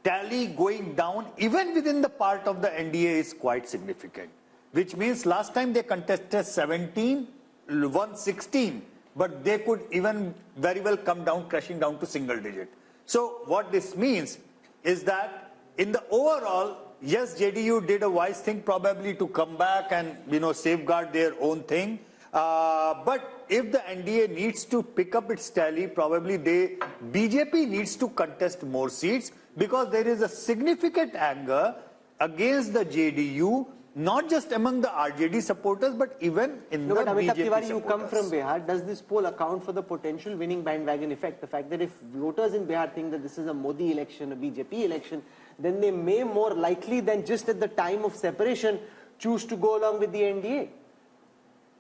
tally going down even within the part of the NDA is quite significant, which means last time they contested 17, won 16, but they could even very well come down, crashing down to single digit. So what this means is that in the overall, yes, JDU did a wise thing probably to come back and, you know, safeguard their own thing. But if the NDA needs to pick up its tally, probably BJP needs to contest more seats, because there is a significant anger against the JDU, not just among the RJD supporters, but even in the BJP supporters. You come from Bihar. Does this poll account for the potential winning bandwagon effect? The fact that if voters in Bihar think that this is a Modi election, a BJP election, then they may more likely than just at the time of separation choose to go along with the NDA.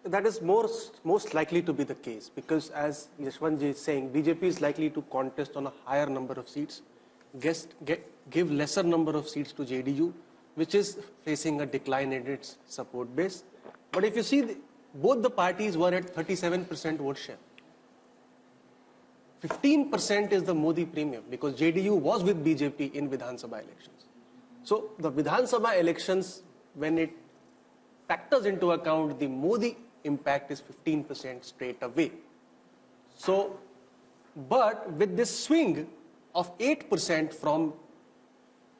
That is most likely to be the case, because as Yashwantji is saying, BJP is likely to contest on a higher number of seats, give lesser number of seats to JDU, which is facing a decline in its support base. But if you see, both the parties were at 37% vote share. 15% is the Modi premium, because JDU was with BJP in Vidhan Sabha elections. So the Vidhan Sabha elections, when it factors into account the Modi impact, is 15% straight away. So, but with this swing of 8% from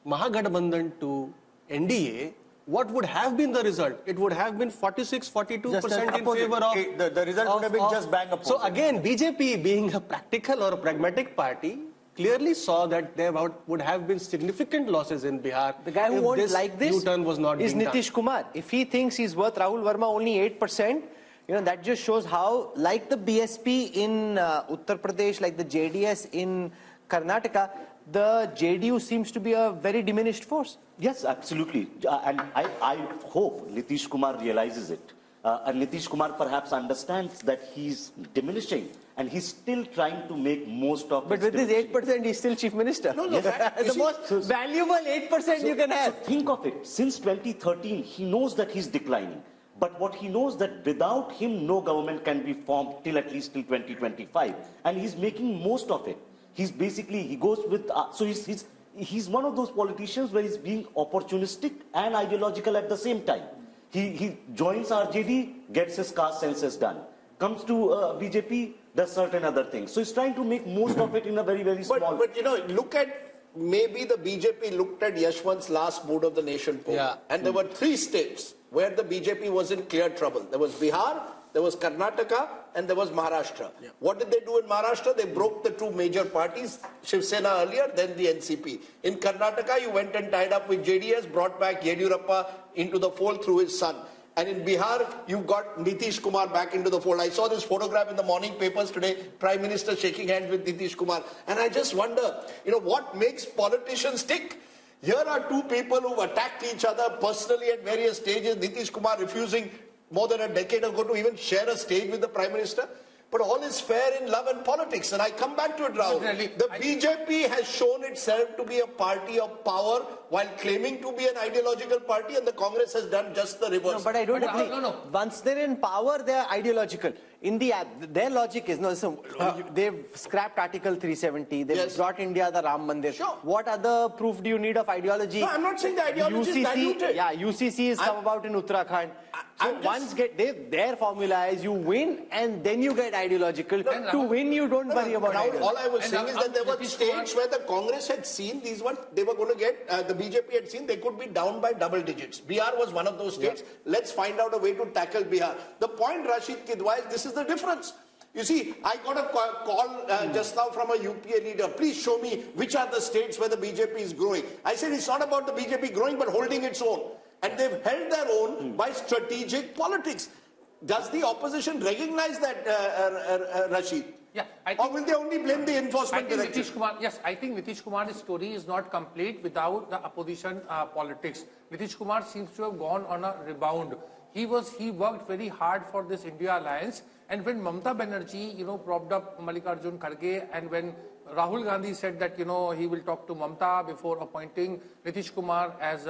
Mahagathbandhan to NDA, what would have been the result? It would have been 46-42% in favor of... The result would have been just bang opposite. So again, BJP, being a practical or a pragmatic party, clearly saw that there would have been significant losses in Bihar. The guy who won't like this U-turn was not is being Nitish done. Kumar. If he thinks he's worth Rahul Verma only 8%, you know, that just shows how, like the BSP in Uttar Pradesh, like the JDS in Karnataka, the JDU seems to be a very diminished force. Yes, absolutely. And I hope Nitish Kumar realizes it. And Nitish Kumar perhaps understands that he's diminishing, and he's still trying to make most of it. But with this 8%, he's still chief minister. No, no, the most valuable 8% you can have. So think of it. Since 2013, he knows that he's declining. But what he knows that without him, no government can be formed till at least till 2025. And he's making most of it. He's basically, he goes with, so he's one of those politicians where he's being opportunistic and ideological at the same time. He joins RJD, gets his caste census done. Comes to BJP, does certain other things. So he's trying to make most of it in a very, very small... But you know, look at, maybe the BJP looked at Yashwant's last Mood of the Nation poll. Yeah. And there were 3 states where the BJP was in clear trouble. There was Bihar, there was Karnataka, and there was Maharashtra. Yeah. What did they do in Maharashtra? They broke the 2 major parties, Shiv Sena earlier, then the NCP. In Karnataka, you went and tied up with JDS, brought back Yediyurappa into the fold through his son. And in Bihar, you got Nitish Kumar back into the fold. I saw this photograph in the morning papers today, Prime Minister shaking hands with Nitish Kumar. And I just wonder, you know, what makes politicians tick? Here are 2 people who've attacked each other personally at various stages. Nitish Kumar refusing more than a decade ago to even share a stage with the Prime Minister. But all is fair in love and politics. And I come back to it, Rahul. The BJP has shown itself to be a party of power while claiming to be an ideological party, and the Congress has done just the reverse. No, but I don't agree. Once they're in power, they're ideological. In their logic is, they've scrapped Article 370, they've brought India the Ram Mandir. Sure. What other proof do you need of ideology? No, I'm not saying the ideology is diluted. Yeah, UCC has come about in Uttarakhand. So once their formula is you win and then you get ideological. To win, you don't worry about ideology. All I was saying is that there were states where the Congress had seen these ones, they were going to get, the BJP had seen they could be down by double digits. Bihar was one of those states. Yeah. Let's find out a way to tackle Bihar. The point Rashid Kidwa is, this is the difference. You see, I got a call just now from a UPA leader. Please show me which are the states where the BJP is growing. I said it's not about the BJP growing but holding its own. and they've held their own by strategic politics. Does the opposition recognize that, Rashid? Yeah, or will they only blame the enforcement director? Yes, I think Nitish Kumar's story is not complete without the opposition politics. Nitish Kumar seems to have gone on a rebound. He worked very hard for this India alliance, and when Mamata Banerjee, propped up Mallikarjun Kharge, and when Rahul Gandhi said that, he will talk to Mamata before appointing Nitish Kumar as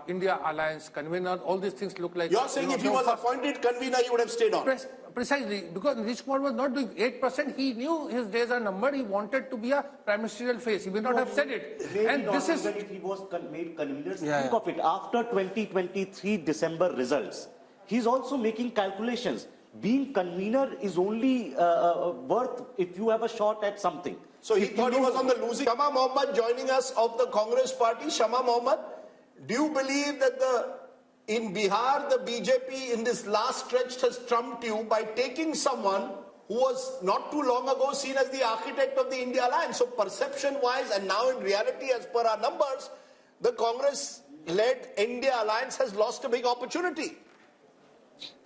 India alliance convener, all these things look like... You're saying if he was appointed convener, he would have stayed on? Precisely, because Nitish Kumar was not doing 8%, he knew his days are numbered, he wanted to be a prime ministerial face, he may not have said it. Maybe and not this is... if he was made convener. Think of it, after 2023 December results, he's also making calculations. Being convener is only worth if you have a shot at something. So he thought he was on the losing. Shama Mohammed joining us of the Congress party. Shama Mohammed, do you believe that in Bihar, the BJP in this last stretch has trumped you by taking someone who was not too long ago seen as the architect of the India alliance? So perception-wise, and now in reality, as per our numbers, the Congress-led India alliance has lost a big opportunity.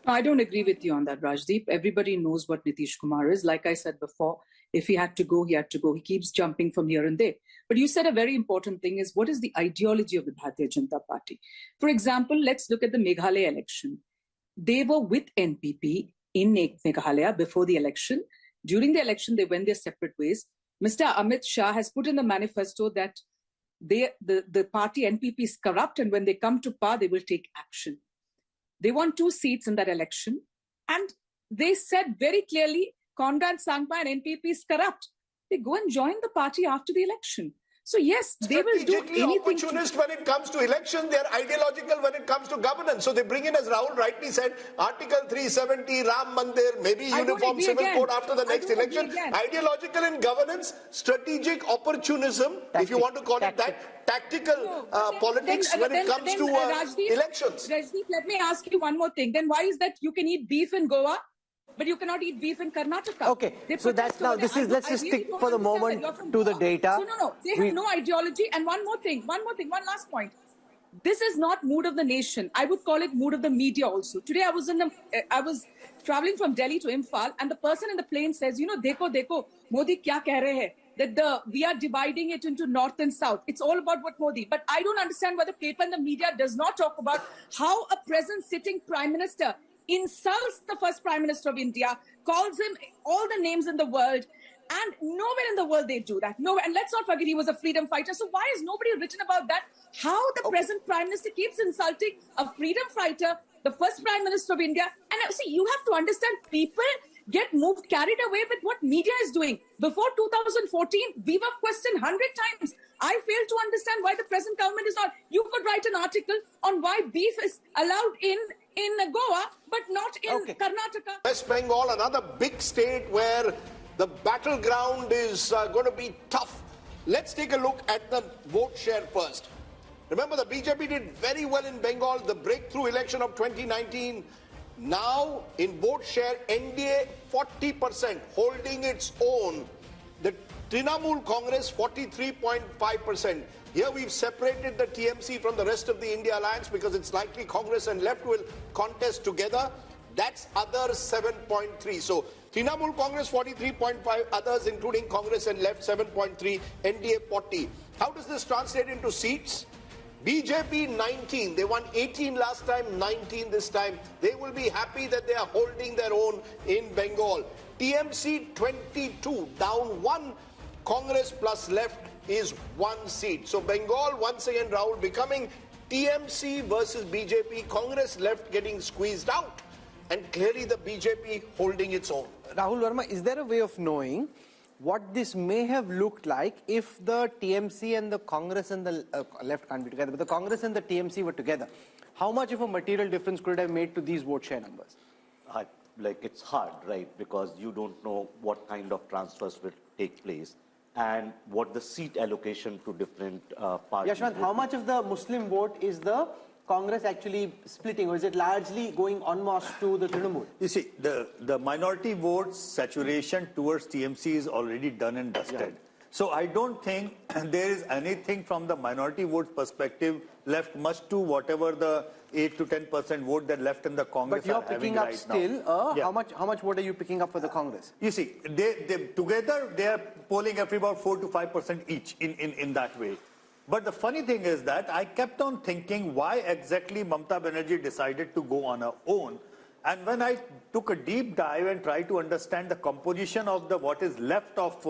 I don't agree with you on that, Rajdeep. Everybody knows what Nitish Kumar is. Like I said before, if he had to go, he had to go. He keeps jumping from here and there. But you said a very important thing is, what is the ideology of the Bharatiya Janata Party? For example, let's look at the Meghalaya election. They were with NPP in Meghalaya before the election. During the election, they went their separate ways. Mr. Amit Shah has put in the manifesto that the party NPP is corrupt, and when they come to power, they will take action. They won 2 seats in that election, and they said very clearly, Conrad Sangma and NPP is corrupt. They go and join the party after the election. So yes, they will do anything. Opportunist when it comes to election, they are ideological when it comes to governance. So they bring in, as Rahul rightly said, Article 370, Ram Mandir, maybe uniform civil code after the next election. Ideological in governance, strategic opportunism, if you want to call it that, tactical politics when it comes to elections. Rajdeep, let me ask you one more thing. Then why is that you can eat beef in Goa, but you cannot eat beef in Karnataka? Okay, so that's now, let's just stick for the moment to the data. No, they have no ideology. And one last point. This is not mood of the nation. I would call it mood of the media also. Today I was traveling from Delhi to Imphal, and the person in the plane says, dekho, Modi kya keh rahe hai? That we are dividing it into north and south. It's all about what Modi. But I don't understand why the paper and the media does not talk about how a present sitting prime minister insults the first prime minister of India, calls him all the names in the world, and nowhere in the world they do that. Nowhere. And let's not forget he was a freedom fighter. So why is nobody written about that? How the present prime minister keeps insulting a freedom fighter, the first prime minister of India. And see, you have to understand, people get carried away with what media is doing. Before 2014, we were questioned 100 times. I fail to understand why the present government is not. You could write an article on why beef is allowed in Goa, but not in Karnataka. West Bengal, another big state where the battleground is going to be tough. Let's take a look at the vote share first. Remember, the BJP did very well in Bengal, the breakthrough election of 2019. Now, in vote share, NDA 40%, holding its own. The Trinamool Congress 43.5%. Here we've separated the TMC from the rest of the India alliance because it's likely Congress and left will contest together. That's others 7.3. So Trinamool Congress 43.5, others including Congress and left 7.3, NDA 40. How does this translate into seats? BJP 19, they won 18 last time, 19 this time. They will be happy that they are holding their own in Bengal. TMC 22, down 1, Congress plus left is 1 seat. So Bengal once again, Rahul, becoming TMC versus BJP, Congress left getting squeezed out, and clearly the BJP holding its own. Rahul Verma, is there a way of knowing what this may have looked like if the TMC and the Congress and the left can't be together, but the Congress and the TMC were together? How much of a material difference could it have made to these vote share numbers? It's hard, right? Because you don't know what kind of transfers will take place and what the seat allocation to different parties. Yashwant, how much of the Muslim vote is the Congress actually splitting, or is it largely going en masse to the Trinamool? You see, the minority votes saturation towards TMC is already done and dusted. Yeah. So I don't think there is anything from the minority vote perspective left much to whatever the 8 to 10% vote that left in the Congress. But you're picking up still. Yeah. How much vote are you picking up for the Congress? You see, together they are polling at about 4 to 5% each in that way. But the funny thing is that I kept on thinking why exactly Mamata Banerjee decided to go on her own. And when I took a deep dive and tried to understand the composition of what is left of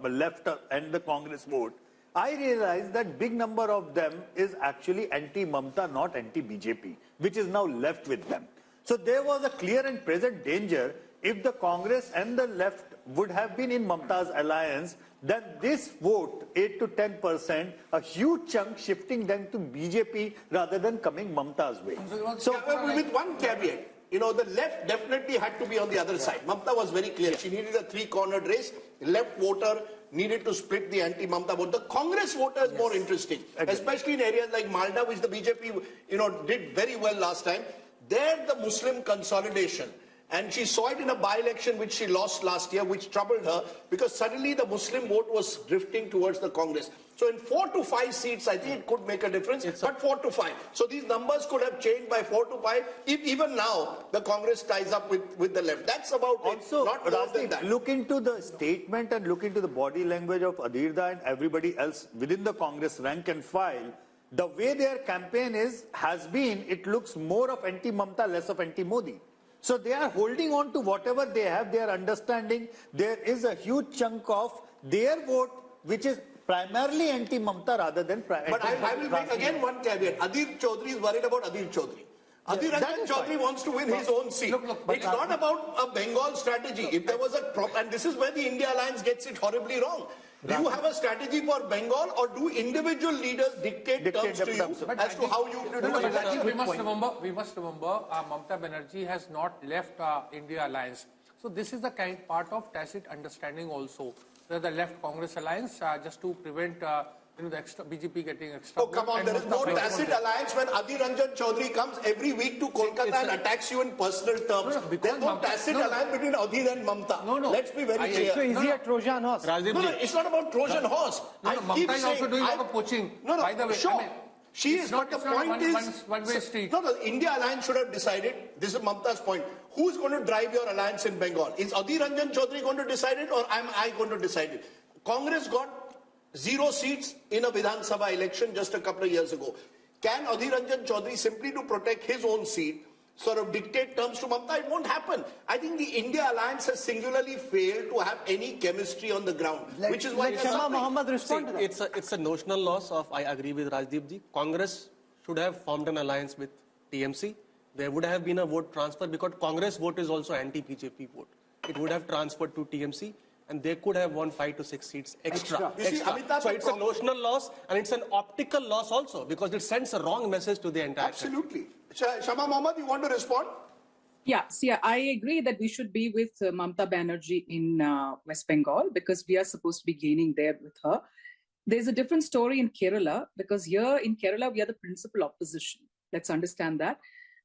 left and the Congress vote, I realized that big number of them is actually anti-Mamata, not anti-BJP, which is now left with them. So there was a clear and present danger if the Congress and the left would have been in Mamata's alliance, then this vote, 8 to 10%, a huge chunk shifting them to BJP rather than coming Mamata's way. So with one caveat, you know, the left definitely had to be on the other side. Mamata was very clear. She needed a three-cornered race. Left voter needed to split the anti-Mamata vote. The Congress voter is more interesting, especially in areas like Malda, which the BJP, you know, did very well last time. There, the Muslim consolidation. And she saw it in a by-election which she lost last year, which troubled her because suddenly the Muslim vote was drifting towards the Congress. So in 4 to 5 seats, I think it could make a difference, but 4 to 5. So these numbers could have changed by 4 to 5 if even now the Congress ties up with the left. That's about also, it, not more than that. Look into the statement and look into the body language of Adhirda and everybody else within the Congress rank and file. The way their campaign has been, it looks more of anti-Mamata, less of anti-Modi. So they are holding on to whatever they have. They are understanding there is a huge chunk of their vote which is primarily anti-Mamata rather than But I will make again one caveat. Adhir Chaudhary is worried about Adhir Chaudhary. Adhir Ranjan Chaudhary wants to win his own seat. It's not about a Bengal strategy. If there was and this is where the India Alliance gets it horribly wrong. Do you have a strategy for Bengal or do individual leaders dictate terms to you as to how you do it? We must remember Mamata Banerjee has not left India Alliance. So this is the part of tacit understanding also. The left Congress alliance just to prevent the extra BJP getting extra. Oh, come on, there is no tacit alliance when Adhir Ranjan Chaudhary comes every week to Kolkata and attacks you in personal terms. There's no tacit alliance between Adhir and Mamata. Let's be very clear. So is he a Trojan horse? No, it's not about Trojan horse. I keep Mamata is saying, also doing a lot of poaching. By the way, sure. She is, but the point is, one-way street. No, the India Alliance should have decided, this is Mamata's point, who's going to drive your alliance in Bengal? Is Adhir Ranjan Chaudhary going to decide it or am I going to decide it? Congress got 0 seats in a Vidhan Sabha election just a couple of years ago. Can Adhir Ranjan Chaudhary simply to protect his own seat sort of dictate terms to Mamata? It won't happen. I think the India Alliance has singularly failed to have any chemistry on the ground, which is why Mohammed respond to that. It's a notional loss of, I agree with Rajdeep ji. Congress should have formed an alliance with TMC. There would have been a vote transfer because Congress vote is also anti-BJP vote. It would have transferred to TMC and they could have won 5 to 6 seats extra. So it's a notional loss and it's an optical loss also because it sends a wrong message to the entire Absolutely. Shama Mohammed, you want to respond? Yeah, see, I agree that we should be with Mamata Banerjee in West Bengal because we are supposed to be gaining there with her. There's a different story in Kerala because here in Kerala, we are the principal opposition. Let's understand that.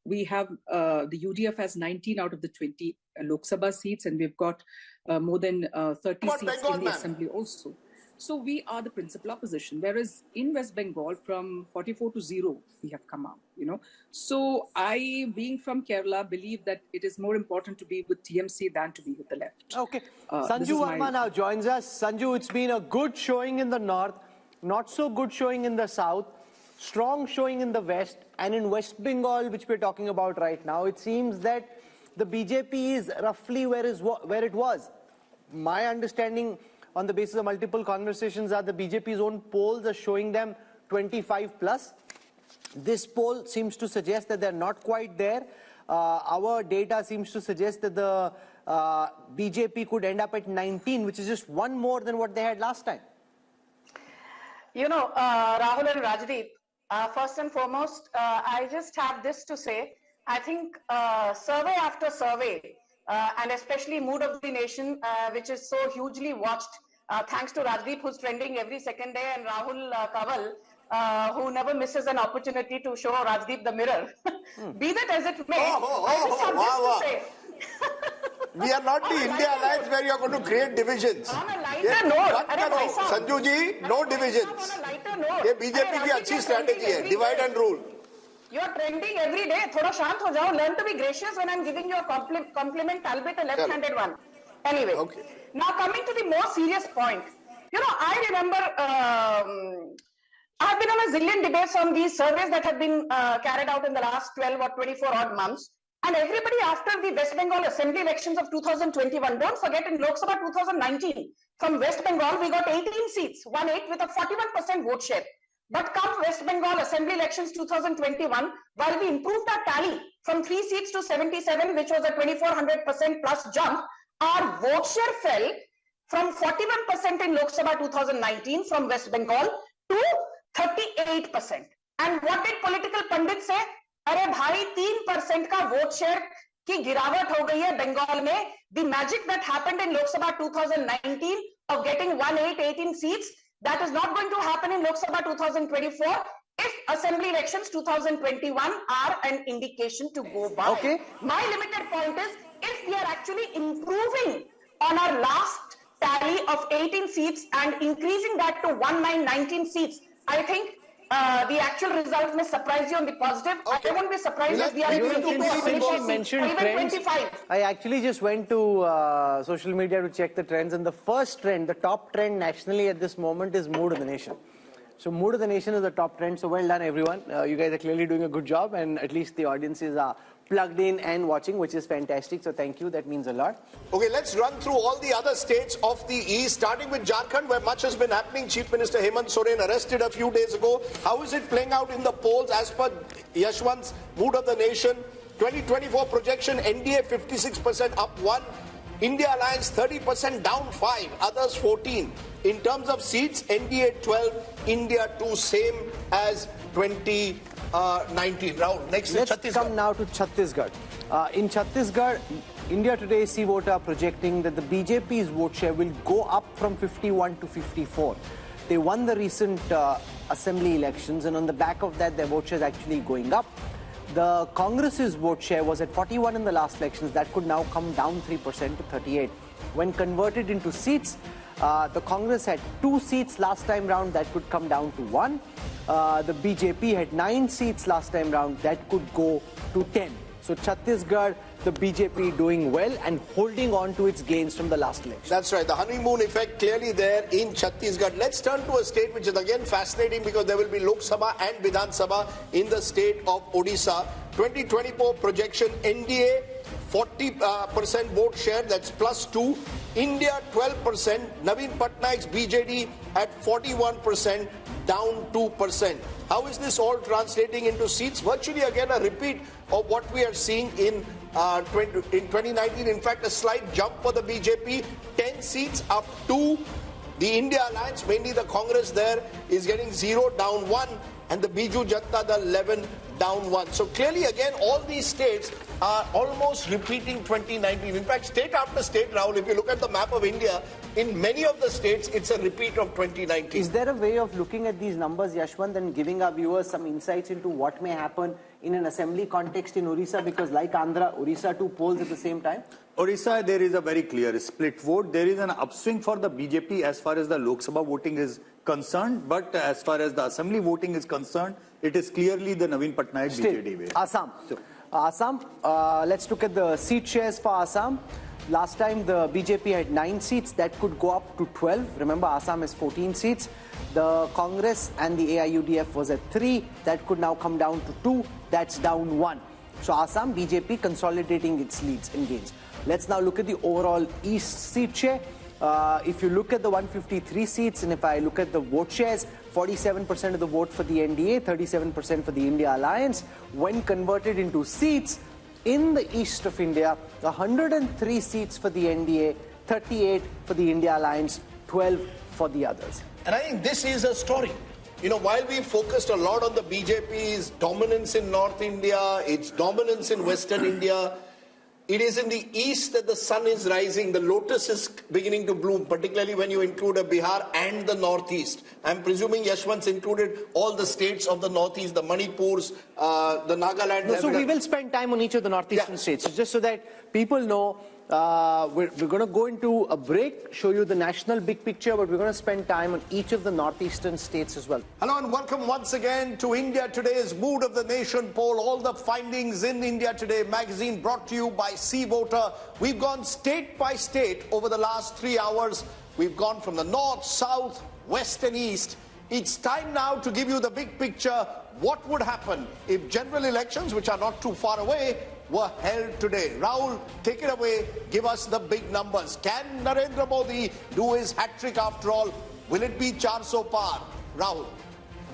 We have, the UDF has 19 out of the 20 Lok Sabha seats and we've got more than 30 seats in the assembly also. So we are the principal opposition, whereas in West Bengal from 44 to 0, we have come out, you know. So I, being from Kerala, believe that it is more important to be with TMC than to be with the left. Okay. Sanju Verma now joins us. Sanju, it's been a good showing in the north, not so good showing in the south, strong showing in the west, and in West Bengal, which we're talking about right now, it seems that the BJP is roughly where it was. My understanding on the basis of multiple conversations are the BJP's own polls are showing them 25 plus. This poll seems to suggest that they're not quite there. Our data seems to suggest that the BJP could end up at 19, which is just one more than what they had last time. You know, Rahul and Rajdeep, first and foremost, I just have this to say. I think survey after survey, and especially Mood of the Nation, which is so hugely watched, thanks to Rajdeep, who's trending every second day, and Rahul Kanwal, who never misses an opportunity to show Rajdeep the mirror. Be that as it may, I just have this to say. We are not the India Alliance where you are going to create divisions. On a lighter note, Sanju ji, no divisions. On a lighter note, ये BJP की अच्छी strategy है. Divide and rule. You are trending every day. थोड़ा शांत हो जाओ. Learn to be gracious when I'm giving you a compliment, albeit a left-handed one. Anyway, now coming to the more serious point. You know, I remember I've been on a zillion debates on these surveys that have been carried out in the last 12 or 24 odd months. And everybody after the West Bengal Assembly elections of 2021, don't forget in Lok Sabha 2019, from West Bengal we got 18 seats, 1-8 with a 41% vote share. But come West Bengal Assembly elections 2021, while we improved our tally from 3 seats to 77, which was a 2400% plus jump, our vote share fell from 41% in Lok Sabha 2019 from West Bengal to 38%. And what did political pundits say? अरे भाई 3% का vote share की गिरावट हो गई है बंगाल में. The magic that happened in Lok Sabha 2019 of getting 18 seats, that is not going to happen in Lok Sabha 2024 if assembly elections 2021 are an indication to go by. Okay. My limited point is, if we are actually improving on our last tally of 18 seats and increasing that to 19 seats, I think the actual result may surprise you on the positive. Okay. I won't be surprised if we are able to mentioned even trends. 25. I actually just went to social media to check the trends, and the first trend, the top trend nationally at this moment is Mood of the Nation. So Mood of the Nation is the top trend. So well done, everyone. You guys are clearly doing a good job, and at least the audiences are plugged in and watching, which is fantastic. So thank you. That means a lot. Okay, let's run through all the other states of the East, starting with Jharkhand, where much has been happening. Chief Minister Hemant Soren arrested a few days ago. How is it playing out in the polls as per Yashwant's Mood of the Nation? 2024 projection, NDA 56% up 1, India Alliance 30% down 5, others 14. In terms of seats, NDA 12, India 2, same as 2019. Rahul, next is Chhattisgarh. Let's come now to Chhattisgarh. In Chhattisgarh, India Today C vote are projecting that the BJP's vote share will go up from 51 to 54. They won the recent assembly elections, and on the back of that, their vote share is actually going up. The Congress's vote share was at 41 in the last elections. That could now come down 3% to 38. When converted into seats, the Congress had 2 seats last time round. That could come down to 1. The BJP had 9 seats last time round. That could go to 10. So Chhattisgarh, the BJP doing well and holding on to its gains from the last election. That's right. The honeymoon effect clearly there in Chhattisgarh. Let's turn to a state which is again fascinating because there will be Lok Sabha and Vidhan Sabha in the state of Odisha. 2024 projection, NDA 40% vote share, that's +2. India 12%. Naveen Patnaik's BJD at 41%, down 2%. How is this all translating into seats? Virtually again a repeat of what we are seeing in 2019. In fact, a slight jump for the BJP, 10 seats up 2. The India Alliance, mainly the Congress there, is getting 0, down 1. And the Biju Janata Dal 11, down 1. So clearly again, all these states are almost repeating 2019. In fact, state after state, Rahul, if you look at the map of India, in many of the states, it's a repeat of 2019. Is there a way of looking at these numbers, Yashwant, and giving our viewers some insights into what may happen in an assembly context in Orissa? Because like Andhra, Orissa too polls at the same time. Orissa, there is a very clear split vote. There is an upswing for the BJP as far as the Lok Sabha voting is concerned, but as far as the assembly voting is concerned, it is clearly the Naveen Patnaik BJD way. Assam. Assam, let's look at the seat shares for Assam. Last time the BJP had 9 seats, that could go up to 12. Remember, Assam has 14 seats. The Congress and the AIUDF was at 3. That could now come down to 2. That's down 1. So Assam, BJP consolidating its leads and gains. Let's now look at the overall East seat share. If you look at the 153 seats, and if I look at the vote shares, 47% of the vote for the NDA, 37% for the India Alliance. When converted into seats, in the east of India, 103 seats for the NDA, 38 for the India Alliance, 12 for the others. And I think this is a story. You know, while we focused a lot on the BJP's dominance in North India, its dominance in Western India, it is in the east that the sun is rising, the lotus is beginning to bloom, particularly when you include a Bihar and the Northeast. I'm presuming Yashwant's included all the states of the Northeast, the Manipurs, the Nagaland. No, so we will spend time on each of the Northeastern states, just so that people know We're going to go into a break, show you the national big picture, but we're going to spend time on each of the northeastern states as well. Hello and welcome once again to India Today's Mood of the Nation poll. All the findings in India Today magazine brought to you by C Voter. We've gone state by state over the last 3 hours. We've gone from the north, south, west and east. It's time now to give you the big picture. What would happen if general elections, which are not too far away, were held today? Rahul, take it away. Give us the big numbers. Can Narendra Modi do his hat-trick after all? Will it be 400 par? Rahul.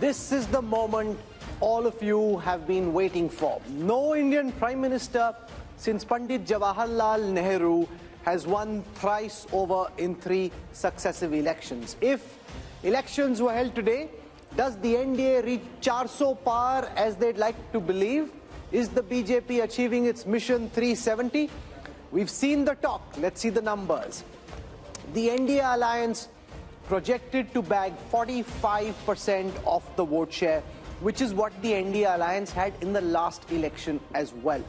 This is the moment all of you have been waiting for. No Indian Prime Minister since Pandit Jawaharlal Nehru has won thrice over in 3 successive elections. If elections were held today, does the NDA reach 400 par as they'd like to believe? Is the BJP achieving its mission 370? We've seen the talk. Let's see the numbers. The NDA alliance projected to bag 45% of the vote share, which is what the NDA alliance had in the last election as well.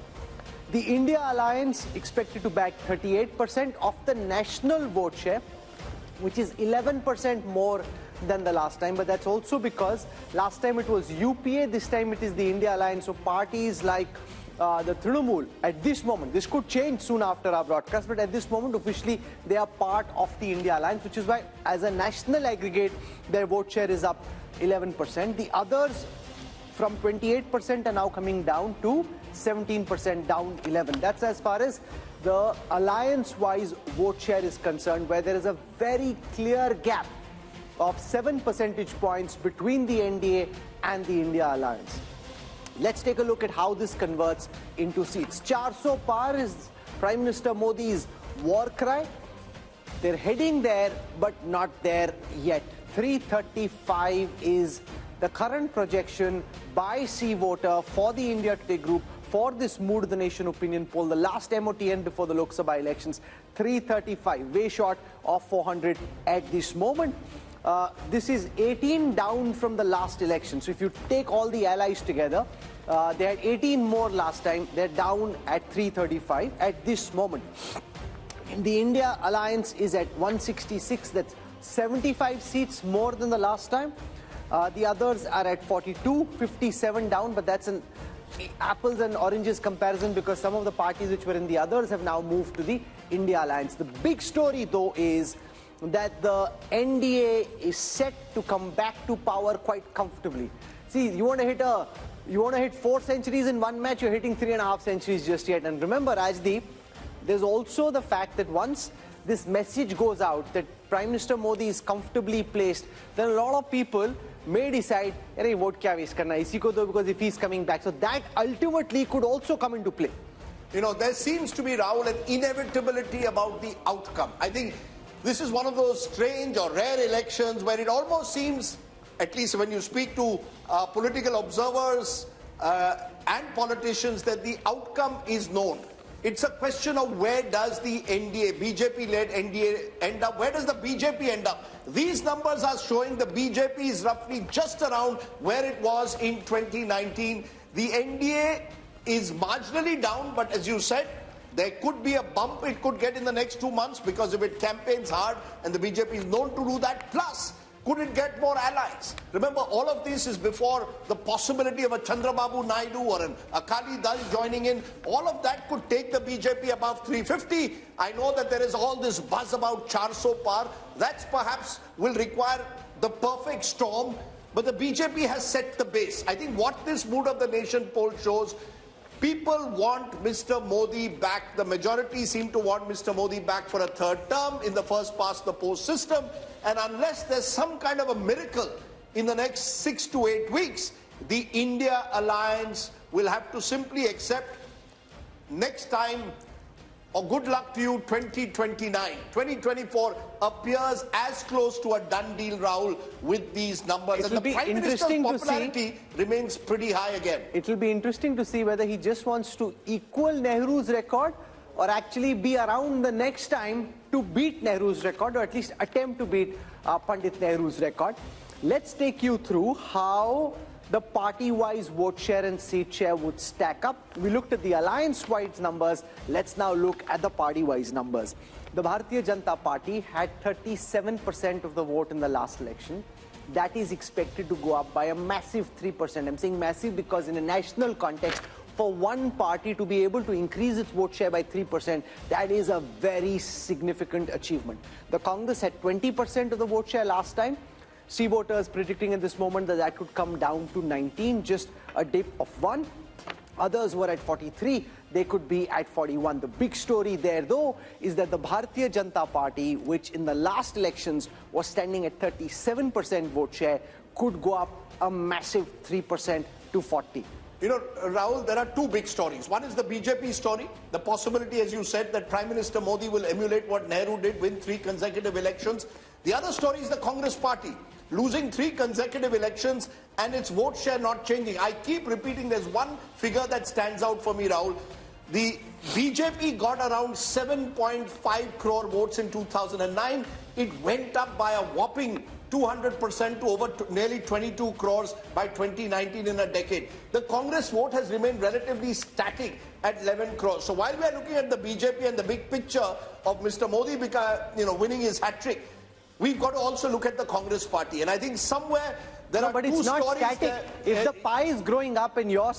The India alliance expected to bag 38% of the national vote share, which is 11% more than the last time, but that's also because last time it was UPA, this time it is the India Alliance. So parties like the Trinamool, at this moment, this could change soon after our broadcast, but at this moment officially they are part of the India Alliance, which is why as a national aggregate their vote share is up 11%. The others from 28% are now coming down to 17%, down 11. That's as far as the alliance-wise vote share is concerned, where there is a very clear gap of 7 percentage points between the NDA and the India Alliance. Let's take a look at how this converts into seats. 400 par is Prime Minister Modi's war cry. They're heading there, but not there yet. 335 is the current projection by C Voter for the India Today group for this Mood of the Nation opinion poll, the last MOTN before the Lok Sabha elections. 335, way short of 400 at this moment. This is 18 down from the last election. So if you take all the allies together, they had 18 more last time. They're down at 335 at this moment. The India Alliance is at 166. That's 75 seats more than the last time. The others are at 42, 57 down, but that's an apples and oranges comparison because some of the parties which were in the others have now moved to the India Alliance. The big story though is that the NDA is set to come back to power quite comfortably. See, you want to hit 4 centuries in one match, you're hitting 3.5 centuries just yet. And remember, Rajdeep, there's also the fact that once this message goes out that Prime Minister Modi is comfortably placed, then a lot of people may decide, vote kya waste karna, isi ko do, because if he's coming back. So that ultimately could also come into play. You know, there seems to be, Rahul, an inevitability about the outcome. I think this is one of those strange or rare elections where it almost seems, at least when you speak to political observers and politicians, that the outcome is known. It's a question of where does the NDA, BJP-led NDA end up? Where does the BJP end up? These numbers are showing the BJP is roughly just around where it was in 2019. The NDA is marginally down, but as you said, there could be a bump it could get in the next 2 months because if it campaigns hard and the BJP is known to do that. Plus, could it get more allies? Remember, all of this is before the possibility of a Chandrababu Naidu or an Akali Dal joining in. All of that could take the BJP above 350. I know that there is all this buzz about 400 par. That perhaps will require the perfect storm. But the BJP has set the base. I think what this Mood of the Nation poll shows, people want Mr. Modi back. The majority seem to want Mr. Modi back for a 3rd term in the first past the post system. And unless there's some kind of a miracle in the next 6 to 8 weeks, the India Alliance will have to simply accept next time, or good luck to you, 2029. 2024 appears as close to a done deal, Rahul, with these numbers. And the Prime Minister's popularity remains pretty high again. It will be interesting to see whether he just wants to equal Nehru's record or actually be around the next time to beat Nehru's record, or at least attempt to beat Pandit Nehru's record. Let's take you through how the party-wise vote share and seat share would stack up. We looked at the alliance-wise numbers. Let's now look at the party-wise numbers. The Bharatiya Janata Party had 37% of the vote in the last election. That is expected to go up by a massive 3%. I'm saying massive because in a national context, for one party to be able to increase its vote share by 3%, that is a very significant achievement. The Congress had 20% of the vote share last time. See voters predicting at this moment that that could come down to 19, just a dip of 1. Others were at 43, they could be at 41. The big story there, though, is that the Bharatiya Janata Party, which in the last elections was standing at 37% vote share, could go up a massive 3% to 40. You know, Rahul, there are two big stories. One is the BJP story, the possibility, as you said, that Prime Minister Modi will emulate what Nehru did, win 3 consecutive elections. The other story is the Congress Party, losing 3 consecutive elections and its vote share not changing. I keep repeating, there's one figure that stands out for me, Rahul. The BJP got around 7.5 crore votes in 2009. It went up by a whopping 200% to over nearly 22 crores by 2019 in a decade. The Congress vote has remained relatively static at 11 crores. So while we are looking at the BJP and the big picture of Mr. Modi winning his hat-trick, we've got to also look at the Congress Party. And I think somewhere there are but two it's not stories static. there. If the pie is growing up and your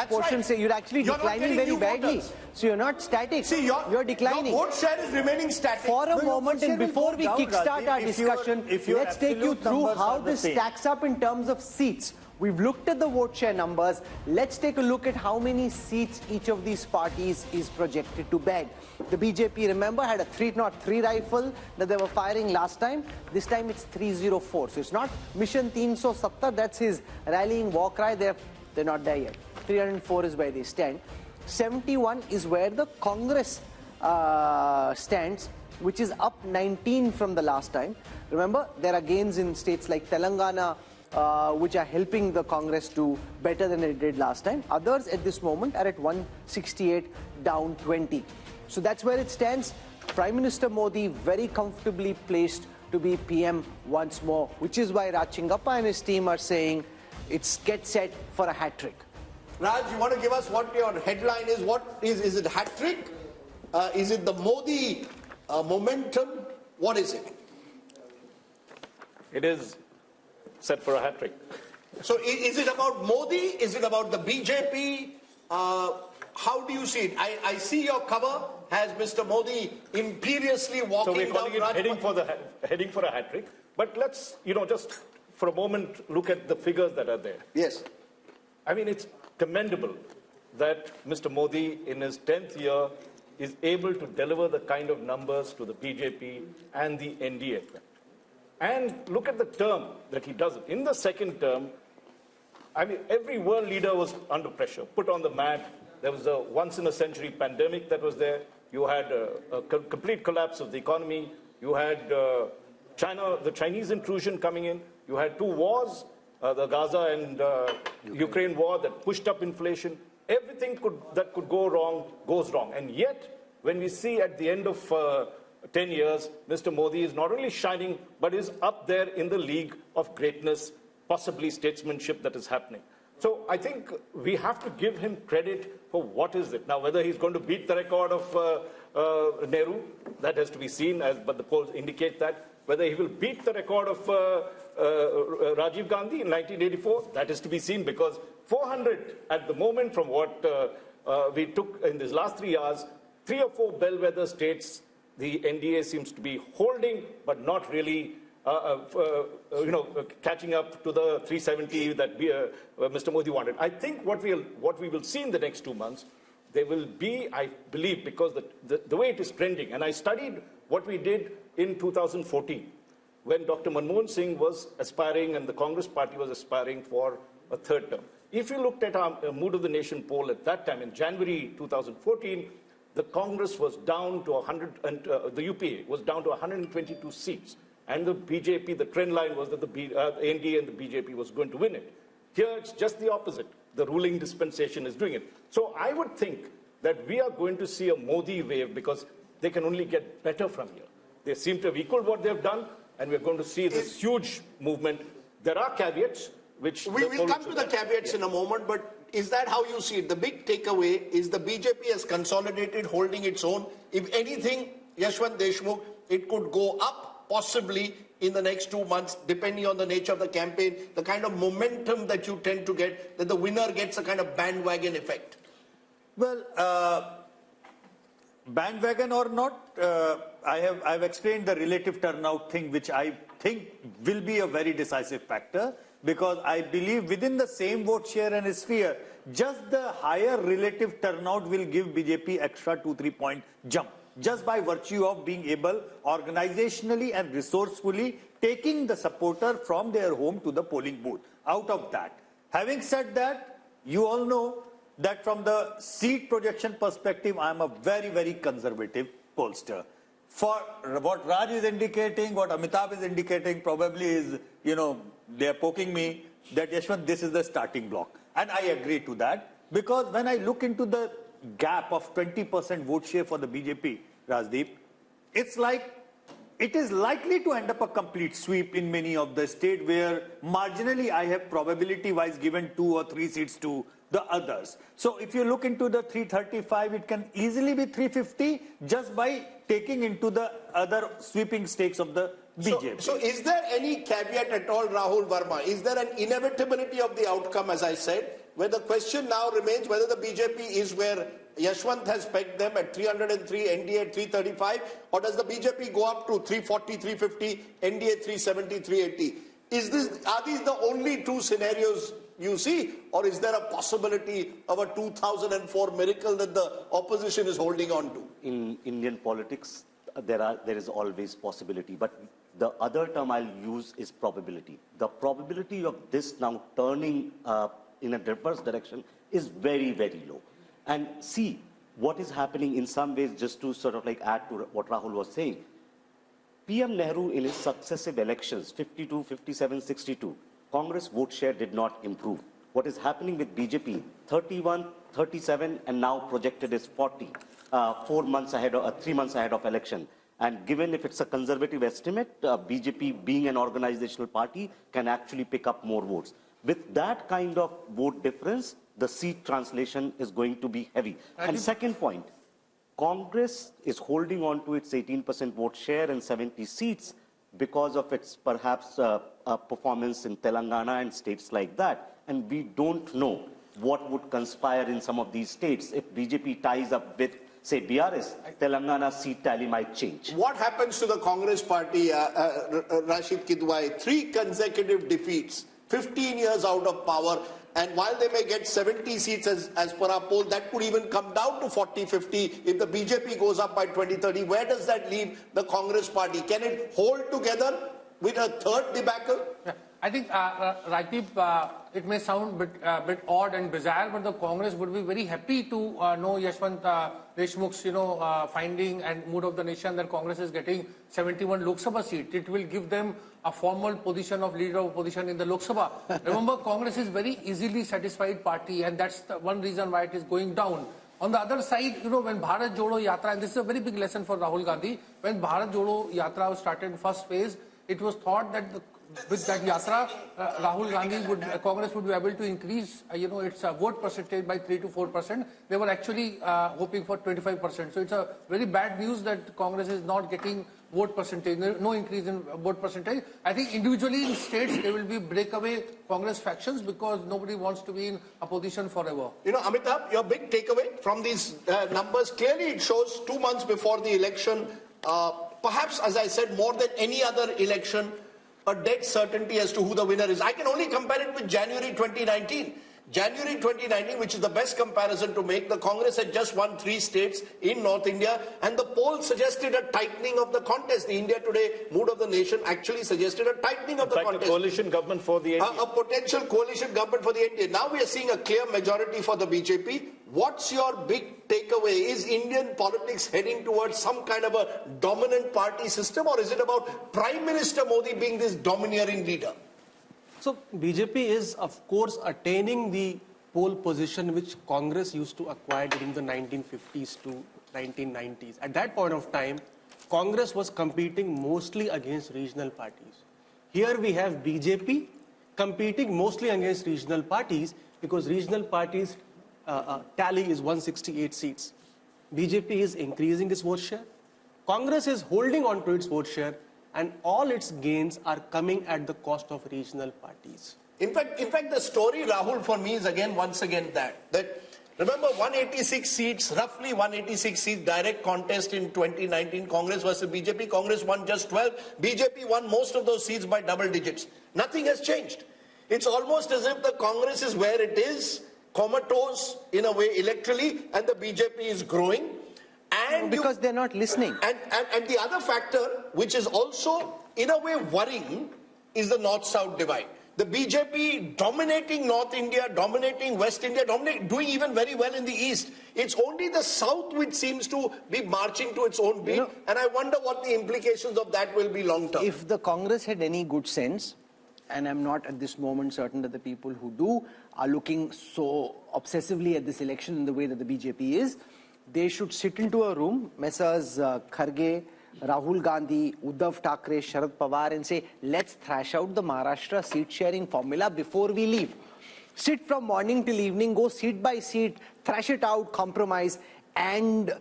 portion, say you're actually declining very badly. So you're not static. See, you're declining. Your vote share is remaining static. For a moment, and before we kickstart our discussion, let's take you through how this stacks up in terms of seats. We've looked at the vote share numbers. Let's take a look at how many seats each of these parties is projected to bag. The BJP, remember, had a 303 rifle that they were firing last time. This time it's 304. So it's not Mission 370. That's his rallying war cry. They're not there yet. 304 is where they stand. 71 is where the Congress stands, which is up 19 from the last time. Remember, there are gains in states like Telangana, which are helping the Congress do better than it did last time. Others at this moment are at 168, down 20. So that's where it stands. Prime Minister Modi very comfortably placed to be PM once more, which is why Rajchingappa and his team are saying it's get set for a hat-trick. Raj, you want to give us what your headline is? What is it hat-trick? Is it the Modi momentum? What is it? It is set for a hat-trick. So is it about Modi? Is it about the BJP? How do you see it? I see your cover has Mr. Modi imperiously walking down. So we're calling it heading for a hat-trick. But let's, just for a moment look at the figures that are there. Yes. I mean, it's commendable that Mr. Modi in his 10th year is able to deliver the kind of numbers to the BJP and the NDA. And look at the term that he does it. In the second term, I mean, every world leader was under pressure, put on the mat. There was a once-in-a-century pandemic that was there. You had a complete collapse of the economy. You had the Chinese intrusion coming in. You had 2 wars, the Gaza and Ukraine war that pushed up inflation. Everything that could go wrong goes wrong. And yet, when we see at the end of 10 years, Mr. Modi is not only shining, but is up there in the league of greatness, possibly statesmanship that is happening. So I think we have to give him credit for what is it. Now, whether he's going to beat the record of Nehru, that has to be seen, but the polls indicate that. Whether he will beat the record of Rajiv Gandhi in 1984, that is to be seen, because 400 at the moment from what we took in these last 3 years, 3 or 4 bellwether states, the NDA seems to be holding, but not really, catching up to the 370 that Mr. Modi wanted. I think what we will see in the next 2 months, there will be, I believe, because the way it is trending, and I studied what we did in 2014, when Dr. Manmohan Singh was aspiring and the Congress party was aspiring for a 3rd term. If you looked at our Mood of the Nation poll at that time, in January 2014, the Congress was down to 100, and the UPA was down to 122 seats. And the BJP, the trend line was that the NDA and the BJP was going to win it. Here it's just the opposite. The ruling dispensation is doing it. So I would think that we are going to see a Modi wave, because they can only get better from here. They seem to have equaled what they've done, and we're going to see this huge movement. There are caveats. which we'll come to the caveats in a moment, but is that how you see it? The big takeaway is the BJP has consolidated, holding its own. If anything, Yashwant Deshmukh, it could go up possibly in the next 2 months, depending on the nature of the campaign, the kind of momentum that you tend to get, that the winner gets a kind of bandwagon effect. Well, bandwagon or not, I've explained the relative turnout thing, which I think will be a very decisive factor, because I believe within the same vote share and sphere, just the higher relative turnout will give BJP extra 2-3 point jump, just by virtue of being able organizationally and resourcefully taking the supporter from their home to the polling booth. Out of that, having said that, you all know that from the seat projection perspective, I am a very, very conservative pollster. For what Raj is indicating, what Amitabh is indicating, probably is, they are poking me that Yashwant, this is the starting block. And I agree to that, because when I look into the gap of 20% vote share for the BJP, Rajdeep, it's like it is likely to end up a complete sweep in many of the states where marginally I have probability-wise given 2 or 3 seats to the others. So if you look into the 335, it can easily be 350 just by taking into the other sweeping stakes of the BJP. So is there any caveat at all, Rahul Verma? Is there an inevitability of the outcome, as I said, where the question now remains whether the BJP is where Yashwant has pegged them at 303, NDA at 335, or does the BJP go up to 340, 350, NDA 370, 380? Are these the only two scenarios you see, or is there a possibility of a 2004 miracle that the opposition is holding on to? In Indian politics, there is always possibility, but the other term I'll use is probability. The probability of this now turning in a reverse direction is very, very low. And see what is happening in some ways, just to sort of like add to what Rahul was saying. PM Nehru in his successive elections, 52, 57, 62, Congress vote share did not improve. What is happening with BJP, 31, 37, and now projected is 40, 4 months ahead or 3 months ahead of election. And given if it's a conservative estimate, BJP being an organizational party can actually pick up more votes. With that kind of vote difference, the seat translation is going to be heavy. And second point, Congress is holding on to its 18% vote share and 70 seats because of its perhaps performance in Telangana and states like that. And we don't know what would conspire in some of these states. If BJP ties up with, say, BRS, Telangana seat tally might change. What happens to the Congress party, Rashid Kidwai? 3 consecutive defeats, 15 years out of power. And while they may get 70 seats as per our poll, that could even come down to 40, 50 if the BJP goes up by 2030. Where does that leave the Congress party? Can it hold together with a third debacle? Yeah. I think, Rajdeep, it may sound a bit odd and bizarre, but the Congress would be very happy to know Yashwant Deshmukh's, finding and mood of the nation that Congress is getting 71 Lok Sabha seats. It will give them a formal position of leader of opposition in the Lok Sabha. Remember, Congress is very easily satisfied party, and that's the one reason why it is going down. On the other side, when Bharat Jodo Yatra, and this is a very big lesson for Rahul Gandhi, when Bharat Jodo Yatra was started in first phase, it was thought that with that yatra, Rahul Gandhi Congress would be able to increase, its vote percentage by 3 to 4%. They were actually hoping for 25%. So it's a very bad news that Congress is not getting vote percentage, no increase in vote percentage. I think individually in states there will be breakaway Congress factions because nobody wants to be in opposition forever. Amitabh, your big takeaway from these numbers, clearly it shows 2 months before the election, perhaps, as I said, more than any other election, a dead certainty as to who the winner is. I can only compare it with January 2019. January 2019, which is the best comparison to make, the Congress had just won 3 states in North India, and the poll suggested a tightening of the contest. The India Today mood of the nation actually suggested a tightening of the contest. A coalition government for the NDA. A potential coalition government for the NDA. Now we are seeing a clear majority for the BJP. What's your big takeaway? Is Indian politics heading towards some kind of a dominant party system, or is it about Prime Minister Modi being this domineering leader? So BJP is, of course, attaining the pole position which Congress used to acquire during the 1950s to 1990s. At that point of time, Congress was competing mostly against regional parties. Here we have BJP competing mostly against regional parties, because regional parties tally is 168 seats. BJP is increasing its vote share. Congress is holding on to its vote share, and all its gains are coming at the cost of regional parties. In fact, the story, Rahul, for me is once again that remember 186 seats, roughly 186 seats, direct contest in 2019, Congress versus BJP. Congress won just 12. BJP won most of those seats by double digits. Nothing has changed. It's almost as if the Congress is where it is, comatose in a way electorally, and the BJP is growing. And because they're not listening. And the other factor, which is also in a way worrying, is the North-South divide. The BJP dominating North India, dominating West India, doing even very well in the East. It's only the South which seems to be marching to its own beat. And I wonder what the implications of that will be long term. If the Congress had any good sense, and I'm not at this moment certain that the people who do are looking so obsessively at this election in the way that the BJP is, they should sit into a room, Messrs. Kharge, Rahul Gandhi, Uddhav Thackeray, Sharad Pawar, and say, let's thrash out the Maharashtra seat sharing formula before we leave. Sit from morning till evening, go seat by seat, thrash it out, compromise, and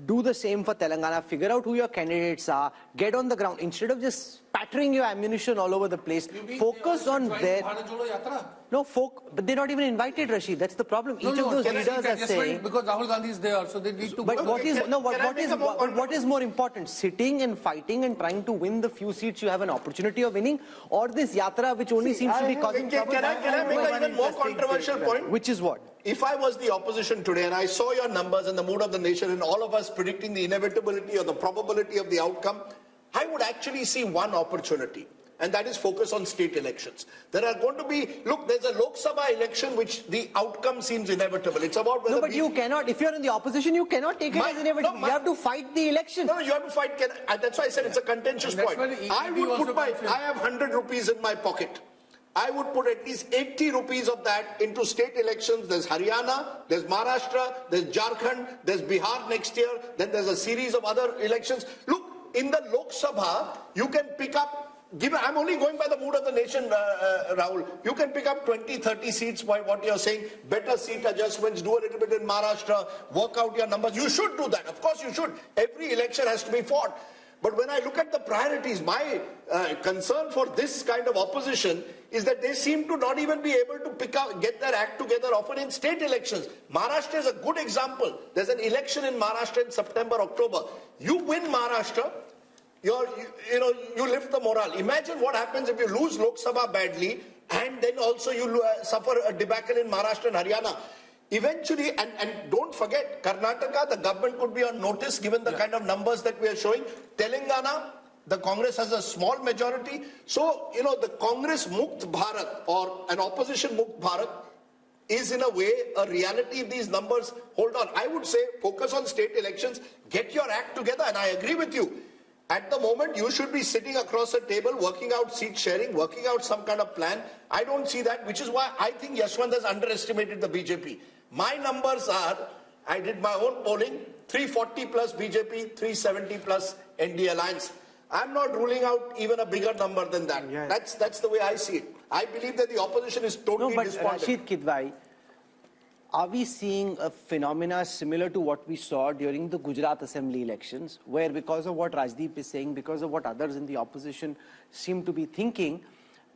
do the same for Telangana. Figure out who your candidates are, get on the ground. Instead of just spattering your ammunition all over the place, focus on their... No, but they're not even invited, Rashid. That's the problem. Each of those leaders are saying... Because Rahul Gandhi is there, so they need to... But what is more important? Sitting and fighting and trying to win the few seats you have an opportunity of winning, or this yatra which only seems to be causing trouble? Can I make an even more controversial point? Which is what? If I was the opposition today and I saw your numbers and the mood of the nation and all of us predicting the inevitability or the probability of the outcome, I would actually see one opportunity, and that is focus on state elections. There are going to be, look, there's a Lok Sabha election which the outcome seems inevitable. It's about whether... No, but you cannot, if you're in the opposition, you cannot take it as inevitable. You have to fight the election. No, you have to fight. That's why I said it's a contentious point. I have 100 rupees in my pocket. I would put at least 80 rupees of that into state elections. There's Haryana, there's Maharashtra, there's Jharkhand, there's Bihar next year, then there's a series of other elections. Look, in the Lok Sabha, you can pick up, I'm only going by the mood of the nation, Rahul. You can pick up 20, 30 seats by what you're saying, better seat adjustments, do a little bit in Maharashtra, work out your numbers. You should do that. Of course you should. Every election has to be fought. But when I look at the priorities, my concern for this kind of opposition is that they seem to not even be able to get their act together often in state elections. Maharashtra is a good example. There's an election in Maharashtra in September, October. You win Maharashtra, you lift the morale. Imagine what happens if you lose Lok Sabha badly and then also you suffer a debacle in Maharashtra and Haryana. Eventually, and don't forget, Karnataka, the government could be on notice given the kind of numbers that we are showing. Telangana, the Congress has a small majority. So, the Congress Mukt Bharat or an opposition Mukt Bharat is in a way a reality if these numbers hold on. I would say focus on state elections, get your act together, and I agree with you. At the moment, you should be sitting across a table, working out seat sharing, working out some kind of plan. I don't see that, which is why I think Yashwant has underestimated the BJP. My numbers are, I did my own polling, 340 plus BJP, 370 plus ND Alliance. I'm not ruling out even a bigger number than that. Yeah. That's the way I see it. I believe that the opposition is totally despondent. Rashid Kidwai, are we seeing a phenomena similar to what we saw during the Gujarat Assembly elections, where because of what Rajdeep is saying, because of what others in the opposition seem to be thinking,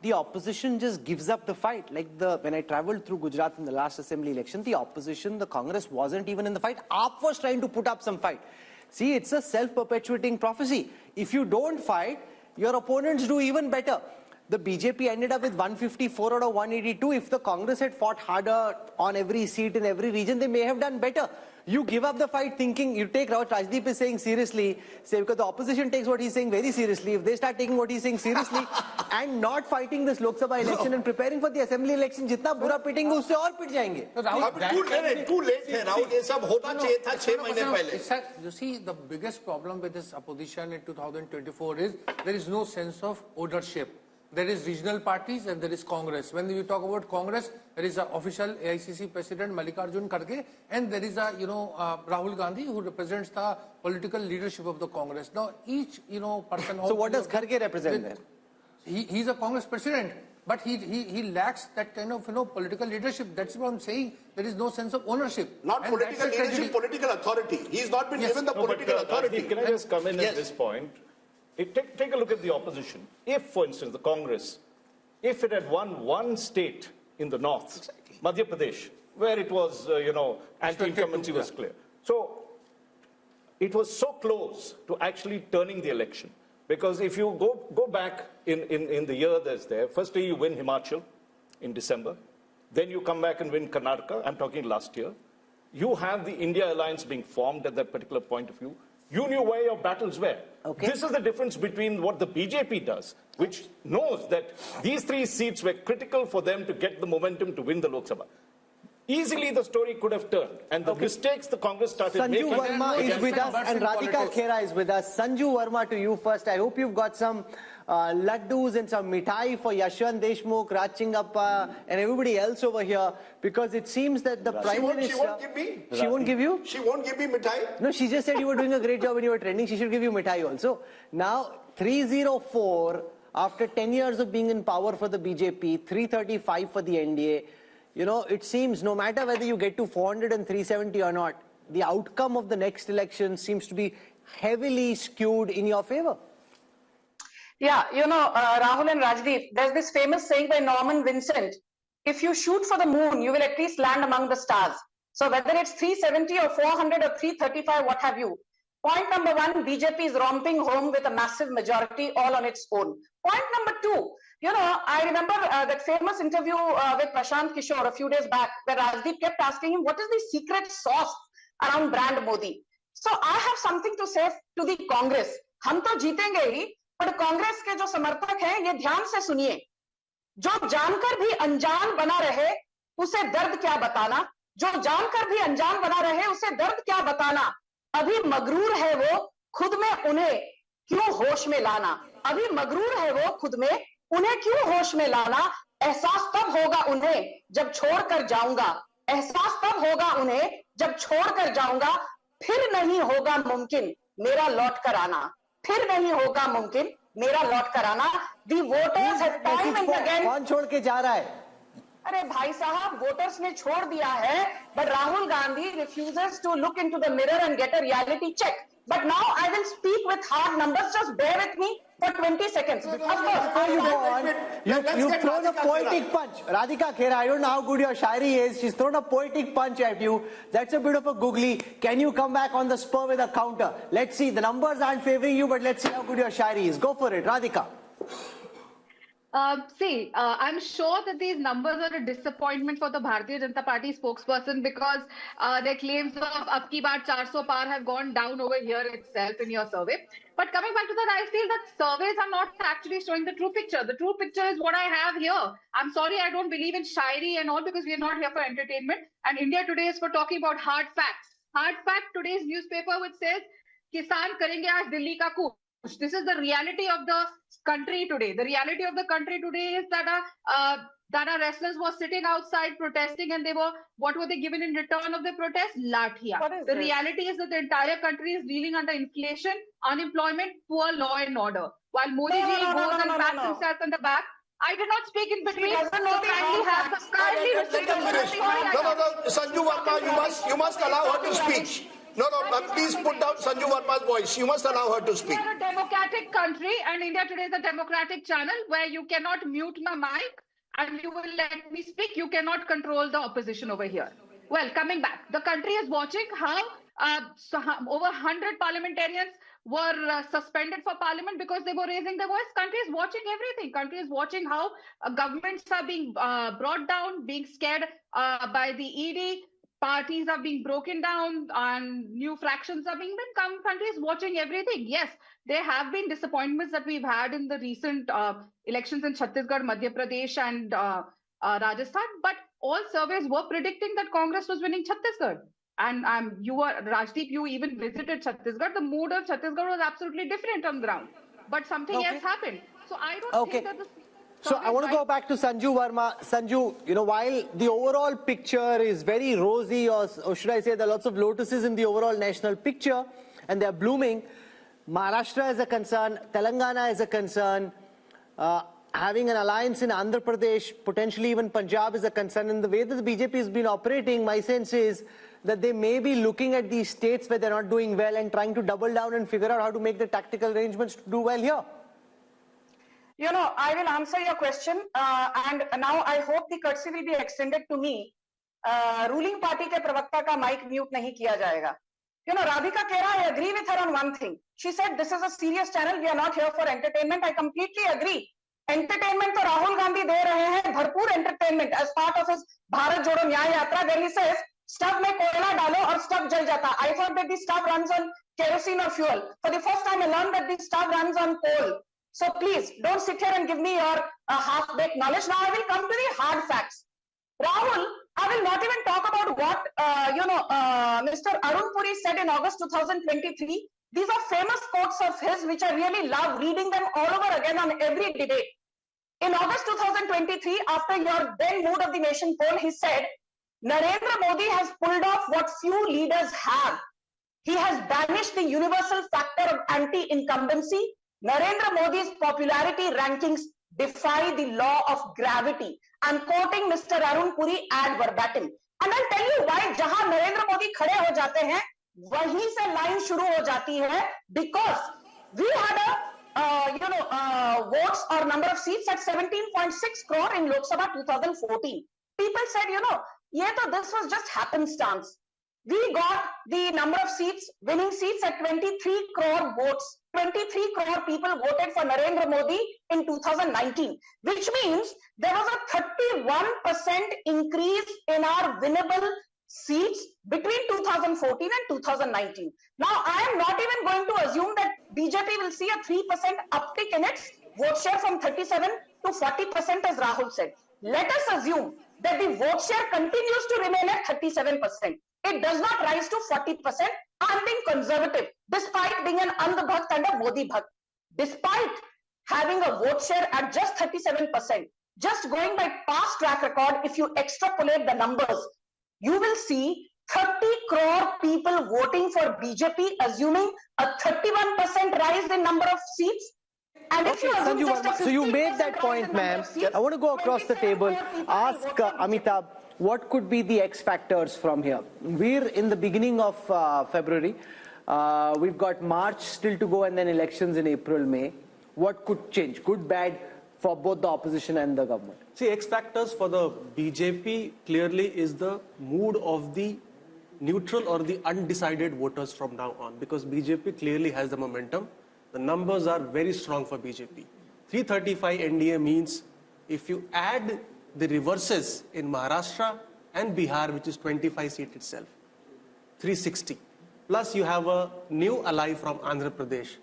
the opposition just gives up the fight? Like when I traveled through Gujarat in the last Assembly election, the opposition, the Congress wasn't even in the fight. AAP was trying to put up some fight. See, it's a self-perpetuating prophecy. If you don't fight, your opponents do even better. The BJP ended up with 154 out of 182. If the Congress had fought harder on every seat in every region, they may have done better. You give up the fight thinking, you take what Rajdeep is saying seriously, say because the opposition takes what he's saying very seriously. If they start taking what he's saying seriously and not fighting this Lok Sabha election and preparing for the Assembly election, jitna bura pitenge, usse aur pit jayenge. Too late hai, Rahul. Ye sab hota chahiye tha 6 mahine pehle. You see, the biggest problem with this opposition in 2024 is there is no sense of ownership. There is regional parties and there is Congress. When we talk about Congress, there is an official AICC President Mallikarjun Kharge, and there is a Rahul Gandhi who represents the political leadership of the Congress. Now each person. So what does Kharge represent then? He's a Congress president. but he lacks that kind of political leadership. That's what I'm saying. There is no sense of ownership. Not political leadership, political authority. He's not been given the political authority. Can I just come in at this point? Take a look at the opposition. If, for instance, the Congress, if it had won one state in the north, Madhya Pradesh, where it was, anti-incumbency was clear. So it was so close to actually turning the election. Because if you go back in the year that's there, firstly you win Himachal in December, then you come back and win Karnataka, I'm talking last year. You have the India alliance being formed at that particular point of view. You knew where your battles were. Okay. This is the difference between what the BJP does, which knows that these 3 seats were critical for them to get the momentum to win the Lok Sabha. Easily the story could have turned, and the mistakes the Congress started making. Sanju Verma is with us and Radhika Khera is with us. Sanju Verma, to you first. I hope you've got some laddus and some mithai for Yashwant Deshmukh, Raj Chingappa and everybody else over here, because it seems that the Prime Minister... She won't give me. She won't give you? She won't give me mithai. No, she just said you were doing a great job when you were trending. She should give you mithai also. Now, 304, after 10 years of being in power for the BJP, 335 for the NDA, it seems no matter whether you get to 400 and 370 or not, the outcome of the next election seems to be heavily skewed in your favor. Yeah, Rahul and Rajdeep, there's this famous saying by Norman Vincent, if you shoot for the moon, you will at least land among the stars. So whether it's 370 or 400 or 335, what have you. Point number 1, BJP is romping home with a massive majority all on its own. Point number 2, I remember that famous interview with Prashant Kishore a few days back, where Rajdeep kept asking him, what is the secret sauce around brand Modi? So I have something to say to the Congress. हम तो जीतेंगे ही, but Congress के जो समर्थक हैं, ये ध्यान से सुनिए. जो जानकर भी अनजान बना रहे, उसे दर्द क्या बताना? जो जानकर भी अनजान बना रहे, उसे दर्द क्या बताना? अभी मगरूर है वो, खुद में उन्हें क्यों होश में लाना? अभी मगरूर है वो खुद में, उन्हें क्यों होश में लाना? एहसास तब होगा उन्हें जब छोड़कर जाऊंगा. एहसास तब होगा उन्हें जब छोड़कर जाऊंगा. फिर नहीं होगा मुमकिन मेरा लौट कर आना. फिर नहीं होगा मुमकिन मेरा लौट कर आना. The voters have time and again. कौन छोड़ के जा रहा है? अरे भाई साहब, वोटर्स ने छोड़ दिया है, but Rahul Gandhi refuses to look into the mirror and get a reality check. But now I will speak with hard numbers. Just bear with me for 20 seconds. Of course, before you go on, you've thrown a poetic punch. Radhika Khera, I don't know how good your shairi is. She's thrown a poetic punch at you. That's a bit of a googly. Can you come back on the spur with a counter? Let's see. The numbers aren't favoring you, but let's see how good your shairi is. Go for it, Radhika. I'm sure that these numbers are a disappointment for the Bharatiya Janata Party spokesperson, because their claims of ab ki baar 400 par have gone down over here itself in your survey. But coming back to that, I feel that surveys are not actually showing the true picture. The true picture is what I have here. I'm sorry, I don't believe in shairi and all, because we are not here for entertainment. And India Today is for talking about hard facts. Hard fact, today's newspaper, which says, Kisan karenge aaj Delhi ka coup. This is the reality of the country today. The reality of the country today is that our wrestlers were sitting outside protesting, and what were they given in return of the protest? Lathia. The reality is that the entire country is dealing under inflation, unemployment, poor law and order. While Modi ji goes and pats himself on the back, I did not speak in between. So kindly restrict the Sanju Verma, you must allow her to speak. No, please put down Sanju Verma's voice. You must allow her to speak. We are a democratic country, and India Today is a democratic channel where you cannot mute my mic and you will let me speak. You cannot control the opposition over here. Well, coming back, the country is watching how over 100 parliamentarians were suspended for parliament because they were raising their voice. Country is watching everything. Country is watching how governments are being brought down, being scared by the ED. Parties are being broken down and new fractions are being made. Country is watching everything. Yes, there have been disappointments that we've had in the recent elections in Chhattisgarh, Madhya Pradesh and Rajasthan, but all surveys were predicting that Congress was winning Chhattisgarh. And Rajdeep, you even visited Chhattisgarh. The mood of Chhattisgarh was absolutely different on the ground. But something else happened. So I don't think that So I want to go back to Sanju Verma. Sanju, while the overall picture is very rosy, or should I say there are lots of lotuses in the overall national picture, and they're blooming, Maharashtra is a concern, Telangana is a concern. having an alliance in Andhra Pradesh, potentially even Punjab, is a concern. And the way that the BJP has been operating, my sense is that they may be looking at these states where they're not doing well and trying to double down and figure out how to make the tactical arrangements to do well here. You know, I will answer your question, and now I hope the courtesy will be extended to me. Ruling party ke pravakta ka mic mute nahi kiya jayega. You know, Radhika Kera, I agree with her on one thing. She said, this is a serious channel. We are not here for entertainment. I completely agree. Entertainment to Rahul Gandhi de rahe hain, bharpoor entertainment as part of his Bharat Jodo Nyay Yatra. There he says, stuff mein koyla dalo aur stuff jal jata. I thought that the stuff runs on kerosene or fuel. For the first time, I learned that the stuff runs on coal. So please, don't sit here and give me your half-baked knowledge. Now I will come to the hard facts. Rahul, I will not even talk about what, Mr. Arun Puri said in August 2023. These are famous quotes of his, which I really love reading them all over again on every debate. In August 2023, after your then Mood of the Nation poll, he said, Narendra Modi has pulled off what few leaders have. He has banished the universal factor of anti-incumbency. Narendra Modi's popularity rankings defy the law of gravity. I'm quoting Mr. Arun Puri ad verbatim. And I'll tell you why, jahan Narendra Modi khade ho jate hain, wahi se line shuru ho jati hai, because we had a votes or number of seats at 17.6 crore in Lok Sabha 2014. People said, this was just happenstance. We got the number of seats, winning seats at 23 crore votes. 23 crore people voted for Narendra Modi in 2019, which means there was a 31% increase in our winnable seats between 2014 and 2019. Now, I am not even going to assume that BJP will see a 3% uptick in its vote share from 37 to 40%, as Rahul said. Let us assume that the vote share continues to remain at 37%. It does not rise to 40%. I'm being conservative, despite being an Andh Bhakt and a Modi Bhakt. Despite having a vote share at just 37%, just going by past track record, if you extrapolate the numbers, you will see 30 crore people voting for BJP, assuming a 31% rise in number of seats. And if you assume just a so you made that point, ma'am. I want to go across the table, ask Amitabh, what could be the X factors from here? We're in the beginning of February. We've got March still to go and then elections in April, May. What could change? Good, bad for both the opposition and the government? See, X factors for the BJP clearly is the mood of the neutral or the undecided voters from now on, because BJP clearly has the momentum. The numbers are very strong for BJP. 335 NDA means if you add the reverses in Maharashtra and Bihar, which is 25 seats itself, 360. Plus you have a new ally from Andhra Pradesh,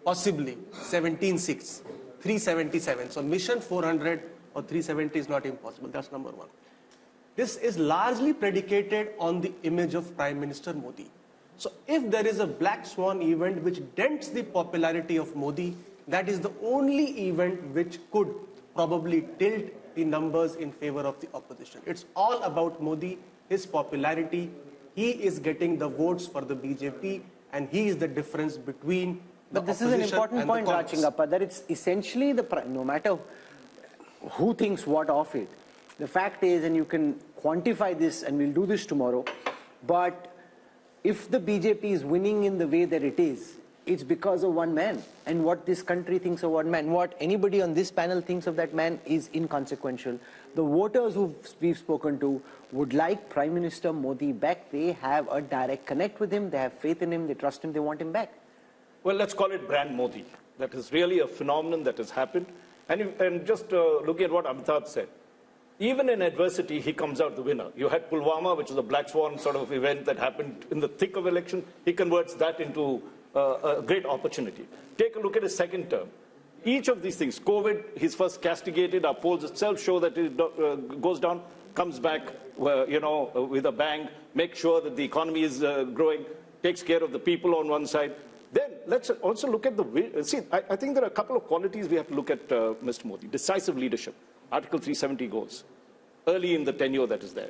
possibly 17 seats, 377. So mission 400 or 370 is not impossible. That's number one. This is largely predicated on the image of Prime Minister Modi. So if there is a black swan event which dents the popularity of Modi, that is the only event which could probably tilt the numbers in favor of the opposition. It's all about Modi, his popularity. He is getting the votes for the BJP, and he is the difference between the But this is an important point, Rajchingappa, that it's essentially no matter who thinks what of it. The fact is, and you can quantify this, and we'll do this tomorrow, but if the BJP is winning in the way that it is, it's because of one man. And what this country thinks of one man, what anybody on this panel thinks of that man is inconsequential. The voters who we've spoken to would like Prime Minister Modi back. They have a direct connect with him. They have faith in him. They trust him. They want him back. Well, let's call it brand Modi. That is really a phenomenon that has happened. And just looking at what Amitabh said, even in adversity, he comes out the winner. You had Pulwama, which was a black swan sort of event that happened in the thick of election. He converts that into a great opportunity. Take a look at his second term. Each of these things, COVID, he's first castigated. Our polls itself show that it goes down, comes back, with a bang, makes sure that the economy is growing, takes care of the people on one side. Then let's also look at I think there are a couple of qualities we have to look at Mr. Modi. Decisive leadership. Article 370 goes. Early in the tenure that is there.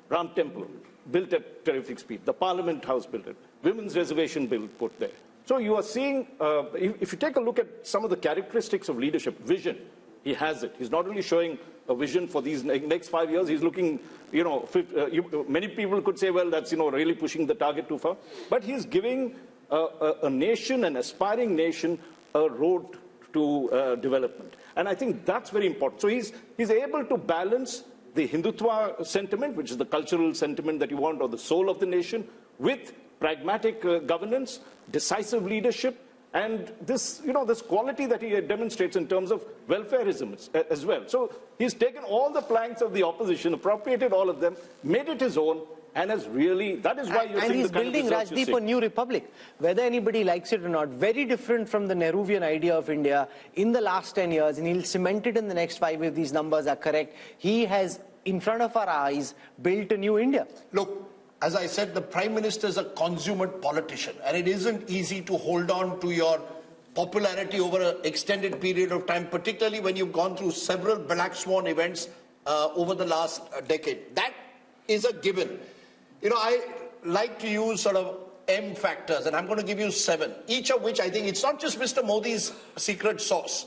Ram Temple, built at terrific speed. The Parliament House built it. Women's reservation bill put there. So you are seeing, if you take a look at some of the characteristics of leadership, vision, he has it. He's not only showing a vision for these next 5 years, he's looking, many people could say, well, that's, really pushing the target too far. But he's giving a nation, an aspiring nation, a road to development. And I think that's very important. So he's able to balance the Hindutva sentiment, which is the cultural sentiment that you want, or the soul of the nation, with pragmatic governance, decisive leadership, and this, this quality that he demonstrates in terms of welfareism as well. So he's taken all the planks of the opposition, appropriated all of them, made it his own, and has really, that is why you're seeing the kind of results you see. And he's building, Rajdeep, a new republic, whether anybody likes it or not. Very different from the Nehruvian idea of India in the last 10 years, and he'll cement it in the next 5 if these numbers are correct. He has, in front of our eyes, built a new India. Look, as I said, the Prime Minister is a consummate politician, and it isn't easy to hold on to your popularity over an extended period of time, particularly when you've gone through several black swan events over the last decade. That is a given. I like to use sort of M factors, and I'm going to give you 7, each of which I think it's not just Mr. Modi's secret sauce.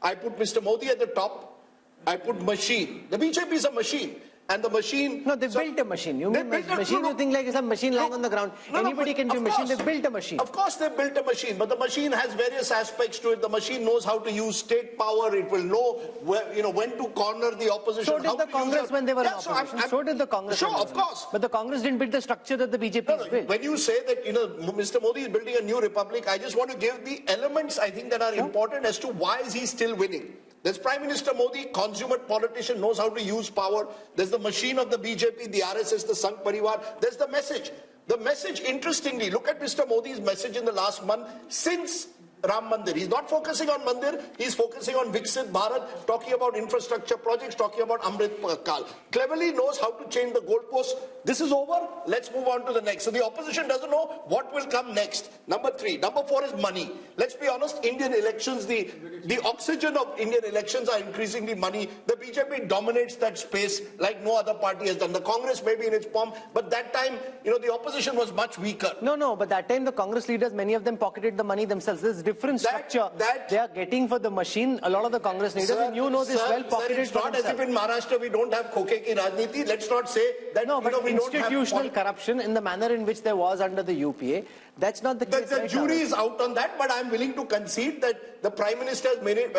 I put Mr. Modi at the top. I put machine. The BJP is a machine. And the machine... No, they built a machine. You mean machine, you think like it's a machine lying on the ground. Anybody can do a machine. They built a machine. Of course they built a machine, but the machine has various aspects to it. The machine knows how to use state power. It will know where, when to corner the opposition. So did the Congress when they were in opposition. So did the Congress. Sure, of course. But the Congress didn't build the structure that the BJP has built. When you say that, Mr. Modi is building a new republic, I just want to give the elements, I think, that are important as to why is he still winning. There's Prime Minister Modi, consummate politician, knows how to use power. There's the machine of the BJP, the RSS, the Sangh Parivar. There's the message. The message, interestingly, look at Mr. Modi's message in the last month since Ram Mandir. He's not focusing on Mandir, he's focusing on Viksit Bharat, talking about infrastructure projects, talking about Amrit Kal. Cleverly knows how to change the goalposts. This is over, let's move on to the next. So the opposition doesn't know what will come next. Number 3. Number 4 is money. Let's be honest, Indian elections, the oxygen of Indian elections are increasingly money. The BJP dominates that space like no other party has done. The Congress may be in its palm, but that time, the opposition was much weaker. No, but that time the Congress leaders, many of them pocketed the money themselves. There's different structure they are getting for the machine. A lot of the Congress leaders, and you know this well, pocketed. It's not as if in Maharashtra we don't have khoke ki rajniti. Let's not say that. No, but we institutional corruption in the manner in which there was under the UPA, that's not the case. The jury is out on that, but I'm willing to concede that the Prime Minister has made it,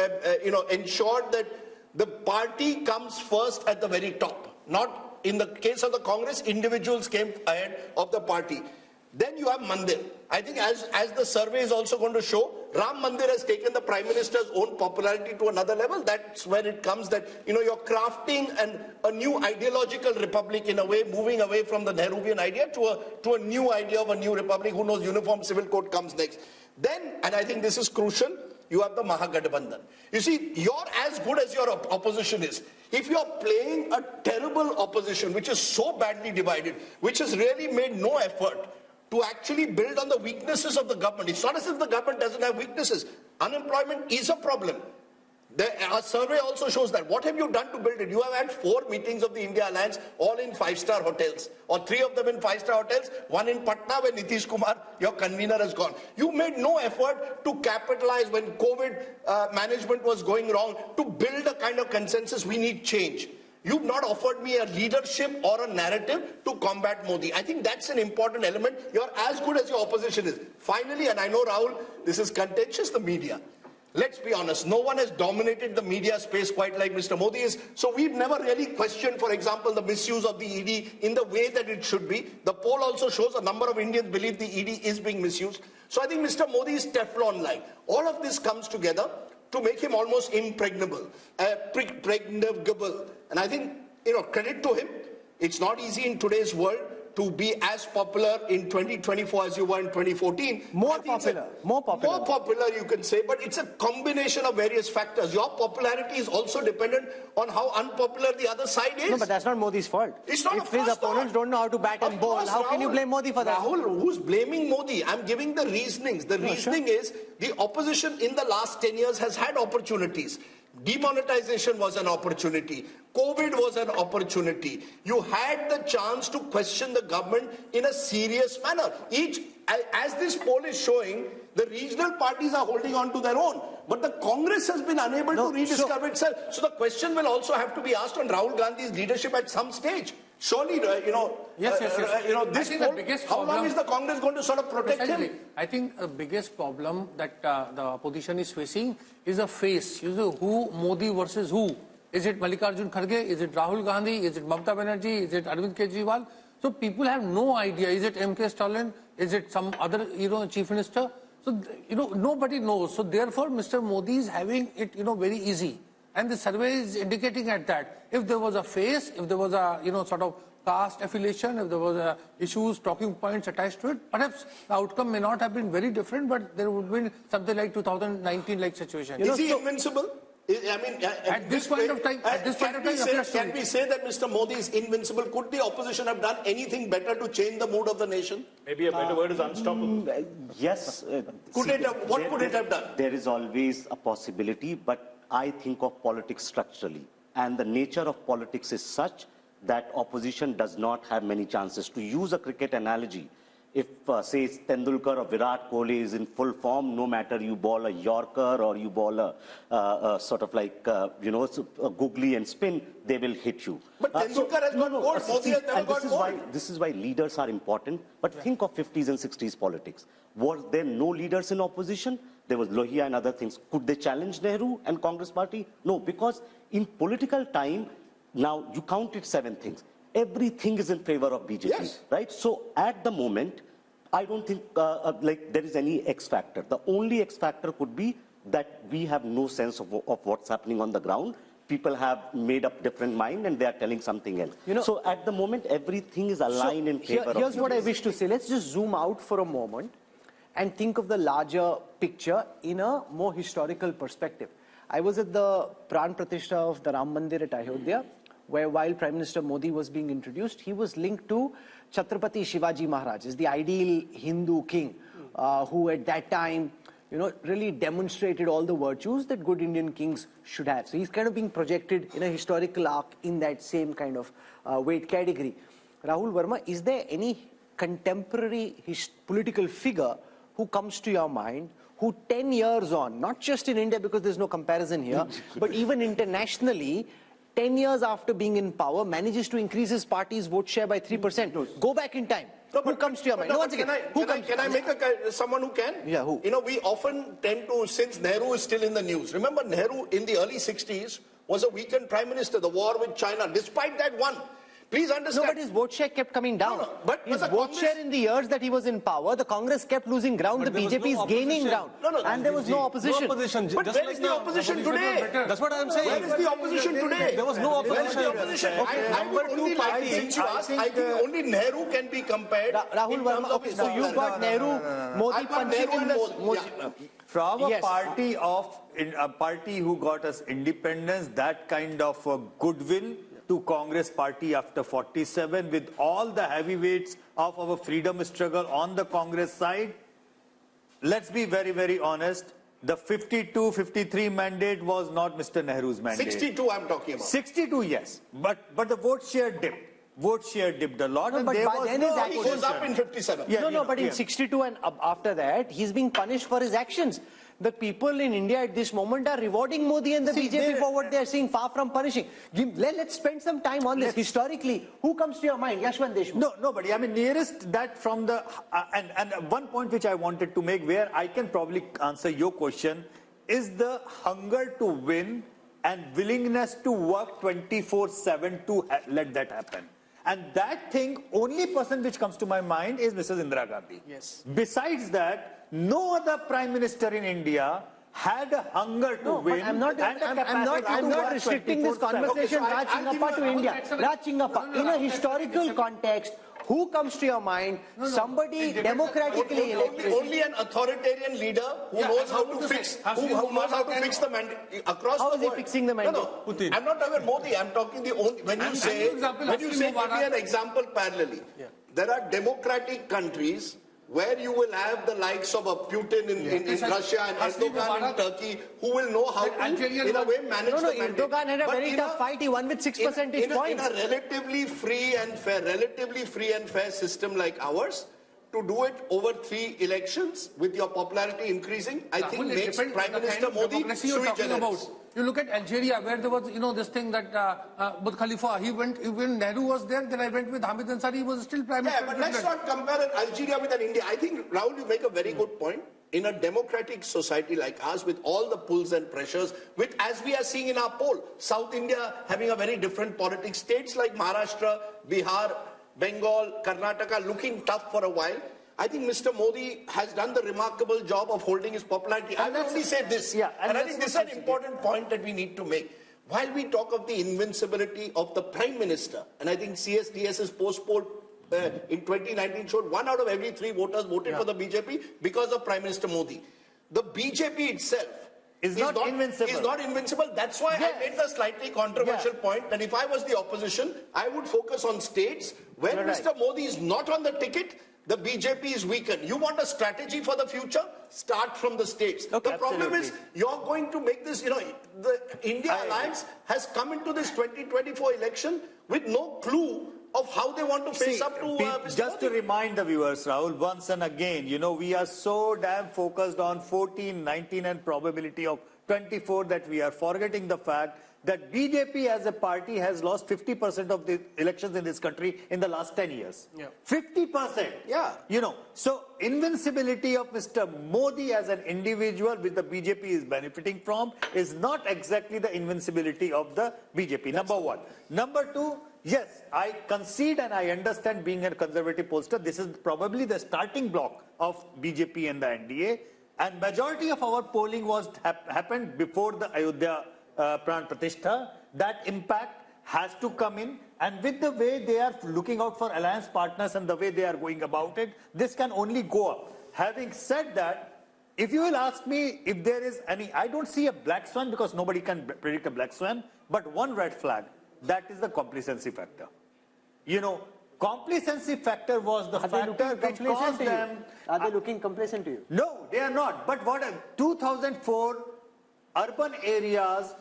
ensured that the party comes first at the very top. Not in the case of the Congress, individuals came ahead of the party. Then you have Mandir. I think as the survey is also going to show, Ram Mandir has taken the Prime Minister's own popularity to another level. That's where it comes that, you're crafting a new ideological republic in a way, moving away from the Nehruvian idea to a new idea of a new republic. Who knows, uniform civil code comes next. Then, and I think this is crucial, you have the Mahagathbandhan. You see, you're as good as your opposition is. If you're playing a terrible opposition, which is so badly divided, which has really made no effort to actually build on the weaknesses of the government. It's not as if the government doesn't have weaknesses. Unemployment is a problem. Our survey also shows that. What have you done to build it? You have had 4 meetings of the India Alliance, all in 5-star hotels, or 3 of them in 5-star hotels, 1 in Patna where Nitish Kumar, your convener, has gone. You made no effort to capitalize when COVID management was going wrong, to build a kind of consensus. We need change. You've not offered me a leadership or a narrative to combat Modi. I think that's an important element. You're as good as your opposition is. Finally, and I know, Rahul, this is contentious, the media. Let's be honest, no one has dominated the media space quite like Mr. Modi is. So we've never really questioned, for example, the misuse of the ED in the way that it should be. The poll also shows a number of Indians believe the ED is being misused. So I think Mr. Modi is Teflon-like. All of this comes together to make him almost impregnable, pregnable. And I think, credit to him. It's not easy in today's world to be as popular in 2024 as you were in 2014. More popular, you can say, but it's a combination of various factors. Your popularity is also dependent on how unpopular the other side is. No, but that's not Modi's fault. It's not. If his opponents don't know how to bat and bowl, how can you blame Modi for that? Rahul, who's blaming Modi? I'm giving the reasonings. The reasoning is the opposition in the last 10 years has had opportunities. Demonetization was an opportunity. COVID was an opportunity. You had the chance to question the government in a serious manner. As this poll is showing, the regional parties are holding on to their own. But the Congress has been unable to rediscover itself. So the question will also have to be asked on Rahul Gandhi's leadership at some stage. Surely, Yes. this I think poll, the biggest how problem, long is the Congress going to sort of protect him? I think the biggest problem that the opposition is facing is a face. Who Modi versus who? Is it Mallikarjun Kharge? Is it Rahul Gandhi? Is it Mamata Banerjee? Is it Arvind Kejriwal? So people have no idea. Is it M.K. Stalin? Is it some other, chief minister? So, nobody knows. So therefore, Mr. Modi is having it, very easy. And the survey is indicating at that. If there was a face, if there was a, sort of caste affiliation, if there was issues, talking points attached to it, perhaps the outcome may not have been very different, but there would be something like 2019-like situation. Is he invincible? I mean, at this point of time, can we say that Mr. Modi is invincible? Could the opposition have done anything better to change the mood of the nation? Maybe a better word is unstoppable. Yes. What could it have done? There is always a possibility, but I think of politics structurally. And the nature of politics is such that opposition does not have many chances. To use a cricket analogy, if, say, Tendulkar or Virat Kohli is in full form, no matter you ball a Yorker or you ball a sort of like, a googly and spin, they will hit you. But Tendulkar has got gold, Modi has never got gold. This is why leaders are important. But think of 50s and 60s politics. Were there no leaders in opposition? There was Lohia and other things. Could they challenge Nehru and Congress party? No, because in political time, now you counted 7 things. Everything is in favor of BJP, right? So at the moment, I don't think there is any X factor. The only X factor could be that we have no sense of what's happening on the ground. People have made up different mind and they are telling something else. So at the moment, everything is aligned in favor of BJP. Here's what I wish to say. Let's just zoom out for a moment and think of the larger picture in a more historical perspective. I was at the Pran Pratishtha of the Ram Mandir at Ayodhya, where while Prime Minister Modi was being introduced, he was linked to Chhatrapati Shivaji Maharaj, as the ideal Hindu king, who at that time, really demonstrated all the virtues that good Indian kings should have. So he's kind of being projected in a historical arc in that same kind of weight category. Rahul Verma, is there any contemporary political figure who comes to your mind who 10 years on, not just in India because there's no comparison here, but even internationally, 10 years after being in power, manages to increase his party's vote share by 3%. Go back in time. Who comes to your mind? Can I make someone who can? Yeah, who? We often tend to, since Nehru is still in the news. Remember, Nehru in the early 60s was a weakened prime minister. The war with China, despite that, won. Please understand. No, but his vote share kept coming down. But his vote share in the years that he was in power, the Congress kept losing ground, the BJP is gaining ground. And there was no opposition. But where is the opposition today? That's what I'm saying. Where is the opposition today? There was no opposition. I think only Nehru can be compared. Rahul Verma, okay, so you've got Nehru, Modi punching in the... From a party who got us independence, that kind of goodwill to Congress party after 47, with all the heavyweights of our freedom struggle on the Congress side, let's be very, very honest, the 52-53 mandate was not Mr. Nehru's mandate. 62 I'm talking about. 62, yes. But the vote share dipped. Vote share dipped a lot. No, and but there by was then no his opposition. He goes up in 57. Yeah, but in 62 and after that, he's being punished for his actions. The people in India at this moment are rewarding Modi and the BJP for what they are seeing, far from punishing. Let's spend some time on this. Historically, who comes to your mind? Yashwant Deshmukh? No, nobody. I mean, nearest that from the... and one point which I wanted to make, where I can probably answer your question, is the hunger to win and willingness to work 24/7 to let that happen. And that thing, only person which comes to my mind is Mrs. Indira Gandhi. Yes. Besides that, no other prime minister in India had a hunger to win. I'm not restricting this conversation, Raj Chingappa, to India. Raj Chingappa, in a historical context, who comes to your mind? Somebody democratically elected. Only an authoritarian leader who knows how to fix the mandate across the world. How is he fixing the mandate? No. I'm not talking about Modi. I'm talking when you say give me an example parallelly. There are democratic countries where you will have the likes of a Putin in Russia and Erdogan in Turkey, who will know how to, in a way, manage the mandate. Erdogan had a very tough fight. He won with 6 percentage points. In a relatively free and fair system like ours, to do it over 3 elections with your popularity increasing, I think makes Prime Minister Modi sui generis. You look at Algeria, where there was, this thing that Burj Khalifa, he went, even Nehru was there, then I went with Hamid Ansari, he was still Prime Minister. Yeah, but let's not compare Algeria with India. I think, Rahul, you make a very good point. In a democratic society like ours, with all the pulls and pressures, with, as we are seeing in our poll, South India having a very different politics, states like Maharashtra, Bihar, Bengal, Karnataka looking tough for a while, I think Mr. Modi has done the remarkable job of holding his popularity. I will only say this, and I think this is an important point that we need to make. While we talk of the invincibility of the Prime Minister, and I think CSDS's post-poll in 2019 showed 1 out of every 3 voters voted for the BJP because of Prime Minister Modi. The BJP itself is not invincible. That's why I made the slightly controversial point that if I was the opposition, I would focus on states where Mr. Modi is not on the ticket. The BJP is weakened. You want a strategy for the future? Start from the states. The problem is you're going to make this, the India Alliance has come into this 2024 election with no clue of how they want to face up to Mr. Just Modi. to remind the viewers, Rahul, once and again, we are so damn focused on 14, 19 and probability of 24 that we are forgetting the fact that BJP as a party has lost 50% of the elections in this country in the last 10 years. 50%. So invincibility of Mr. Modi as an individual, which the BJP is benefiting from, is not exactly the invincibility of the BJP. Number one. Number two, yes, I concede and I understand, being a conservative pollster, this is probably the starting block of BJP and the NDA. And majority of our polling was happened before the Ayodhya Pran Pratishtha. That impact has to come in, and with the way they are looking out for alliance partners and the way they are going about it, this can only go up. Having said that, if you will ask me if there is any, I don't see a black swan because nobody can predict a black swan, but one red flag, that is the complacency factor. Complacency factor was the factor which caused them. Are they looking complacent to you? No, they are not. But 2004, urban areas,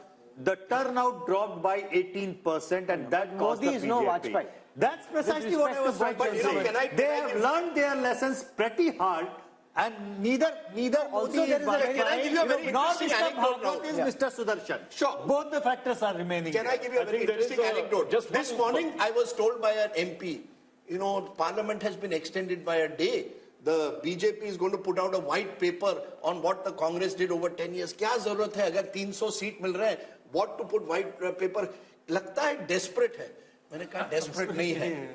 the turnout dropped by 18%, and that caused the BJP. Modi is no Vajpayee. That's precisely what I was trying to say. They have learned their lessons pretty hard, and neither Modi is Vajpayee, nor Mr. Bhagwat is Mr. Sudarshan. Sure. Both the factors are remaining. Can I give you a very interesting anecdote? Just this morning, I was told by an MP, Parliament has been extended by a day. The BJP is going to put out a white paper on what the Congress did over 10 years. क्या जरूरत है अगर 300 seat मिल रहे हैं? What to put white paper? लगता है desperate है. मैंने कहा desperate नहीं है.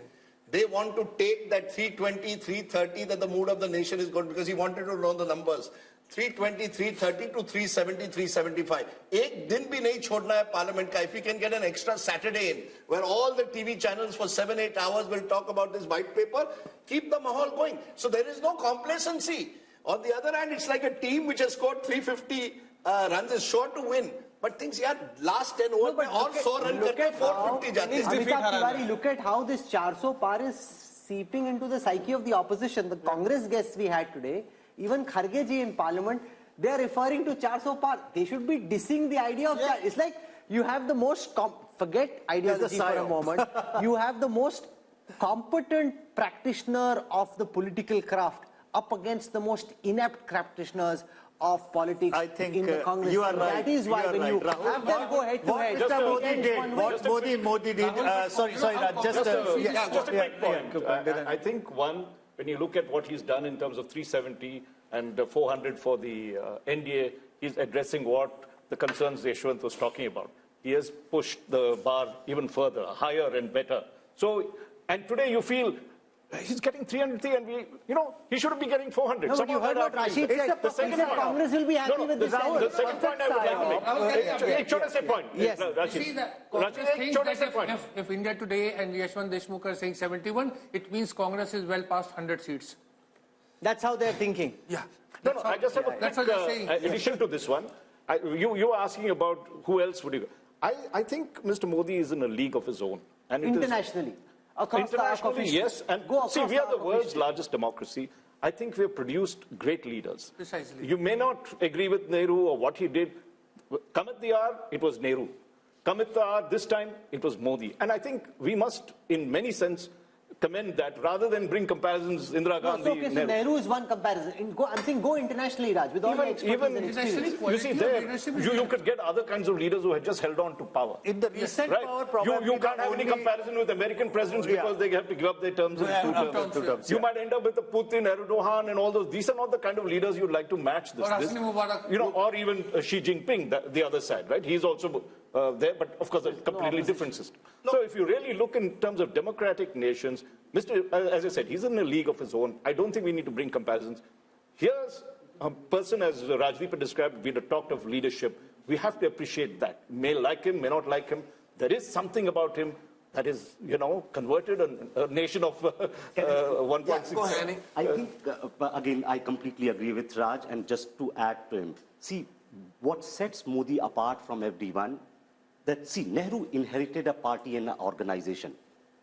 They want to take that 320, 330 that the mood of the nation is good, because he wanted to know the numbers. 320, 330 to 370, 375. एक दिन भी नहीं छोड़ना है Parliament का. If we can get an extra Saturday in, where all the TV channels for 7-8 hours will talk about this white paper, keep the mahal going. So there is no complacency. On the other hand, it's like a team which has scored 350 runs is sure to win. But things, last 10 overs, all 100 run करके 450 जाते हैं. Amitabh Tiwari, look at how this 400 par is seeping into the psyche of the opposition. The Congress guests we had today, even Kharge ji in Parliament, they are referring to 400 par. They should be dissing the idea of It's like you have the most, forget ideology for a moment, you have the most competent practitioner of the political craft up against the most inept practitioners of politics in the Congress. You are right. That is why when you have them go head to head. What Modi did, sorry, Raj, just a quick point. I think one, when you look at what he's done in terms of 370 and 400 for the NDA, he's addressing what the concerns Yashwant was talking about. He has pushed the bar even further, higher and better. So, and today you feel he's getting 303 and he shouldn't be getting 400. No, but you heard what Rashid said. The second point. Congress will be happy with this. The second point I would like to make. It should have said point. Yes. You see that Congress thinks that if India Today and Yashwant Deshmukh are saying 71, it means Congress is well past 100 seats. That's how they're thinking. Yeah. No, I just have a quick addition to this one. You were asking about who else would you go. I think Mr. Modi is in a league of his own. And internationally. Internationally, yes. And see, we are the world's largest democracy. I think we have produced great leaders. Precisely. You may not agree with Nehru or what he did. Come at the hour, it was Nehru. Come at the hour, this time, it was Modi. And I think we must, in many sense, commend that rather than bring comparisons. Indira Gandhi. So, okay, so Nehru is one comparison. I'm saying go internationally, Raj, with all the expertise and experience. You see, there you could get other kinds of leaders who had just held on to power. In the recent power, you can't have any comparison with American presidents because they have to give up their terms in 2 terms. You might end up with a Putin, Erdogan, and all those. These are not the kind of leaders you'd like to match this. Or even Xi Jinping, the other side, right? He's also there, but of course a completely different system. So if you really look in terms of democratic nations, as I said, he's in a league of his own. I don't think we need to bring comparisons. Here's a person, as Rajdeep had described, we'd have talked of leadership. We have to appreciate that. May like him, may not like him. There is something about him that is, converted a nation of 1.6. I think, again, I completely agree with Raj, and just to add to him, see, what sets Modi apart from everyone, Nehru inherited a party and an organization.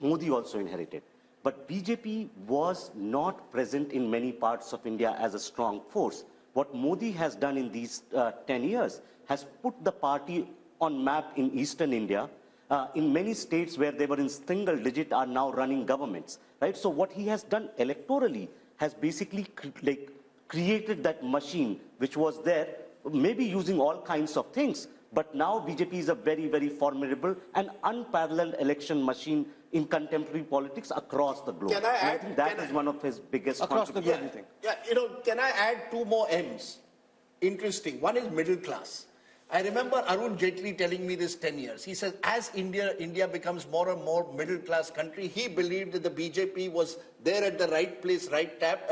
Modi also inherited. But BJP was not present in many parts of India as a strong force. What Modi has done in these 10 years has put the party on map in eastern India. In many states where they were in single digit are now running governments. Right? So what he has done electorally has basically created that machine which was there, maybe using all kinds of things. But now BJP is a very, very formidable and unparalleled election machine in contemporary politics across the globe. I think that is one of his biggest contributions. Can I add 2 more M's? Interesting. One is middle class. I remember Arun Jaitley telling me this 10 years. He says, as India becomes more and more middle-class country, he believed that the BJP was there at the right place, right tap,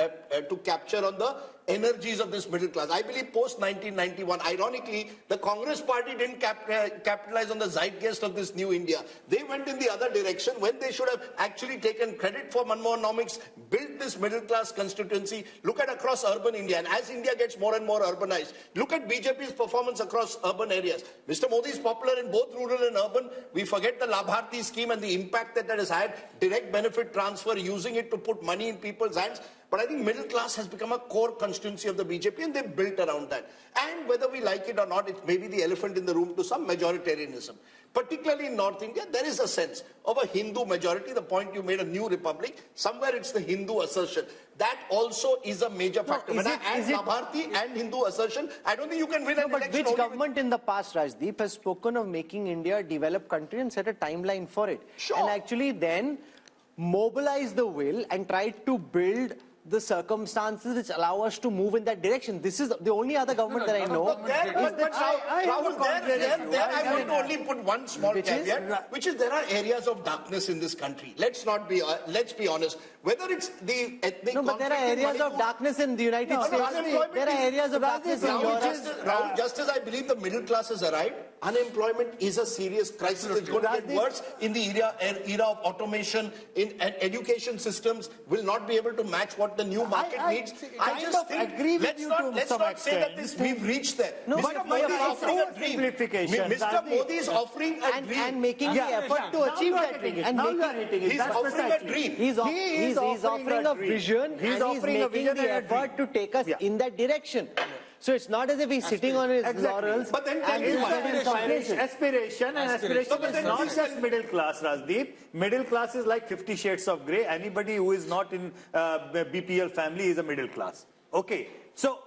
to capture on the energies of this middle class. I believe post-1991, ironically, the Congress party didn't capitalize on the zeitgeist of this new India. They went in the other direction when they should have actually taken credit for Manmohanomics, built this middle-class constituency. Look at across urban India, and as India gets more and more urbanized, look at BJP's performance across urban areas. Mr. Modi is popular in both rural and urban. We forget the Labharti scheme and the impact that has had, direct benefit transfer, using it to put money in people's hands. But I think middle class has become a core constituency of the BJP, and they've built around that. And whether we like it or not, it may be the elephant in the room to some majoritarianism. Particularly in North India, there is a sense of a Hindu majority. The point you made, a new republic, somewhere it's the Hindu assertion. That also is a major factor. When I add Labharti and Hindu assertion, I don't think you can win an election. But which government in the past, Rajdeep, has spoken of making India a developed country and set a timeline for it? Sure. And actually then mobilize the will and try to build the circumstances which allow us to move in that direction. This is the only other government that I know. Rahul, I want to only put one small caveat, which is there are areas of darkness in this country. Let's be honest. Whether it's the ethnic but there are areas of darkness in the United States. There are areas of darkness in Europe. Rahul, just as I believe the middle class has arrived, unemployment is a serious crisis. It's going to get worse in the era of automation. Education systems will not be able to match what the new market needs. I just think, let's not say that we've reached there. No, Mr. Modi is offering a dream. Mr. Modi is offering a dream. And making the effort to achieve that dream. He's offering a dream. He's offering a vision, and he's making the effort to take us in that direction. So it's not as if he's sitting on his laurels. But then aspiration is not just middle class, Rajdeep. Middle class is like 50 shades of grey. Anybody who is not in BPL family is a middle class. Okay. So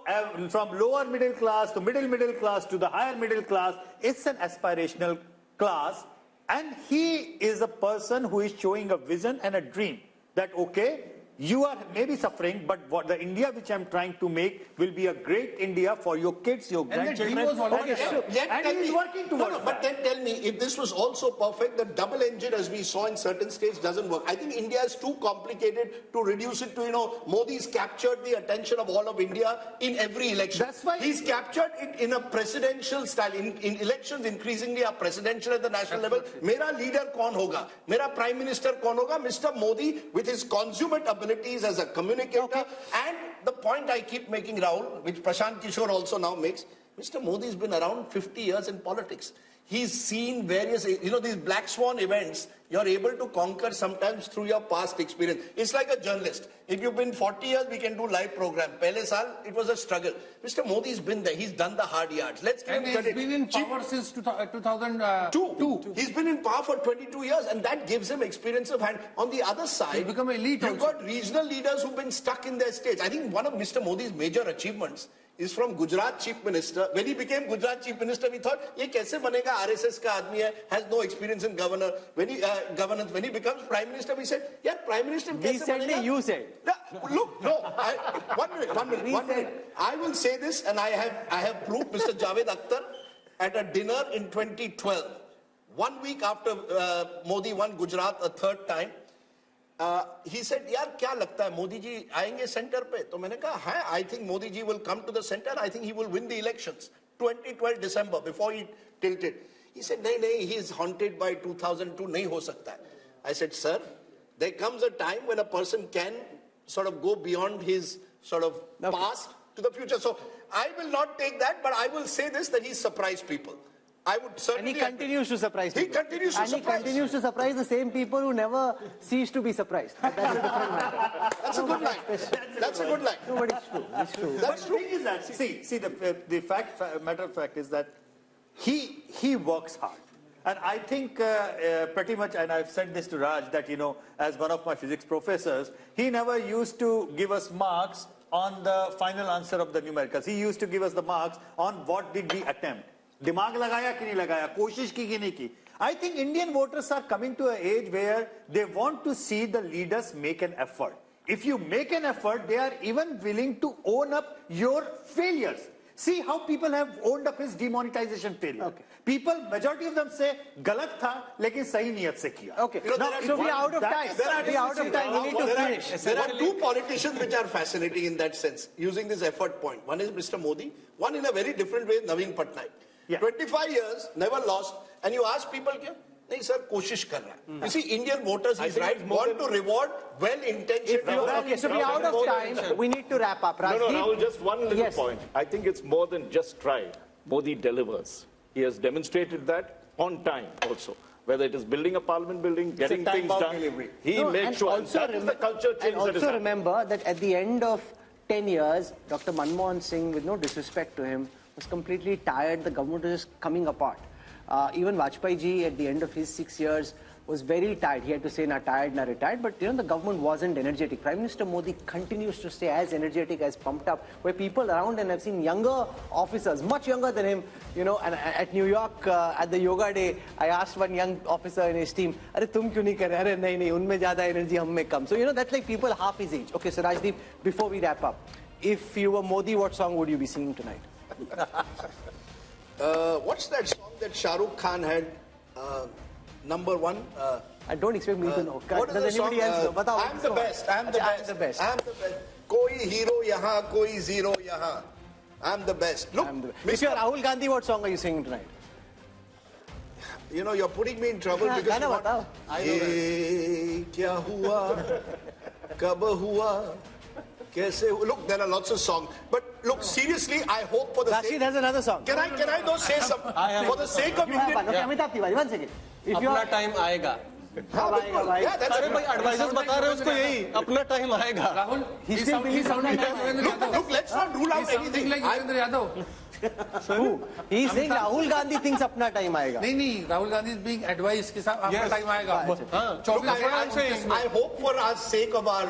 from lower middle class to middle class to the higher middle class, it's an aspirational class. And he is a person who is showing a vision and a dream that, okay, you are maybe suffering, but what the India which I'm trying to make will be a great India for your kids, your grandchildren. And he's working towards that. But then tell me, if this was also perfect, the double engine, as we saw in certain states, doesn't work. I think India is too complicated to reduce it to, Modi's captured the attention of all of India in every election. That's why he's captured it in a presidential style. In elections, increasingly are presidential at the national level. Mera leader kaun hoga? Mera prime minister kaun hoga? Mr. Modi, with his consummate ability as a communicator, and the point I keep making, Rahul, which Prashant Kishore also now makes, Mr. Modi's been around 50 years in politics. He's seen various, these black swan events, you're able to conquer sometimes through your past experience. It's like a journalist. If you've been 40 years, we can do live program. Pehle saal, it was a struggle. Mr. Modi's been there. He's done the hard yards. Let's give him credit. He's been in power since 2002. He's been in power for 22 years, and that gives him experience of hand. On the other side, he's become elite. You've got regional leaders who've been stuck in their states. I think one of Mr. Modi's major achievements is from Gujarat Chief Minister. When he became Gujarat Chief Minister, we thought, ye kaise banega, RSS ka aadmi hai, has no experience in governance. When he becomes Prime Minister, we said, yeah, Prime Minister kaise banega? You said. Look, no, one minute. I will say this, and I have proof. Mr. Javed Akhtar at a dinner in 2012, 1 week after Modi won Gujarat a third time, he said, yaar, kya lagta hai, Modi ji aayenge center pe? To maine kaha, hai, I think Modi ji will come to the center. I think he will win the elections. 2012 December, before he tilted. He said, nahi, he is haunted by 2002, nahi ho sakta hai. I said, sir, there comes a time when a person can sort of go beyond his sort of past to the future. So I will not take that, but I will say this, that he surprised people. I would certainly. And he continues to surprise people. He continues to surprise. He continues to surprise the same people who never cease to be surprised. But that's a different matter. That's a good line. That's a good line. No, but it's true. It's true. But the thing is that, see, the matter of fact is that he works hard. And I think pretty much, and I've said this to Raj, that, as one of my physics professors, he never used to give us marks on the final answer of the numericals. He used to give us the marks on what did we attempt. Dimag lagaya ki nahi lagaya, koshish ki nahi ki. I think Indian voters are coming to an age where they want to see the leaders make an effort. If you make an effort, they are even willing to own up your failures. See how people have owned up his demonetization failure. Okay. People, majority of them say, galat tha, lekin sahi niyat se kiya. Okay. Now, so we are out of time. We are out of time. We need to finish. There are two politicians which are fascinating in that sense, using this effort point. One is Mr. Modi, one in a very different way, Naveen Patnaik. Yeah. 25 years, never lost, and you ask people, nahi sir, koshish kar raha hai. You see, Indian voters, he's right, want to reward well-intentioned. Okay, so we are out of time. We need to wrap up. Rajdeep? No, Rahul, just one little point. I think it's more than just try. Modi delivers. He has demonstrated that on time also. Whether it is building a parliament building, getting things done, he made sure. That is the culture change that is also remember that at the end of 10 years, Dr. Manmohan Singh, with no disrespect to him, was completely tired. The government was just coming apart. Even Vajpayee ji, at the end of his 6 years, was very tired. He had to say, na tired, na retired. But, the government wasn't energetic. Prime Minister Modi continues to stay as energetic, as pumped up, where people around, and I've seen younger officers, much younger than him, and at New York, at the yoga day, I asked one young officer in his team, "Arey, tum kyun nahi kar rahe?" "Arey, nahi, unme zyada energy, hum mein kam." So, that's like people half his age. Okay, so Rajdeep, before we wrap up, if you were Modi, what song would you be singing tonight? What's that song that Shah Rukh Khan had? Number one. I don't expect me to know. What Does anybody else know? Batao, I'm the best. I'm the best. I'm the best. I'm the best. Koi hero yahan, koi zero yahan. I'm the best. Look, If you're Rahul Gandhi, what song are you singing tonight? You're putting me in trouble because you want... Hey, kya hua? Kab hua? Look, there are lots of songs. But look, seriously, I hope for the Rashid has another song. Can I though say something? For the sake of Indian... Okay, Amitabh Tiwari, 1 second. अपना time आएगा अरे भाई advisers बता रहे हैं उसको यही अपना टाइम आएगा Rahul, he sounded like Devendra Yadav. Look, let's not rule out anything. Like Devendra Yadav. Who? He's saying Rahul Gandhi thinks अपना टाइम आएगा. नहीं, Rahul Gandhi is being advised कि अपना टाइम आएगा. Look, I hope for our sake of our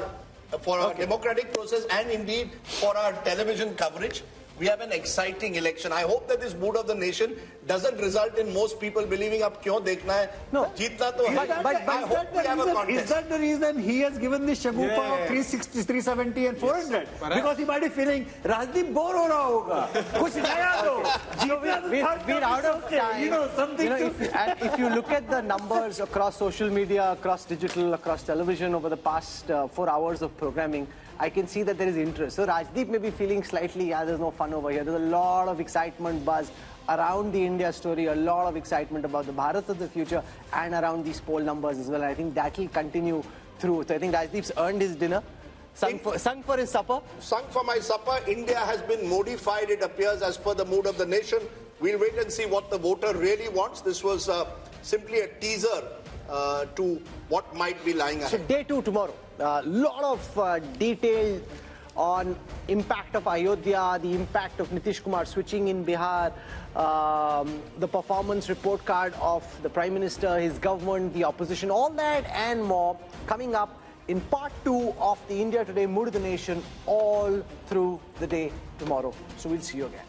democratic process and indeed for our television coverage, we have an exciting election. I hope that this mood of the nation doesn't result in most people believing up kyun dekhna hai. No. Jeetna to hai. But I hope we have a contest. Is that the reason he has given the shagufa of 360, 370 and 400? Because he might be feeling, Rajdeep bore ho raha hoga. Kuch naya do. We're out of time. If you look at the numbers across social media, across digital, across television over the past 4 hours of programming, I can see that there is interest. So Rajdeep may be feeling slightly, there's no fun over here. There's a lot of excitement, buzz around the India story, a lot of excitement about the Bharat of the future and around these poll numbers as well. I think that will continue through. So I think Rajdeep's earned his dinner. Sung for his supper? Sung for my supper. India has been modified, it appears, as per the mood of the nation. We'll wait and see what the voter really wants. This was simply a teaser to what might be lying ahead. So day 2 tomorrow. A lot of detail on impact of Ayodhya, the impact of Nitish Kumar switching in Bihar, the performance report card of the Prime Minister, his government, the opposition, all that and more coming up in part 2 of the India Today Mood of the Nation all through the day tomorrow. So we'll see you again.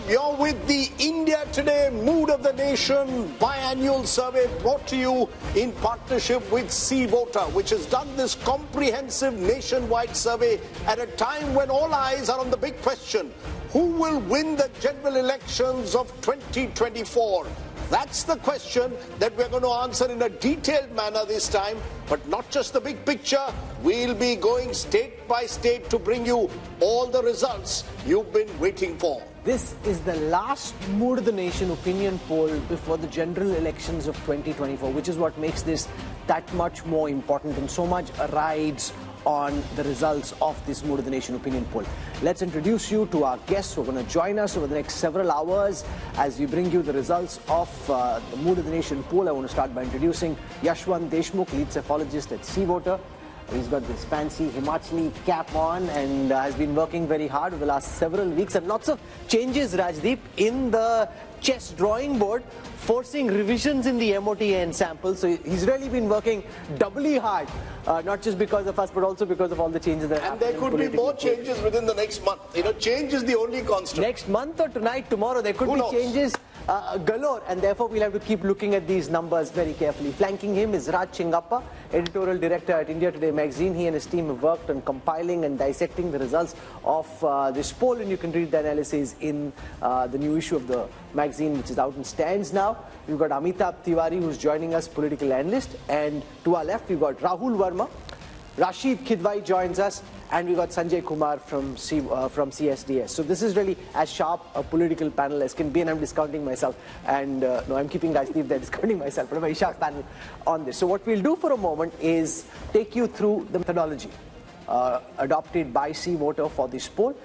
You're with the India Today Mood of the Nation biannual survey brought to you in partnership with Sea Voter, which has done this comprehensive nationwide survey at a time when all eyes are on the big question: who will win the general elections of 2024? That's the question that we're going to answer in a detailed manner this time, but not just the big picture. We'll be going state by state to bring you all the results you've been waiting for. This is the last Mood of the Nation opinion poll before the general elections of 2024, which is what makes this that much more important, and so much rides on the results of this Mood of the Nation opinion poll. Let's introduce you to our guests who are going to join us over the next several hours as we bring you the results of the Mood of the Nation poll. I want to start by introducing Yashwant Deshmukh, lead cephalogist at Sea Voter. He's got this fancy Himachali cap on and has been working very hard over the last several weeks, and lots of changes, Rajdeep, in the chess drawing board, forcing revisions in the MOTN sample. So he's really been working doubly hard, not just because of us, but also because of all the changes that and there could be more changes within the next month. You know, change is the only constant. Next month or tonight, tomorrow, there could be changes galore, and therefore we'll have to keep looking at these numbers very carefully. Flanking him is Raj Chingappa, editorial director at India Today magazine. He and his team have worked on compiling and dissecting the results of this poll, and you can read the analysis in the new issue of the magazine, which is out in stands now. We've got Amitabh Tiwari, who's joining us, political analyst, and to our left we've got Rahul Verma. Rashid Kidwai joins us, and we got Sanjay Kumar from CSDS. So this is really as sharp a political panel as can be, and I'm discounting myself. And no, I'm keeping Rajdeep there, discounting myself, but a very sharp panel on this. So what we'll do for a moment is take you through the methodology adopted by Sea Voter for this poll,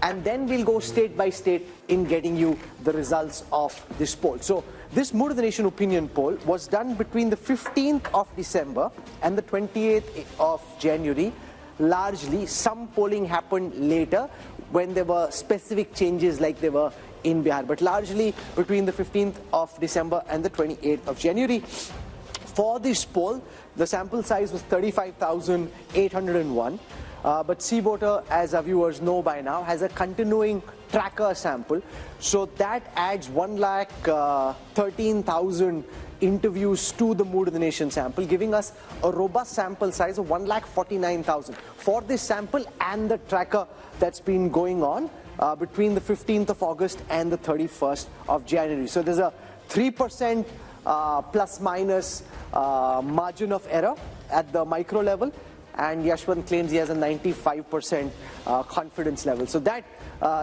and then we'll go state by state in getting you the results of this poll. So this Mood of the Nation opinion poll was done between the 15th of December and the 28th of January. Largely, some polling happened later when there were specific changes like there were in Bihar, but largely between the 15th of December and the 28th of January. For this poll, the sample size was 35,801. But Sea Voter, as our viewers know by now, has a continuing tracker sample. So that adds 1,13,000 interviews to the Mood of the Nation sample, giving us a robust sample size of 1,49,000 for this sample and the tracker that's been going on between the 15th of August and the 31st of January. So there's a 3% plus minus margin of error at the micro level, and Yashwant claims he has a 95% confidence level. So that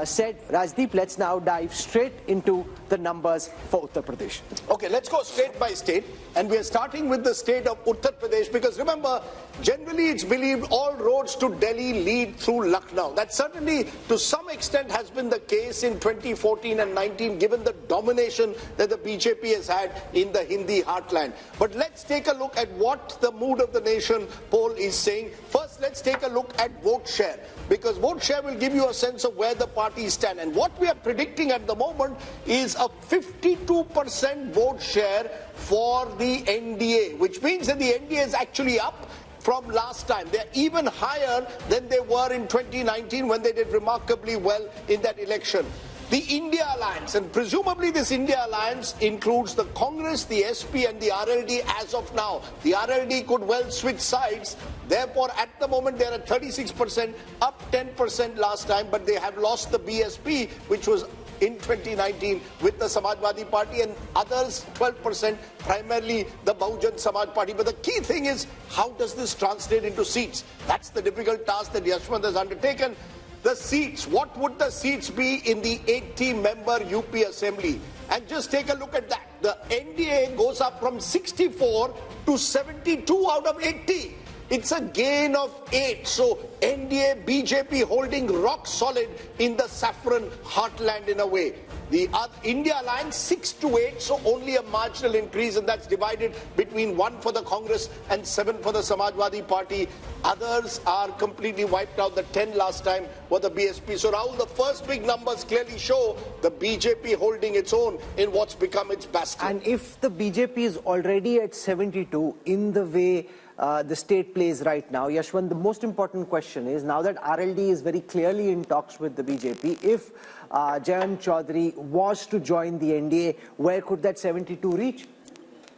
said, Rajdeep, let's now dive straight into the numbers for Uttar Pradesh. Okay, let's go state by state, and we are starting with the state of Uttar Pradesh, because remember, generally it's believed all roads to Delhi lead through Lucknow. That certainly to some extent has been the case in 2014 and 19, given the domination that the BJP has had in the Hindi heartland. But let's take a look at what the Mood of the Nation poll is saying. First, let's take a look at vote share, because vote share will give you a sense of where the parties stand. And what we are predicting at the moment is a 52% vote share for the NDA, which means that the NDA is actually up from last time. They're even higher than they were in 2019 when they did remarkably well in that election. The India Alliance, and presumably this India Alliance includes the Congress, the SP and the RLD as of now. The RLD could well switch sides. Therefore, at the moment, they're at 36%, up 10% last time, but they have lost the BSP, which was in 2019 with the Samajwadi Party, and others 12%, primarily the Bahujan Samaj Party. But the key thing is, how does this translate into seats? That's the difficult task that Yashwant has undertaken. The seats, what would the seats be in the 80-member UP Assembly? And just take a look at that. The NDA goes up from 64 to 72 out of 80. It's a gain of 8. So NDA, BJP holding rock solid in the saffron heartland in a way. The India Alliance 6 to 8, so only a marginal increase, and that's divided between 1 for the Congress and 7 for the Samajwadi Party. Others are completely wiped out. The 10 last time were the BSP. So Rahul, the first big numbers clearly show the BJP holding its own in what's become its bastion. And if the BJP is already at 72 in the way the state plays right now, Yashwant, the most important question is, now that RLD is very clearly in talks with the BJP, if Jayant Chaudhary was to join the NDA, where could that 72 reach?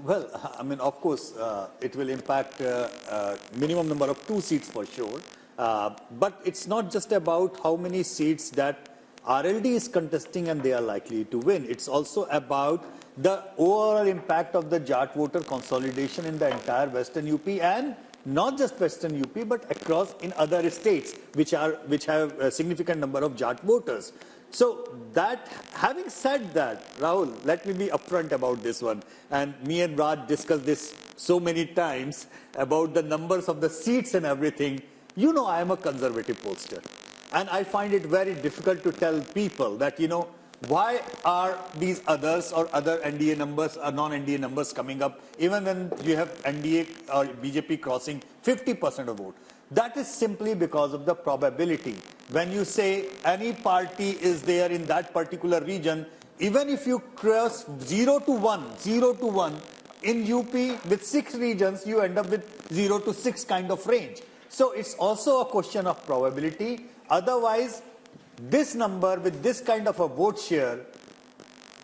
Well, I mean, of course, it will impact minimum number of 2 seats for sure. But it's not just about how many seats that RLD is contesting and they are likely to win. It's also about the overall impact of the Jat voter consolidation in the entire Western UP, and not just Western UP, but across in other states which have a significant number of Jat voters. So that, having said that, Rahul, let me be upfront about this one. And me and Raj discussed this so many times about the numbers of the seats and everything. You know, I am a conservative pollster. And I find it very difficult to tell people that, you know, why are these others or other NDA numbers or non-NDA numbers coming up, even when you have NDA or BJP crossing 50% of vote? That is simply because of the probability. When you say any party is there in that particular region, even if you cross 0 to 1, in UP with 6 regions, you end up with 0 to 6 kind of range. So it's also a question of probability. Otherwise, this number with this kind of a vote share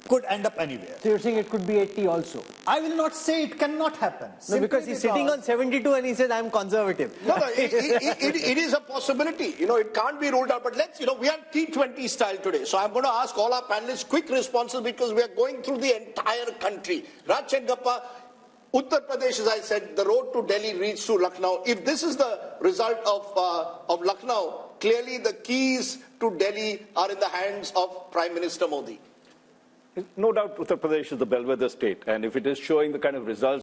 could end up anywhere. So you're saying it could be 80 also? I will not say it cannot happen. No, because he's sitting on 72 and he says, I'm conservative. No, it is a possibility. You know, it can't be ruled out. But let's, you know, we are T20 style today. So I'm going to ask all our panelists quick responses because we are going through the entire country. Raj Chengappa, Uttar Pradesh, as I said, the road to Delhi leads to Lucknow. If this is the result of Lucknow, clearly the keys to Delhi are in the hands of Prime Minister Modi. No doubt Uttar Pradesh is the bellwether state, and if it is showing the kind of results